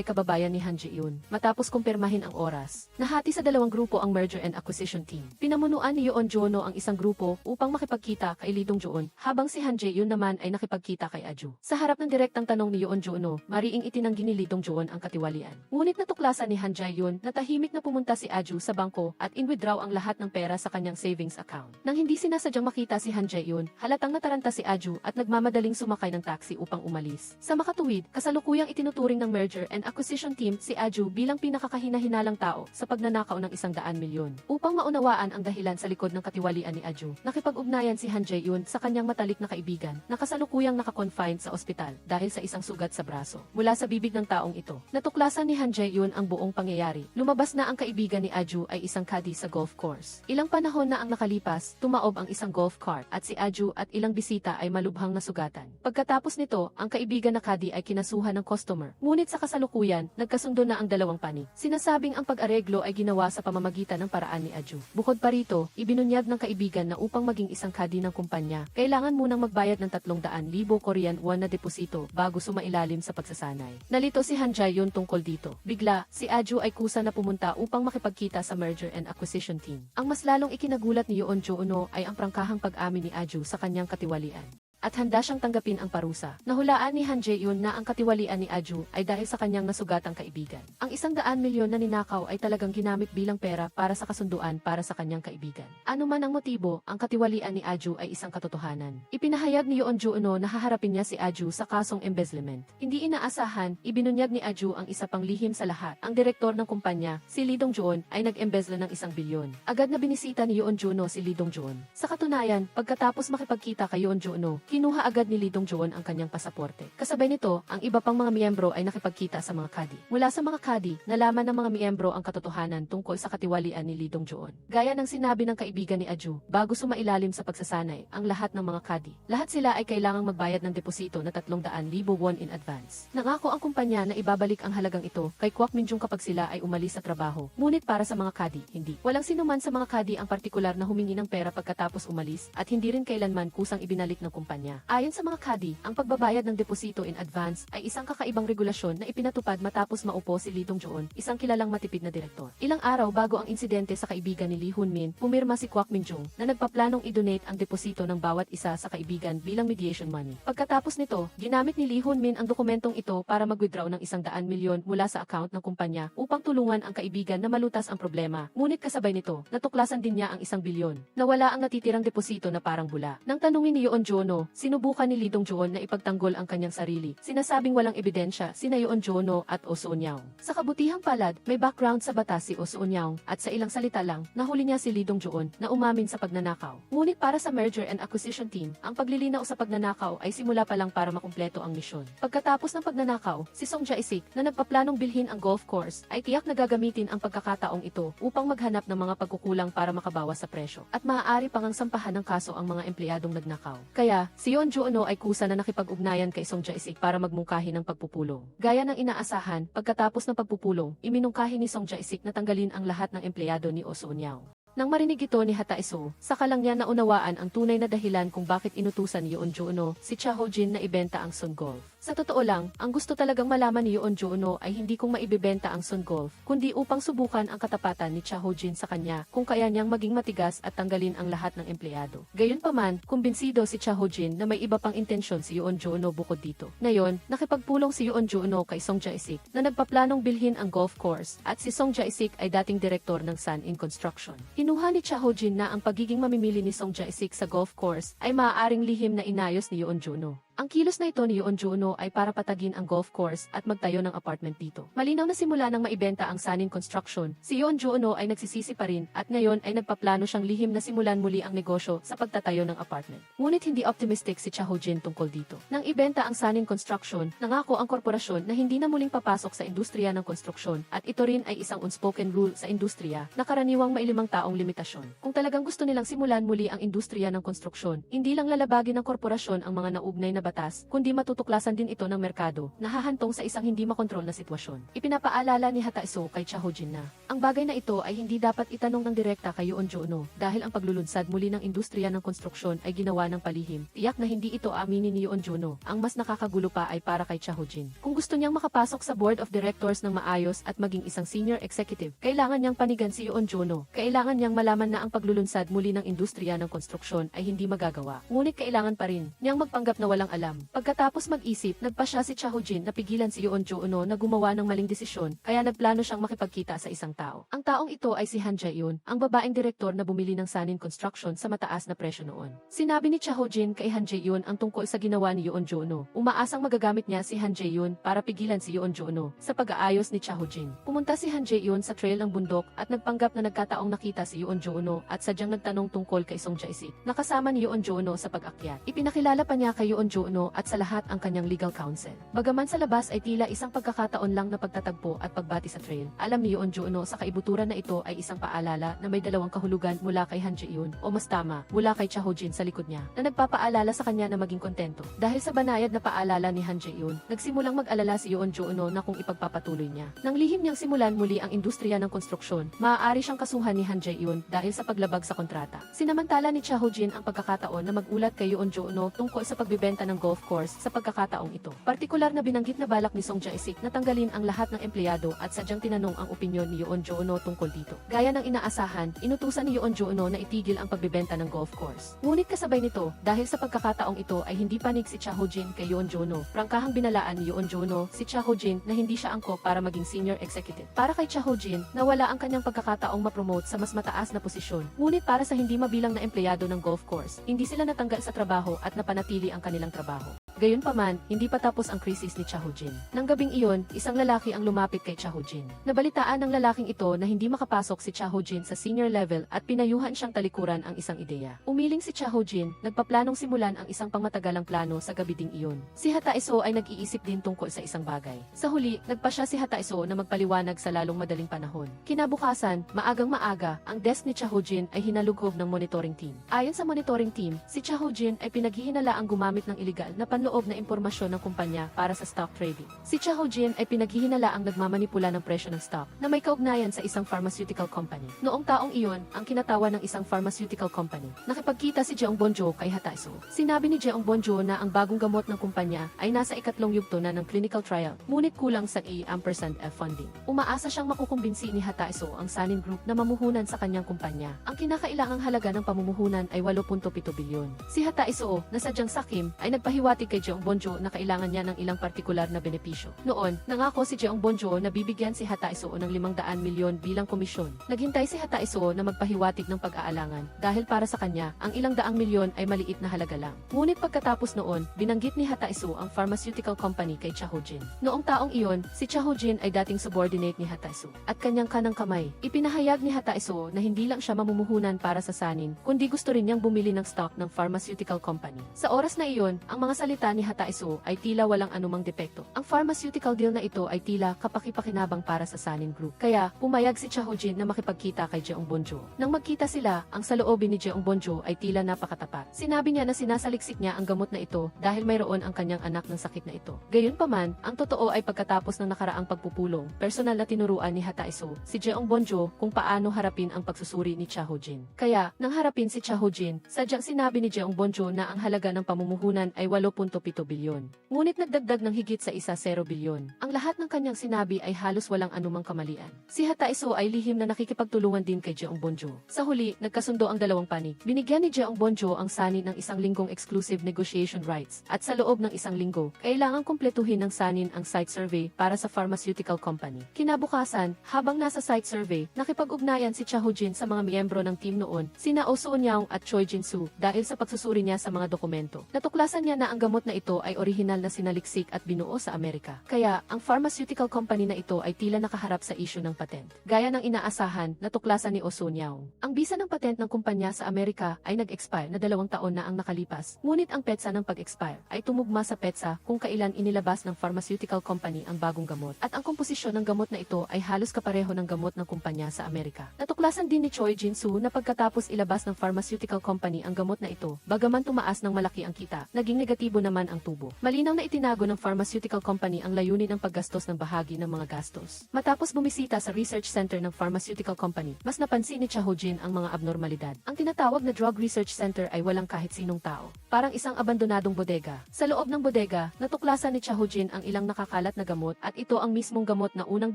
kababayan ni Han Jae-yoon. Matapos kumpirmahin ang oras, nahati sa dalawang grupo ang merger and acquisition team. Pinamunuan ni Yoon Jono ang isang grupo upang makipagkita kay Lee Dong-joon, habang si Han Jae-yoon naman ay nakipagkita kay Aju. Sa harap ng direktang tanong ni Yoon Jono, mariing itinanggi ni Lee Dong-joon ang katiwalian. Ngunit natuklasan ni Han Jae-yoon na tahimik na pumunta si Aju sa bangko at in-withdraw ang lahat ng pera sa kanyang savings account. Nang hindi sinasadyang makita si Han Jae-yoon, halatang nataranta si Aju at nagmamadaling sumakay ng taxi upang umalis. Sa makatuwid, kasalukuyang itinuturing ng merger and acquisition team si Aju bilang pinakakahina-hinalang tao sa pagnanakaw ng 100 milyon. Upang maunawaan ang dahilan sa likod ng katiwalian ni Aju, nakipag-ugnayan si Han Jae-yoon sa kanyang matalik na kaibigan na kasalukuyang nakakonfined sa ospital dahil sa isang sugat sa braso. Mula sa bibig ng taong ito, natuklasan ni Han Jae-yoon ang buong pangyayari. Lumabas na ang kaibigan ni Aju ay isang caddy sa golf course. Ilang panahon na ang nakalipas, tumaob ang isang golf cart at si Aju at ilang bisita ay malubhang nasugatan. Pagkatapos nito, ang kaibigan na caddy ay kinasuhan ng customer. Ngunit sa kasalukuyan, nagkasundo na ang dalawang panig. Sinasabing ang pag-areglo ay ginawa sa pamamagitan ng paraan ni Aju. Bukod pa rito, ibinunyag ng kaibigan na upang maging isang caddy ng kumpanya, kailangan munang magbayad ng 300,000 Korean won na deposito bago sumailalim sa pagsasanay. Nalito si Han Jae-yoon tungkol dito. Bigla, si Aju ay kusa na pumunta upang makipagkita sa merger and acquisition team. Ang mas lalong ikinagulat ni Yoon Jono ay ang prangkahang pag-amin ni Aju sa kanyang katiwalian. At handa siyang tanggapin ang parusa. Nahulaan ni Han Jae-yoon na ang katiwalian ni Aju ay dahil sa kanyang nasugatang kaibigan. Ang 100 milyon na ninakaw ay talagang ginamit bilang pera para sa kasunduan para sa kanyang kaibigan. Ano man ang motibo, ang katiwalian ni Aju ay isang katotohanan. Ipinahayag ni Yoon Jono na haharapin niya si Aju sa kasong embezzlement. Hindi inaasahan, ibinunyag ni Aju ang isa pang lihim sa lahat. Ang direktor ng kumpanya, si Lee Dong-joon, ay nag-embezzle ng 1 bilyon. Agad na binisita ni Yoon Jono si Lee Dong-joon. Sa katunayan, pagkatapos makipagkita kay Yoon Jono, kinuha agad ni Lee Dong-joon ang kanyang pasaporte. Kasabay nito, ang iba pang mga miyembro ay nakipagkita sa mga kadi. Mula sa mga kadi, nalaman ng mga miyembro ang katotohanan tungkol sa katiwalian ni Lee Dong-joon. Gaya ng sinabi ng kaibigan ni Aju, bago sumailalim sa pagsasanay ang lahat ng mga kadi. Lahat sila ay kailangang magbayad ng deposito na 300,000 won in advance. Nangako ang kumpanya na ibabalik ang halagang ito kay Kwak Min-jung kapag sila ay umalis sa trabaho. Ngunit para sa mga kadi, hindi. Walang sinuman sa mga kadi ang partikular na humingi ng pera pagkatapos umalis at hindi rin kailanman kusang ibinalik ng kumpanya. Ayon sa mga kadi, ang pagbabayad ng deposito in advance ay isang kakaibang regulasyon na ipinatupad matapos maupo si Lee Dong-joon, isang kilalang matipid na direktor. Ilang araw bago ang insidente sa kaibigan ni Lee Hoon-min, pumirma si Kwak Min-jung na nagpaplanong i-donate ang deposito ng bawat isa sa kaibigan bilang mediation money. Pagkatapos nito, ginamit ni Lee Hoon-min ang dokumentong ito para mag-withdraw ng 100 milyon mula sa account ng kumpanya upang tulungan ang kaibigan na malutas ang problema. Ngunit kasabay nito, natuklasan din niya ang 1 bilyon. Nawala ang natitirang deposito na parang bula. Nang tanungin ni Yoon Jono, sinubukan ni Lee Dong-joon na ipagtanggol ang kanyang sarili. Sinasabing walang ebidensya sina Yoon Jono at Oh Soo-nyang. Sa kabutihang palad, may background sa batas si Oh Soo-nyang at sa ilang salita lang, nahuli niya si Lee Dong-joon na umamin sa pagnanakaw. Ngunit para sa merger and acquisition team, ang paglilinaw sa pagnanakaw ay simula pa lang para makumpleto ang misyon. Pagkatapos ng pagnanakaw, si Song Jae-sik na nagpaplanong bilhin ang golf course ay tiyak na gagamitin ang pagkakataong ito upang maghanap ng mga pagkukulang para makabawas sa presyo at maaari pang ang sampahan ng kaso ang mga empleyadong nagnakaw. Kaya, si Yoon Jono ay kusa na nakipag-ugnayan kay Song Jae-sik para magmungkahi ng pagpupulong. Gaya ng inaasahan, pagkatapos ng pagpupulong, iminungkahi ni Song Jae-sik na tanggalin ang lahat ng empleyado ni Oh Soo-nyang. Nang marinig ito ni Hata-iso, saka lang niya naunawaan ang tunay na dahilan kung bakit inutusan ni Yoon Jono si Cha Ho-jin na ibenta ang Sun Golf. Sa totoo lang, ang gusto talagang malaman ni Yoon Jono ay hindi kung maibebenta ang Sun Golf, kundi upang subukan ang katapatan ni Cha Ho-jin sa kanya kung kaya niyang maging matigas at tanggalin ang lahat ng empleyado. Gayunpaman, kumbinsido si Cha Ho-jin na may iba pang intensyon si Yoon Jono bukod dito. Ngayon, nakipagpulong si Yoon Jono kay Song Jae-sik na nagpaplanong bilhin ang golf course at si Song Jae-sik ay dating direktor ng Sun In Construction. Kinuha ni Cha Ho-jin na ang pagiging mamimili ni Song Jae-sik sa golf course ay maaaring lihim na inayos ni Yoon Jono. Ang kilos na ito ni Yoon Jono ay para patagin ang golf course at magtayo ng apartment dito. Malinaw na simula nang maibenta ang Sun In Construction, si Yoon Jono ay nagsisisi pa rin at ngayon ay nagpaplano siyang lihim na simulan muli ang negosyo sa pagtatayo ng apartment. Ngunit hindi optimistic si Cha Ho-jin tungkol dito. Nang ibenta ang Sun In Construction, nangako ang korporasyon na hindi na muling papasok sa industriya ng konstruksyon at ito rin ay isang unspoken rule sa industriya na karaniwang may 5 taong limitasyon. Kung talagang gusto nilang simulan muli ang industriya ng konstruksyon, hindi lang lalabagin ng korporasyon ang mga nauugnay na batas, kundi matutuklasan din ito ng merkado, nahahantong sa isang hindi makontrol na sitwasyon. Ipinapaalala ni Hata-iso kay Cha Ho-jin na, ang bagay na ito ay hindi dapat itanong ng direkta kay Yoon Jono, dahil ang paglulunsad muli ng industriya ng konstruksyon ay ginawa ng palihim. Tiyak na hindi ito aminin ni Yoon Jono. Ang mas nakakagulo pa ay para kay Cha Ho-jin. Kung gusto niyang makapasok sa board of directors ng maayos at maging isang senior executive, kailangan niyang panigan si Yoon Jono. Kailangan niyang malaman na ang paglulunsad muli ng industriya ng konstruksyon ay hindi magagawa. Ngunit kailangan pa rin niyang magpanggap na walang alam. Pagkatapos mag-isip, nagpasya si Cha Ho-jin na pigilan si Yoon Jono na gumawa ng maling desisyon, kaya nagplano siyang makipagkita sa isang tao. Ang taong ito ay si Han Jae-yoon, ang babaeng direktor na bumili ng Sun In Construction sa mataas na presyo noon. Sinabi ni Cha Ho-jin kay Han Jae-yoon ang tungkol sa ginawa ni Yoon Jono. Umaasang magagamit niya si Han Jae-yoon para pigilan si Yoon Jono sa pag-aayos ni Cha Ho-jin. Pumunta si Han Jae-yoon sa trail ng bundok at nagpanggap na nagkataong nakita si Yoon Jono at sadyang nagtanong tungkol kay Song Jae-sik. Nakasama ni Yoon Jono sa pag-akyat. Ipinakilala pa niya kay Yoon Jono at sa lahat ang kanyang legal counsel. Bagaman sa labas ay tila isang pagkakataon lang na pagtatagpo at pagbati sa trail, alam ni Yoon Jono sa kaibuturan na ito ay isang paalala na may dalawang kahulugan mula kay Han Jae-yoon, o mas tama, mula kay Cha Ho-jin sa likod niya, na nagpapaalala sa kanya na maging kontento. Dahil sa banayad na paalala ni Han Jae-yoon, nagsimulang mag-alala si Yoon Jono na kung ipagpapatuloy niya. Nang lihim niyang simulan muli ang industriya ng konstruksyon, maaari siyang kasuhan ni Han Jae-yoon dahil sa paglabag sa kontrata. Sinamantala ni Cha Ho-jin ang pagkakataon na magulat kay Yoon Jono tungkol sa pagbibenta ng golf course sa pagkakataong ito. Partikular na binanggit na balak ni Song Jae-sik na tanggalin ang lahat ng empleyado at sadyang tinanong ang opinyon ni Yoon Jono tungkol dito. Gaya ng inaasahan, inutusan ni Yoon Jono na itigil ang pagbibenta ng golf course. Ngunit kasabay nito, dahil sa pagkakataong ito ay hindi panig si Cha Ho-jin kay Yoon Jono, prangkahang binalaan ni Yoon Jono si Cha Ho-jin na hindi siya angkop para maging senior executive. Para kay Cha Ho-jin, nawala ang kanyang pagkakataong ma-promote sa mas mataas na posisyon. Ngunit para sa hindi mabilang na empleyado ng golf course, hindi sila natanggal sa trabaho at napanatili ang kanilang trabaho. Gayunpaman, hindi pa tapos ang krisis ni Cha Ho-jin. Nang gabing iyon, isang lalaki ang lumapit kay Cha Ho-jin. Nabalitaan ng lalaking ito na hindi makapasok si Cha Ho-jin sa senior level at pinayuhan siyang talikuran ang isang ideya. Umiling si Cha Ho-jin, nagpaplanong simulan ang isang pangmatagalang plano sa gabi ding iyon. Si Hataiso ay nag-iisip din tungkol sa isang bagay. Sa huli, nagpa siya si Hataiso na magpaliwanag sa lalong madaling panahon. Kinabukasan, maagang maaga, ang desk ni Cha Ho-jin ay hinalughob ng monitoring team. Ayon sa monitoring team, si Cha Ho-jin ay pinaghihinalaang gumamit ng ilegal na panloob na impormasyon ng kumpanya para sa stock trading. Si Cha Ho-jin ay pinaghihinalaang nagmamanipula ng presyo ng stock na may kaugnayan sa isang pharmaceutical company. Noong taong iyon, ang kinatawa ng isang pharmaceutical company. Nakipagkita si Jeong Bonjo kay Hataiso. Sinabi ni Jeong Bonjo na ang bagong gamot ng kumpanya ay nasa ikatlong yugto na ng clinical trial, ngunit kulang sa E% funding. Umaasa siyang makukumbinsi ni Hataiso ang Sanin Group na mamuhunan sa kanyang kumpanya. Ang kinakailangang halaga ng pamumuhunan ay 8.7 bilyon. Si Hataiso, na sadyang sakim, ay nagpahiwatig kay Jeong Bonjo na kailangan niya ng ilang partikular na benepisyo. Noon, nangako si Jeong Bonjo na bibigyan si Hataiso ng 500 milyon bilang komisyon. Naghintay si Hataiso na magpahiwatig ng pag-aalangan dahil para sa kanya, ang ilang daang milyon ay maliit na halaga lang. Ngunit pagkatapos noon, binanggit ni Hataiso ang pharmaceutical company kay Cha Ho-jin. Noong taong iyon, si Cha Ho-jin ay dating subordinate ni Hataiso at kanyang kanang kamay. Ipinahayag ni Hataiso na hindi lang siya mamumuhunan para sa Sanin, kundi gusto rin niyang bumili ng stock ng pharmaceutical company. Sa oras na iyon, ang mga salita ni Hataiso ay tila walang anumang depekto. Ang pharmaceutical deal na ito ay tila kapakipakinabang para sa Sanin Group. Kaya, pumayag si Cha Ho-jin na makipagkita kay Jeong Bonjo. Nang magkita sila, ang saloobin ni Jeong Bonjo ay tila napakatapat. Sinabi niya na sinasaliksik niya ang gamot na ito dahil mayroon ang kanyang anak ng sakit na ito. Gayunpaman, ang totoo ay pagkatapos ng nakaraang pagpupulong, personal na tinuruan ni Hataiso si Jeong Bonjo kung paano harapin ang pagsusuri ni Cha Ho-jin. Kaya, nang harapin si Cha Ho-jin, sadyang sinabi ni Jeong Bonjo na ang halaga ng pamumuhunan ay 8.7 bilyon. Ngunit nagdagdag ng higit sa 0 bilyon. Ang lahat ng kanyang sinabi ay halos walang anumang kamalian. Si Hataiso ay lihim na nakikipagtulungan din kay Jeong Bonjo. Sa huli, nagkasundo ang dalawang panig. Binigyan ni Jeong Bonjo ang Sanin ng isang linggong exclusive negotiation rights at sa loob ng isang linggo, kailangang kumpletuhin ng Sanin ang site survey para sa pharmaceutical company. Kinabukasan, habang nasa site survey, nakipag-ugnayan si Cha Ho-jin sa mga miyembro ng team noon, sina Oh Soo-nyang at Choi Jin-soo, dahil sa pagsusuri niya sa mga dokumento. Natuklasan niya na ang gamot na ito ay orihinal na sinaliksik at binuo sa Amerika. Kaya, ang pharmaceutical company na ito ay tila nakaharap sa issue ng patent. Gaya ng inaasahan, natuklasan ni Oh Soo-nyang. Ang bisa ng patent ng kumpanya sa Amerika ay nag-expire na 2 taon na ang nakalipas. Ngunit ang petsa ng pag-expire ay tumugma sa petsa kung kailan inilabas ng pharmaceutical company ang bagong gamot. At ang komposisyon ng gamot na ito ay halos kapareho ng gamot ng kumpanya sa Amerika. Natuklasan din ni Choi Jin-soo na pagkatapos ilabas ng pharmaceutical company ang gamot na ito, bagaman tumaas ng malaki ang kita, naging negatibo naman ang tubo. Malinaw na itinago ng pharmaceutical company ang layunin ng paggastos ng bahagi ng mga gastos. Matapos bumisita sa research center ng pharmaceutical company, mas napansin ni Cha Ho-jin ang mga abnormalidad. Ang tinatawag na drug research center ay walang kahit sinong tao. Parang isang abandonadong bodega. Sa loob ng bodega, natuklasan ni Cha Ho-jin ang ilang nakakalat na gamot at ito ang mismong gamot na unang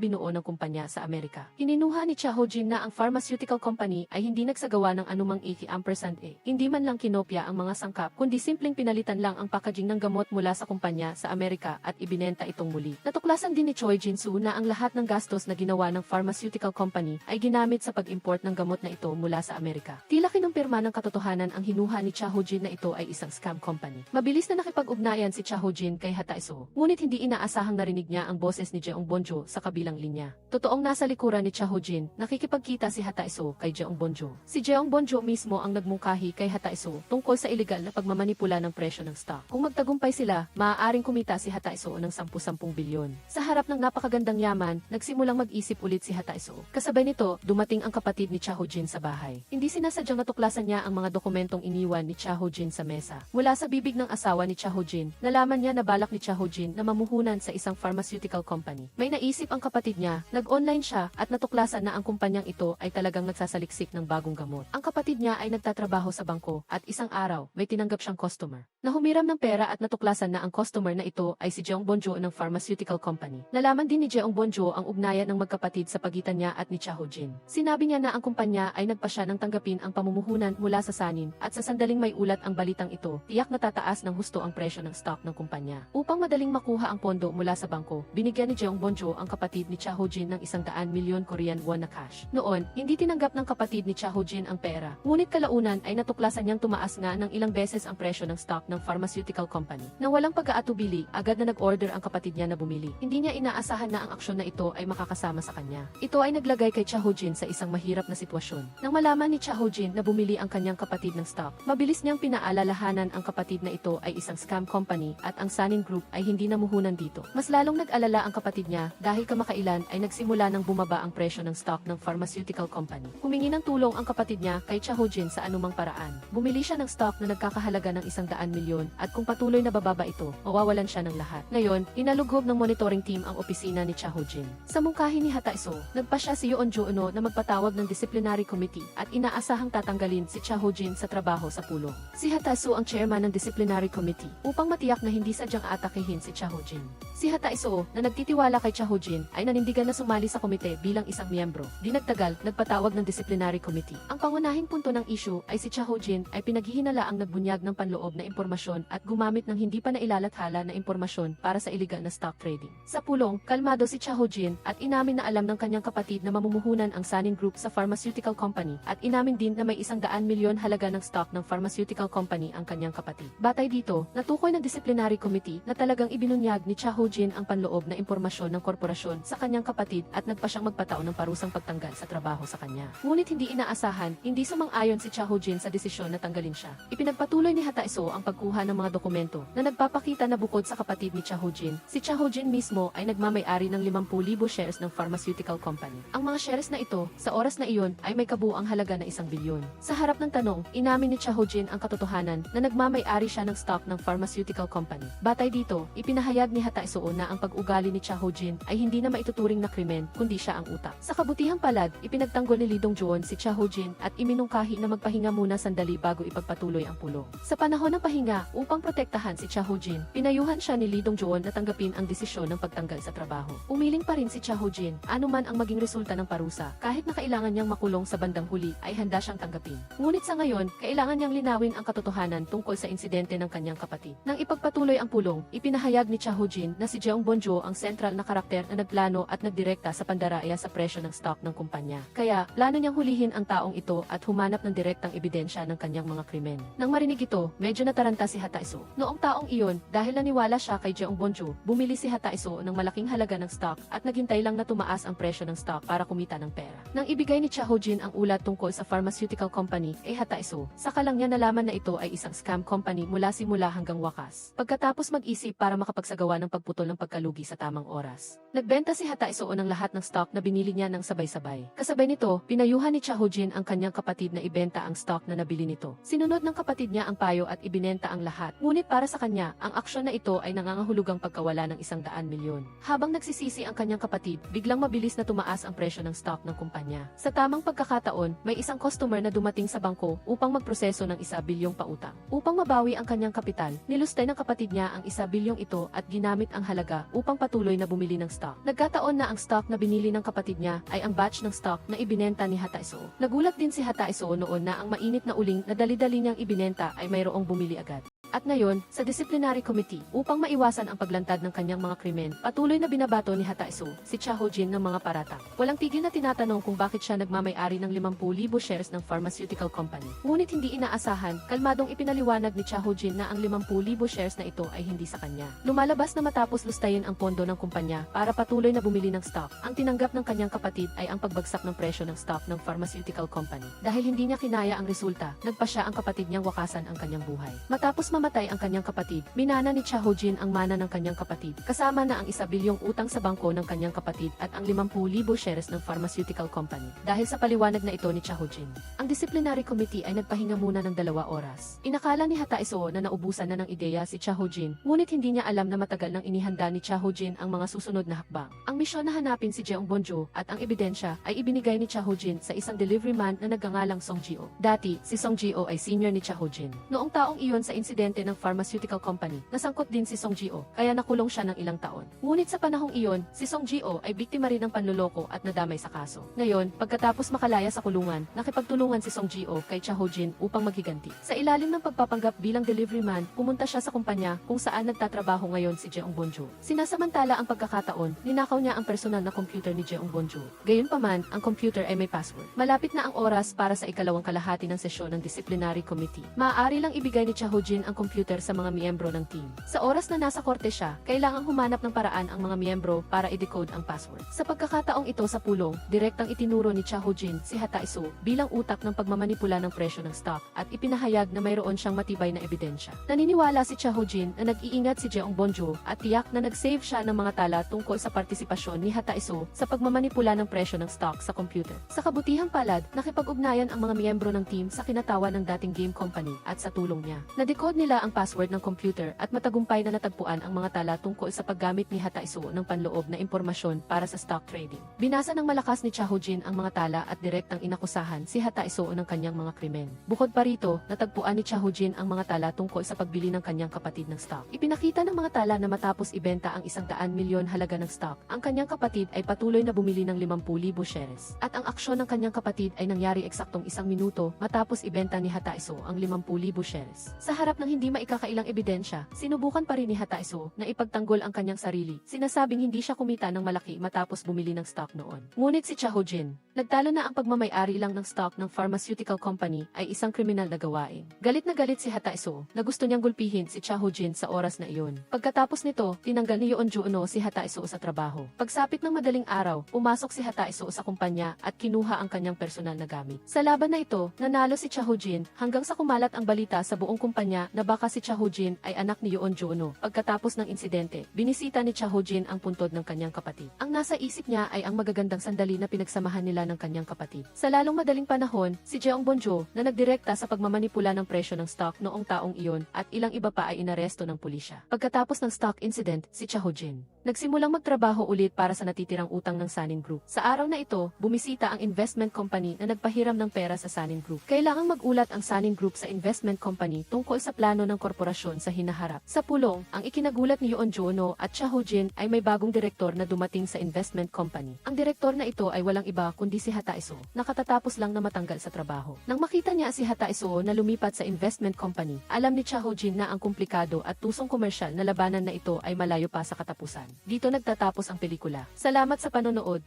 binuo ng kumpanya sa Amerika. Hininuha ni Cha Ho-jin na ang pharmaceutical company ay hindi nagsagawa ng anumang 80%. Hindi man lang kinopya ang mga sangkap, kundi simpleng pinalitan lang ang packaging ng gamot mula sa kumpanya sa Amerika at ibinenta itong muli. Natuklasan din ni Choi Jin-soo na ang lahat ng gastos na ginawa ng pharmaceutical company ay ginamit sa pag-import ng gamot na ito mula sa Amerika. Tila kinumpirma ng katotohanan ang hinuha ni Cha Ho-jin na ito ay isang scam company. Mabilis na nakipag-ugnayan si Cha Ho-jin kay Hataiso, ngunit hindi inaasahang narinig niya ang boses ni Jeong Bonjo sa kabilang linya. Totoong nasa likuran ni Cha Ho-jin, nakikipagkita si Hataiso kay Jeong Bonjo. Si Jeong Bonjo mismo ang nagmungkahi kay Hataiso tungkol sa ilegal na pagmamanipula ng presyo ng stock. Kung magtagumpay sila, maaaring kumita si Hataiso ng 10 bilyon. Sa harap ng napakagandang yaman, nagsimulang mag-isip ulit si Hataiso. Kasabay nito, dumating ang kapatid ni Cha Ho-jin sa bahay. Hindi sinasadyang natuklasan niya ang mga dokumentong iniwan ni Cha Ho-jin sa mesa. Mula sa bibig ng asawa ni Cha Ho-jin, nalaman niya na balak ni Cha Ho-jin na mamuhunan sa isang pharmaceutical company. May naisip ang kapatid niya, nag-online siya at natuklasan na ang kumpanyang ito ay talagang nagsasaliksik ng bagong gamot. Ang kapatid niya ay nagtatrabaho sa bangko at isang araw, may tinanggap siyang customer na humiram ng pera at natuklasan na ang customer na ito ay si Jeong Bonjo ng pharmaceutical company. Nalaman din ni Jeong Bonjo ang ugnayan ng magkapatid sa pagitan niya at ni Cha Ho-jin. Sinabi niya na ang kumpanya ay nagpasya ng tanggapin ang pamumuhunan mula sa Sanin at sa sandaling may ulat ang balitang ito, tiyak na tataas ng husto ang presyo ng stock ng kumpanya. Upang madaling makuha ang pondo mula sa bangko, binigyan ni Jeong Bonjo ang kapatid ni Cha Ho-jin ng 100 milyon Korean won na cash. Noon, hindi tinanggap ng kapatid ni Cha Ho-jin ang pera, ngunit kalaunan ay natuklasan niyang tumaas nga ng ilang beses ang presyo ng stock ng pharmaceutical Company. Nang walang pag-aatubili, agad na nag-order ang kapatid niya na bumili. Hindi niya inaasahan na ang aksyon na ito ay makakasama sa kanya. Ito ay naglagay kay Cha Ho-jin sa isang mahirap na sitwasyon. Nang malaman ni Cha Ho-jin na bumili ang kanyang kapatid ng stock, mabilis niyang pinaalalahanan ang kapatid na ito ay isang scam company at ang Sanin Group ay hindi namuhunan dito. Mas lalong nag-alala ang kapatid niya dahil kamakailan ay nagsimula ng bumaba ang presyo ng stock ng pharmaceutical company. Humingi ng tulong ang kapatid niya kay Cha Ho-jin sa anumang paraan. Bumili siya ng stock na nagkakahalaga ng 100 milyon at kung patuloy na bababa ito, mawawalan siya ng lahat. Ngayon, inalughob ng monitoring team ang opisina ni Cha Ho-jin. Sa mungkahi ni Hataiso, nagpasya si Yoon Jo-no na magpatawag ng disciplinary committee at inaasahang tatanggalin si Cha Ho-jin sa trabaho sa pulong. Si Hataiso ang chairman ng disciplinary committee upang matiyak na hindi sadyang aatakihin si Cha Ho-jin. Si Hataiso, na nagtitiwala kay Cha Ho-jin, ay nanindigan na sumali sa komite bilang isang miyembro. Di nagtagal, nagpatawag ng disciplinary committee. Ang pangunahing punto ng issue ay si Cha Ho-jin ay pinaghihinalaang nagbunyag ng panloob na impormasyon at gumamit ng hindi pa nailalathala na impormasyon para sa iligal na stock trading. Sa pulong, kalmado si Cha Ho-jin at inamin na alam ng kanyang kapatid na mamumuhunan ang Sanin Group sa pharmaceutical company at inamin din na may 100 milyon halaga ng stock ng pharmaceutical company ang kanyang kapatid. Batay dito, natukoy ng disciplinary committee na talagang ibinunyag ni Cha Ho-jin ang panloob na impormasyon ng korporasyon sa kanyang kapatid at nagpa siyang magpatao ng parusang pagtanggal sa trabaho sa kanya. Ngunit hindi inaasahan, hindi sumang-ayon si Cha Ho-jin sa desisyon na tanggalin siya. Ipinagpatuloy ni Hataiso ang pagkuha ng mga dokumento na nagpapakita na bukod sa kapatid ni Cha Ho-jin, si Cha Ho-jin mismo ay nagmamay-ari ng 50,000 shares ng pharmaceutical company. Ang mga shares na ito, sa oras na iyon, ay may kabuuang halaga na 1 bilyon. Sa harap ng tanong, inamin ni Cha Ho-jin ang katotohanan na nagmamay-ari siya ng stock ng pharmaceutical company. Batay dito, ipinahayag ni Hataiso na ang pag-ugali ni Cha Ho-jin ay hindi na maituturing na krimen, kundi siya ang utak. Sa kabutihang palad, ipinagtanggol ni Lee Dong-joon si Cha Ho-jin at iminungkahi na magpahinga muna sandali bago ipagpatuloy ang pulong. Sa panahon ng pahinga, upang protektahan si Cha Ho-jin, pinayuhan siya ni Lee Dong-joon na tanggapin ang desisyon ng pagtanggal sa trabaho. Umiling pa rin si Cha Ho-jin, anuman ang maging resulta ng parusa, kahit na kailangan niyang makulong sa bandang huli, ay handa siyang tanggapin. Ngunit sa ngayon, kailangan niyang linawin ang katotohanan tungkol sa insidente ng kanyang kapatid. Nang ipagpatuloy ang pulong, ipinahayag ni Cha Ho-jin na si Jeong Bon-jo ang sentral na karakter na nagplano at nagdirekta sa pandaraya sa presyo ng stock ng kumpanya. Kaya, plano niyang hulihin ang taong ito at humanap ng direktang ebidensya ng kanyang mga krimen. Nang marinig ito, medyo nataranta si Hataiso. Noong taong iyon, dahil naniwala siya kay Jeong Bon-jo, bumili si Hataiso ng malaking halaga ng stock at naghintay lang na tumaas ang presyo ng stock para kumita ng pera. Nang ibigay ni Cha Ho-jin ang ulat tungkol sa pharmaceutical company kay Hataiso, saka lang niya nalaman na ito ay isang scam company mula simula hanggang wakas. Pagkatapos mag-isip para makapagsagawa ng pagputol ng pagkalugi sa tamang oras, nagbenta si Hataiso ng lahat ng stock na binili niya ng sabay-sabay. Kasabay nito, pinayuhan ni Cha Ho-jin ang kanyang kapatid na ibenta ang stock na nabili nito. Sinunod ng kapatid niya ang payo at ibinenta ang lahat. Ngunit para sa kanya, ang aksyon na ito ay nangangahulugang pagkawala ng 100 milyon. Habang nagsisisi ang kanyang kapatid, biglang mabilis na tumaas ang presyo ng stock ng kumpanya. Sa tamang pagkakataon, may isang customer na dumating sa bangko upang magproseso ng 1 bilyong pautang. Upang mabawi ang kanyang kapital, nilustay ng kapatid niya ang 1 bilyong ito at ginamit ang halaga upang patuloy na bumili ng stock. Nagkataon na ang stock na binili ng kapatid niya ay ang batch ng stock na ibinenta ni Hataiso. Nagulat din si Hataiso noon na ang mainit na uling na dali-dali niyang ibinenta ay mayroong bumili agad. At ngayon, sa disciplinary committee, upang maiwasan ang paglantad ng kanyang mga krimen, patuloy na binabato ni Hataiso, si Cha Ho-jin ng mga paratang. Walang tigil na tinatanong kung bakit siya nagmamay-ari ng 50,000 shares ng pharmaceutical company. Ngunit hindi inaasahan, kalmadong ipinaliwanag ni Cha Ho-jin na ang 50,000 shares na ito ay hindi sa kanya. Lumalabas na matapos lustayin ang pondo ng kumpanya para patuloy na bumili ng stock, ang tinanggap ng kanyang kapatid ay ang pagbagsak ng presyo ng stock ng pharmaceutical company. Dahil hindi niya kinaya ang resulta, nagpa siya ang kapatid niyang wakasan ang kanyang buhay. Matapos mamatay ang kanyang kapatid, minana ni Cha Ho-jin ang mana ng kanyang kapatid, kasama na ang 1 bilyong utang sa bangko ng kanyang kapatid at ang 50,000 shares ng pharmaceutical company. Dahil sa paliwanag na ito ni Cha Ho-jin, ang disciplinary committee ay nagpahinga muna ng 2 oras. Inakala ni Hataiso na naubusan na ng ideya si Cha Ho-jin, ngunit hindi niya alam na matagal nang inihanda ni Cha Ho-jin ang mga susunod na hakbang. Ang misyon na hanapin si Jeong Bon-jo at ang ebidensya ay ibinigay ni Cha Ho-jin sa isang delivery man na nagngangalang Song Ji-oh. Dati, si Song Ji-oh ay senior ni Cha Ho-jin. Noong taong iyon sa insidente ng pharmaceutical company, nasangkot din si Song Ji-oh, kaya nakulong siya ng ilang taon. Ngunit sa panahong iyon, si Song Ji-oh ay biktima rin ng panloloko at nadamay sa kaso. Ngayon, pagkatapos makalaya sa kulungan, nakipagtulungan si Song Ji-oh kay Cha Ho-jin upang maghiganti. Sa ilalim ng pagpapanggap bilang delivery man, pumunta siya sa kumpanya kung saan nagtatrabaho ngayon si Jeong Bon-jo. Sinasamantala ang pagkakataon, ninakaw niya ang personal na computer ni Jeong Bon-jo. Gayunpaman, ang computer ay may password. Malapit na ang oras para sa ikalawang kalahati ng sesyon ng disciplinary committee. Maaari lang ibigay ni Cha Ho-jin ang ang computer sa mga miyembro ng team. Sa oras na nasa korte siya, kailangang humanap ng paraan ang mga miyembro para i-decode ang password. Sa pagkakataong ito sa pulong, direktang itinuro ni Cha Ho-jin si Hataiso bilang utak ng pagmamanipula ng presyo ng stock at ipinahayag na mayroon siyang matibay na ebidensya. Naniniwala si Cha Ho-jin na nag-iingat si Jeong Bonjo at tiyak na nag-save siya ng mga tala tungkol sa partisipasyon ni Hataiso sa pagmamanipula ng presyo ng stock sa computer. Sa kabutihang palad, nakipag-ugnayan ang mga miyembro ng team sa kinatawan ng dating game company at sa tulong niya. Na-decode nila ang password ng computer at matagumpay na natagpuan ang mga tala tungkol sa paggamit ni Hataiso ng panloob na impormasyon para sa stock trading. Binasa ng malakas ni Cha Ho-jin ang mga tala at direktang inakusahan si Hataiso ng kanyang mga krimen. Bukod pa rito, natagpuan ni Cha Ho-jin ang mga tala tungkol sa pagbili ng kanyang kapatid ng stock. Ipinakita ng mga tala na matapos ibenta ang 100 milyon halaga ng stock, ang kanyang kapatid ay patuloy na bumili ng 50,000 shares. At ang aksyon ng kanyang kapatid ay nangyari eksaktong 1 minuto matapos ibenta ni Hataiso ang 50,000 shares. Sa harap ng hindi maikakailang ebidensya, sinubukan pa rin ni Hataiso na ipagtanggol ang kanyang sarili. Sinasabing hindi siya kumita ng malaki matapos bumili ng stock noon. Ngunit si Cha Ho-jin, nagtalo na ang pagmamay-ari lang ng stock ng pharmaceutical company ay isang kriminal na gawain. Galit na galit si Hataiso na gusto niyang gulpihin si Cha Ho-jin sa oras na iyon. Pagkatapos nito, tinanggal ni Yeon Joo-no si Hataiso sa trabaho. Pagsapit ng madaling araw, pumasok si Hataiso sa kumpanya at kinuha ang kanyang personal na gamit. Sa laban na ito, nanalo si Cha Ho-jin hanggang sa kumalat ang balita sa buong kumpanya na baka si Cha Ho-jin ay anak ni Yeon Joo-no. Pagkatapos ng insidente, binisita ni Cha Ho-jin ang puntod ng kanyang kapatid. Ang nasa isip niya ay ang magagandang sandali na pinagsamahan nila ng kanyang kapatid. Sa lalong madaling panahon, si Jeong Bonjo na nagdirekta sa pagmamanipula ng presyo ng stock noong taong iyon at ilang iba pa ay inaresto ng pulisya. Pagkatapos ng stock incident, si Cha Ho-jin nagsimulang magtrabaho ulit para sa natitirang utang ng Sanin Group. Sa araw na ito, bumisita ang investment company na nagpahiram ng pera sa Sanin Group. Kailangang magulat ang Sanin Group sa investment company tungkol sa plano ng korporasyon sa hinaharap. Sa pulong, ang ikinagulat ni Yeon Joo-no at Cha Ho-jin ay may bagong direktor na dumating sa investment company. Ang direktor na ito ay walang iba kundi si Hataiso, nakatatapos lang na matanggal sa trabaho. Nang makita niya si Hataiso na lumipat sa investment company, alam ni Cha Ho-jin na ang komplikado at tusong komersyal na labanan na ito ay malayo pa sa katapusan. Dito nagtatapos ang pelikula. Salamat sa panonood.